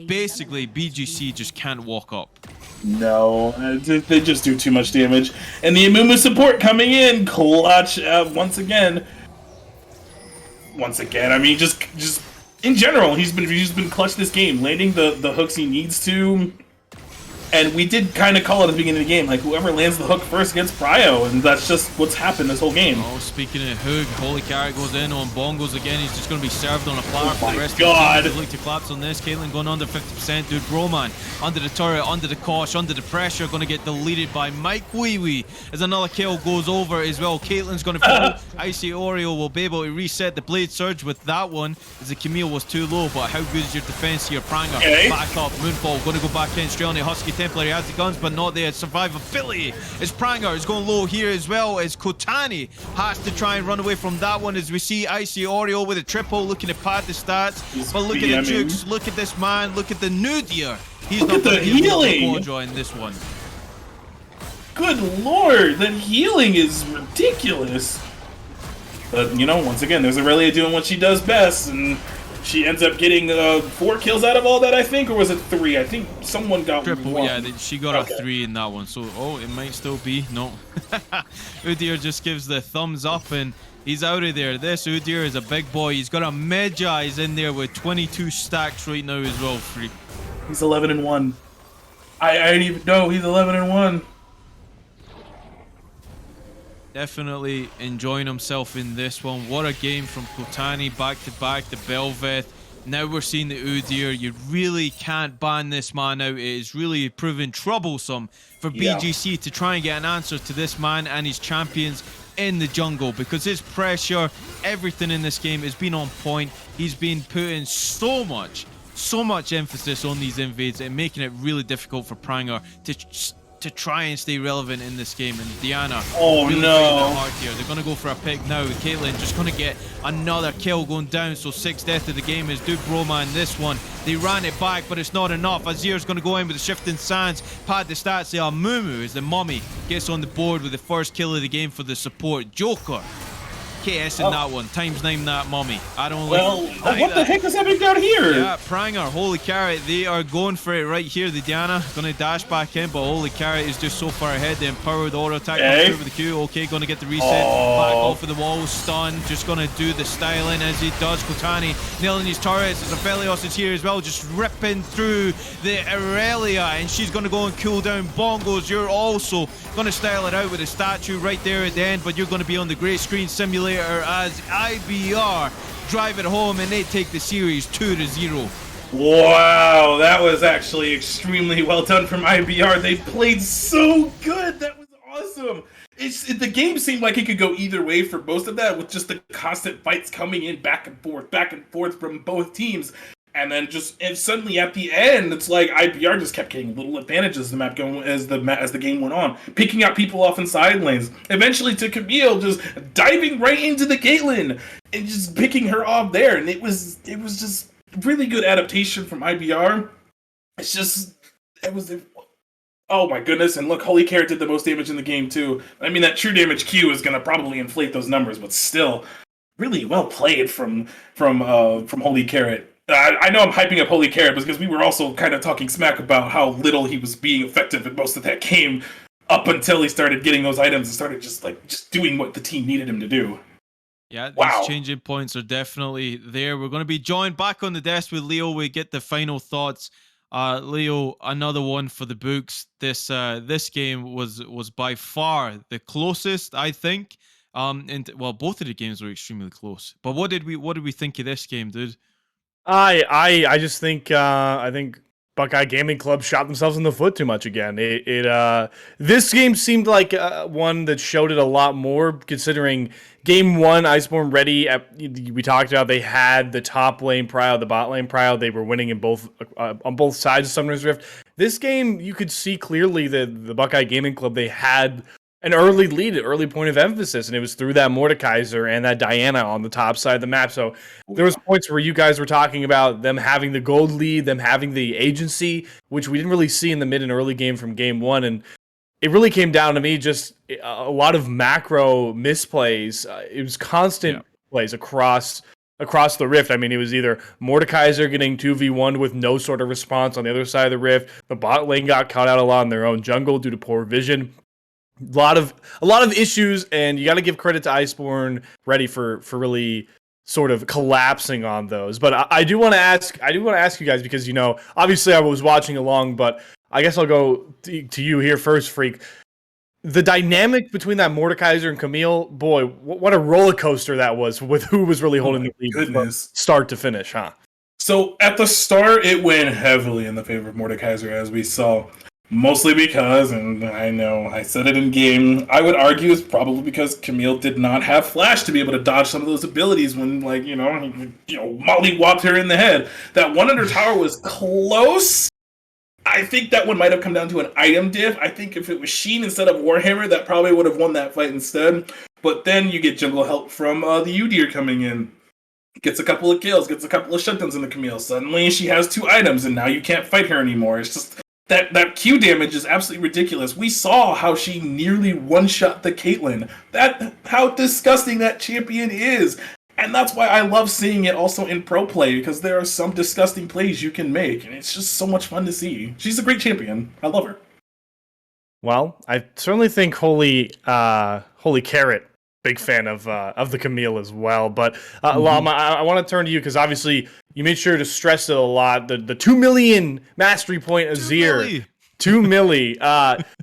Basically, BGC just can't walk up. No, they just do too much damage. And the Amumu support coming in, clutch once again. I mean, just in general, he's been clutch this game, landing the hooks he needs to. And we did kind of call it at the beginning of the game, like whoever lands the hook first gets prio, and that's just what's happened this whole game. Oh, speaking of hook, Holy Carrot goes in on Bongos again. He's just going to be served on a platter for the rest of the team. Look to collapse on this. Caitlyn going under 50%. Dude, Roman under the turret, under the Kosh, under the pressure, going to get deleted by Mike Wee Wee as another kill goes over as well. Caitlyn's going to fall. Icy Oreo will be able to reset the Blade Surge with that one as the Camille was too low, but how good is your defense here? Pranger back up, Moonfall going to go back in straight on the Husky Templar. He has the guns, but not the survivability. As Pranger is going low here as well as Kotani has to try and run away from that one as we see Icy Oreo with a triple looking to pad the stats. But look at the jukes, look at this man, look at the Nudia. He's not going to be able to quadra in this one. Good lord, that healing is ridiculous. But, you know, once again, there's Aurelia doing what she does best, and she ends up getting 4 kills out of all that, I think, or was it 3? I think someone got triple. 1. Yeah, she got a 3 in that one. So, oh, it might still be. No. Udyr just gives the thumbs up, and he's out of there. This Udyr is a big boy. He's got a Medjai's in there with 22 stacks right now as well. Freak. He's 11-1. I didn't even know he's 11-1. Definitely enjoying himself in this one. What a game from Kotani, back to back, the Belveth. Now we're seeing the Udyr. You really can't ban this man out. It is really proven troublesome for BGC to try and get an answer to this man and his champions in the jungle, because his pressure, everything in this game has been on point. He's been putting so much emphasis on these invades and making it really difficult for Pranger to to try and stay relevant in this game. And Diana, Oh, really no. fighting it hard here. They're gonna go for a pick now. Caitlyn just gonna get another kill going down. So 6th death of the game is Duke Broma in this one. They ran it back, but it's not enough. Azir's gonna go in with the shifting sands, pad the stats there. Mumu as the mummy gets on the board with the first kill of the game for the support. Joker KS in that one, ×9 that mummy. I don't like what the heck is happening down here? Yeah, Pranger, Holy Carrot, they are going for it right here. The Diana gonna dash back in, but Holy Carrot is just so far ahead. The empowered auto attack comes through with the Q. Okay, gonna get the reset. Back off of the wall, stun. Just gonna do the styling as he does. Kotani nailing these turrets. As Aphelios is here as well, just ripping through the Aurelia, and she's gonna go and cool down Bongos. You're also gonna style it out with a statue right there at the end, but you're gonna be on the great screen simulator as IBR drive it home, and they take the series 2-0. Wow, that was actually extremely well done from IBR. They played so good. That was awesome. The game seemed like it could go either way for most of that, with just the constant fights coming in back and forth from both teams. And then and suddenly at the end, it's like IBR just kept getting little advantages as the game went on, picking out people off in side lanes. Eventually to Camille just diving right into the Caitlyn and just picking her off there. And it was just really good adaptation from IBR. Oh my goodness, and look, Holy Carrot did the most damage in the game too. I mean, that true damage Q is gonna probably inflate those numbers, but still, really well played from Holy Carrot. I know I'm hyping up Holy Carrot because we were also kind of talking smack about how little he was being effective in most of that game up until he started getting those items and started just doing what the team needed him to do. Yeah, these changing points are definitely there. We're going to be joined back on the desk with Leo. We get the final thoughts. Leo, another one for the books. This game was by far the closest, I think. And well, both of the games were extremely close. But what did we think of this game, dude? I just think I think Buckeye Gaming Club shot themselves in the foot too much again. This game seemed like one that showed it a lot more, considering game one, Iceborn ready. We talked about they had the top lane prio, the bot lane prio. They were winning in both on both sides of Summoner's Rift. This game, you could see clearly that the Buckeye Gaming Club, they had an early lead, an early point of emphasis, and it was through that Mordekaiser and that Diana on the top side of the map. So there was points where you guys were talking about them having the gold lead, them having the agency, which we didn't really see in the mid and early game from game one. And it really came down to me just a lot of macro misplays. It was constant plays across the Rift. I mean, it was either Mordekaiser getting 2v1 with no sort of response on the other side of the Rift. The bot lane got caught out a lot in their own jungle due to poor vision. A lot of issues, and you got to give credit to Iceborn ready for really sort of collapsing on those. But I do want to ask you guys, because obviously I was watching along, but I guess I'll go to you here first, Freak. The dynamic between that Mordekaiser and Camille, boy, what a roller coaster that was, with who was really holding the lead from start to finish, huh? So at the start, it went heavily in the favor of Mordekaiser, as we saw. Mostly because, and I know I said it in game, I would argue it's probably because Camille did not have Flash to be able to dodge some of those abilities when, mollywopped her in the head. That one under tower was close. I think that one might have come down to an item diff. I think if it was Sheen instead of Warhammer, that probably would have won that fight instead. But then you get jungle help from the Udyr coming in. Gets a couple of kills, gets a couple of shutdowns in the Camille. Suddenly she has 2 items, and now you can't fight her anymore. It's just that Q damage is absolutely ridiculous. We saw how she nearly one-shot the Caitlyn. How disgusting that champion is. And that's why I love seeing it also in pro play, because there are some disgusting plays you can make, and it's just so much fun to see. She's a great champion. I love her. Well, I certainly think Holy Carrot, big fan of the Camille as well. But Llama, I want to turn to you, because obviously you made sure to stress it a lot. The 2 million mastery point Azir. 2 milli.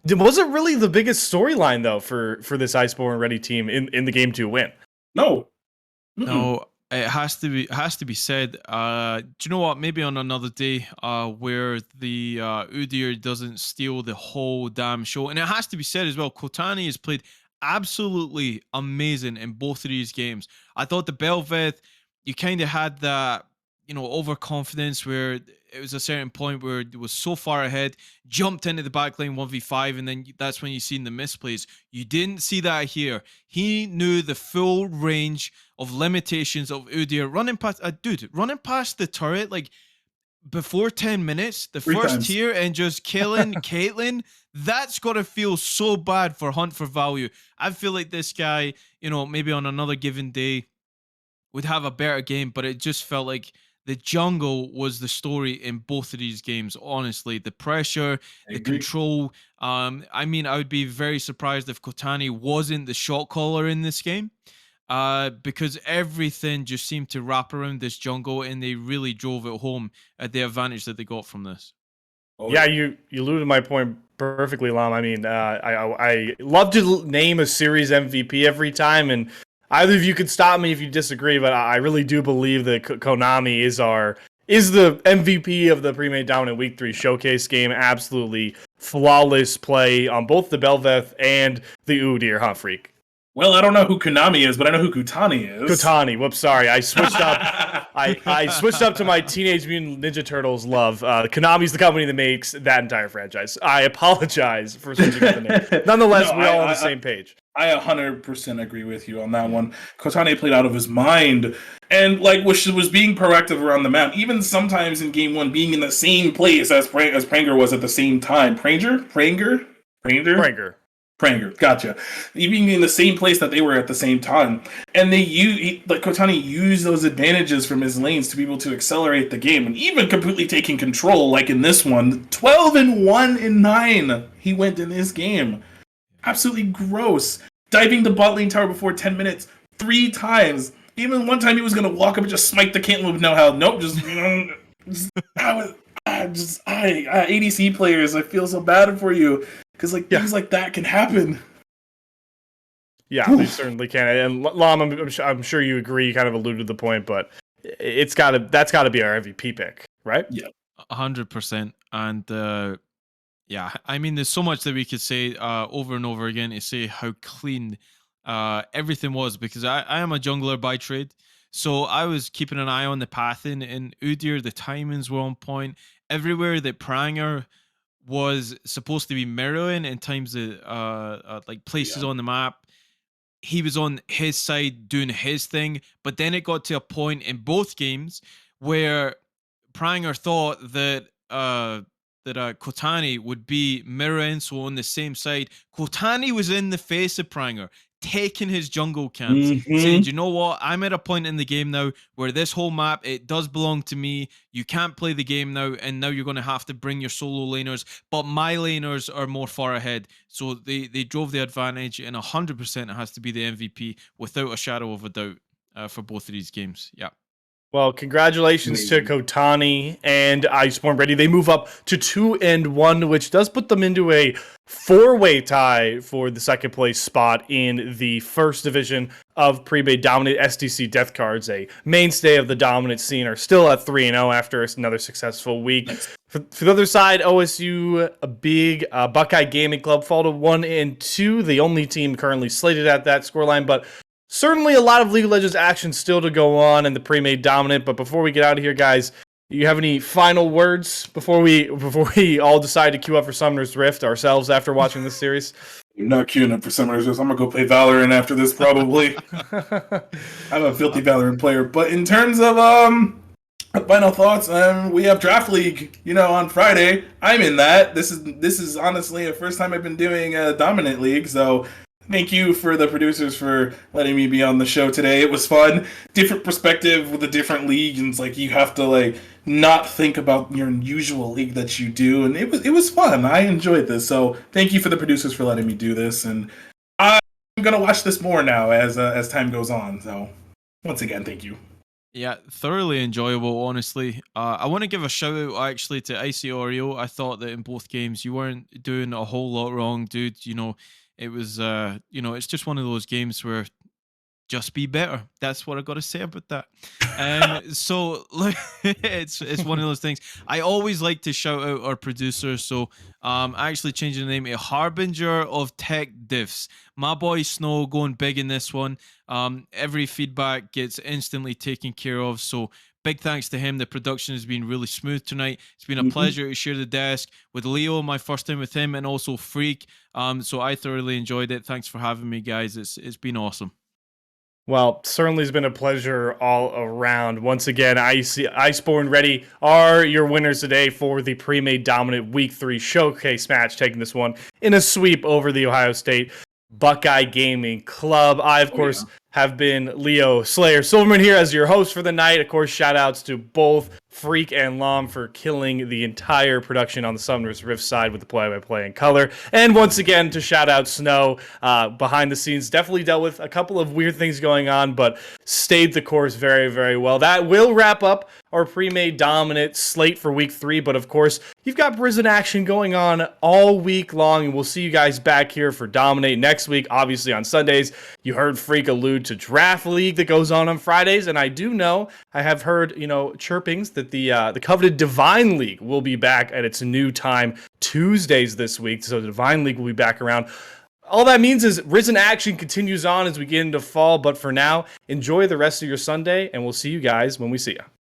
Was it really the biggest storyline though for this Iceborn ready team in the game 2 win? No. No, it has to be said. Do you know what? Maybe on another day, where the Udyr doesn't steal the whole damn show. And it has to be said as well, Kotani has played absolutely amazing in both of these games. I thought the Belveth, you kind of had overconfidence where it was a certain point where it was so far ahead, jumped into the backline 1v5, and then that's when you seen the misplays. You didn't see that here. He knew the full range of limitations of Udyr running past the turret like before 10 minutes, the first times. tier, and just killing Caitlyn. That's got to feel so bad for Hunt for Value. I feel like this guy, maybe on another given day would have a better game, but it just felt like the jungle was the story in both of these games. Honestly, the pressure, the control. I would be very surprised if Kotani wasn't the shot caller in this game, because everything just seemed to wrap around this jungle, and they really drove it home at the advantage that they got from this. Yeah, you alluded my point perfectly, Lam. I mean, I love to name a series MVP every time, and either of you could stop me if you disagree, but I really do believe that Konami is the MVP of the Premade Dominant Week 3 showcase game. Absolutely flawless play on both the Belveth and the Udyr Hunt Freak. Well, I don't know who Konami is, but I know who Kutani is. Kutani, whoops, sorry. I switched up. I switched up to my Teenage Mutant Ninja Turtles love. Konami's the company that makes that entire franchise. I apologize for switching up the name. Nonetheless, we're all on the same page. I 100% agree with you on that one. Kotane played out of his mind, and was being proactive around the map. Even sometimes in game 1, being in the same place as Pranger was at the same time. Pranger. Gotcha. Being in the same place that they were at the same time, and Kotani used those advantages from his lanes to be able to accelerate the game, and even completely taking control. Like in this one, 12-1-9 he went in this game. Absolutely gross. Diving the bot lane tower before 10 minutes 3 times. Even one time he was gonna walk up and just smite the Caitlyn with no help. Nope, ADC players, I feel so bad for you. Because things like that can happen. Yeah, they certainly can. And Lam, I'm sure you agree. You kind of alluded to the point, but that's got to be our MVP pick, right? Yeah, 100%. And there's so much that we could say over and over again to say how clean everything was, because I am a jungler by trade, so I was keeping an eye on the pathing in Udyr. The timings were on point. Everywhere that Pranger was supposed to be mirroring in times of places on the map, he was on his side doing his thing. But then it got to a point in both games where Pranger thought that Kotani would be mirroring, so on the same side. Kotani was in the face of Pranger, taking his jungle camps, saying, you know what, I'm at a point in the game now where this whole map, it does belong to me. You can't play the game now, and now you're going to have to bring your solo laners, but my laners are more far ahead. So they drove the advantage, and 100% it has to be the MVP without a shadow of a doubt for both of these games. Yeah. Well, congratulations to Kotani and Iceborn Ready. They move up to 2-1, which does put them into a 4-way tie for the second place spot in the first division of Premade Dominant. SDC Death Cards, a mainstay of the dominant scene, are still at 3-0 after another successful week. For the other side, OSU, a big Buckeye Gaming Club, fall to 1-2, the only team currently slated at that scoreline, but certainly a lot of League of Legends action still to go on in the Premade Dominant. But before we get out of here, guys, do you have any final words before we all decide to queue up for Summoner's Rift ourselves after watching this series? I'm not queuing up for Summoner's Rift. I'm going to go play Valorant after this, probably. I'm a filthy Valorant player. But in terms of final thoughts, we have Draft League, on Friday. I'm in that. This is honestly the first time I've been doing a Dominant League, so thank you for the producers for letting me be on the show today. It was fun. Different perspective with a different league, and it's you have to not think about your usual league that you do, and it was fun. I enjoyed this. So thank you for the producers for letting me do this, and I'm gonna watch this more now as time goes on. So once again, thank you. Yeah, thoroughly enjoyable, honestly. I want to give a shout out actually to Icy Oreo. I thought that in both games you weren't doing a whole lot wrong, dude. It was, it's just one of those games where just be better. That's what I got to say about that. So it's one of those things. I always like to shout out our producers. So actually changing the name to Harbinger of Tech Diffs. My boy Snow going big in this one. Every feedback gets instantly taken care of. So big thanks to him. The production has been really smooth tonight. It's been a pleasure to share the desk with Leo, my first time with him, and also Freak. So I thoroughly enjoyed it. Thanks for having me, guys. It's been awesome. Well, certainly has been a pleasure all around. Once again, Iceborn Ready are your winners today for the Premade Dominant Week 3 Showcase match, taking this one in a sweep over the Ohio State Buckeye Gaming Club. I, of course, have been Leo Slayer Silverman here as your host for the night. Of course, shout outs to both Freak and Lom for killing the entire production on the Summoners Rift side with the play-by-play in color. And once again, to shout out Snow behind the scenes. Definitely dealt with a couple of weird things going on, but stayed the course very, very well. That will wrap up our Premade Dominant slate for week 3. But of course, you've got Prison action going on all week long, and we'll see you guys back here for Dominate next week, obviously on Sundays. You heard Freak allude to Draft League that goes on Fridays, and I do know, I have heard, chirpings that the coveted Divine League will be back at its new time Tuesdays this week. So the Divine League will be back around. All that means is Risen action continues on as we get into fall, but for now, enjoy the rest of your Sunday, and we'll see you guys when we see you.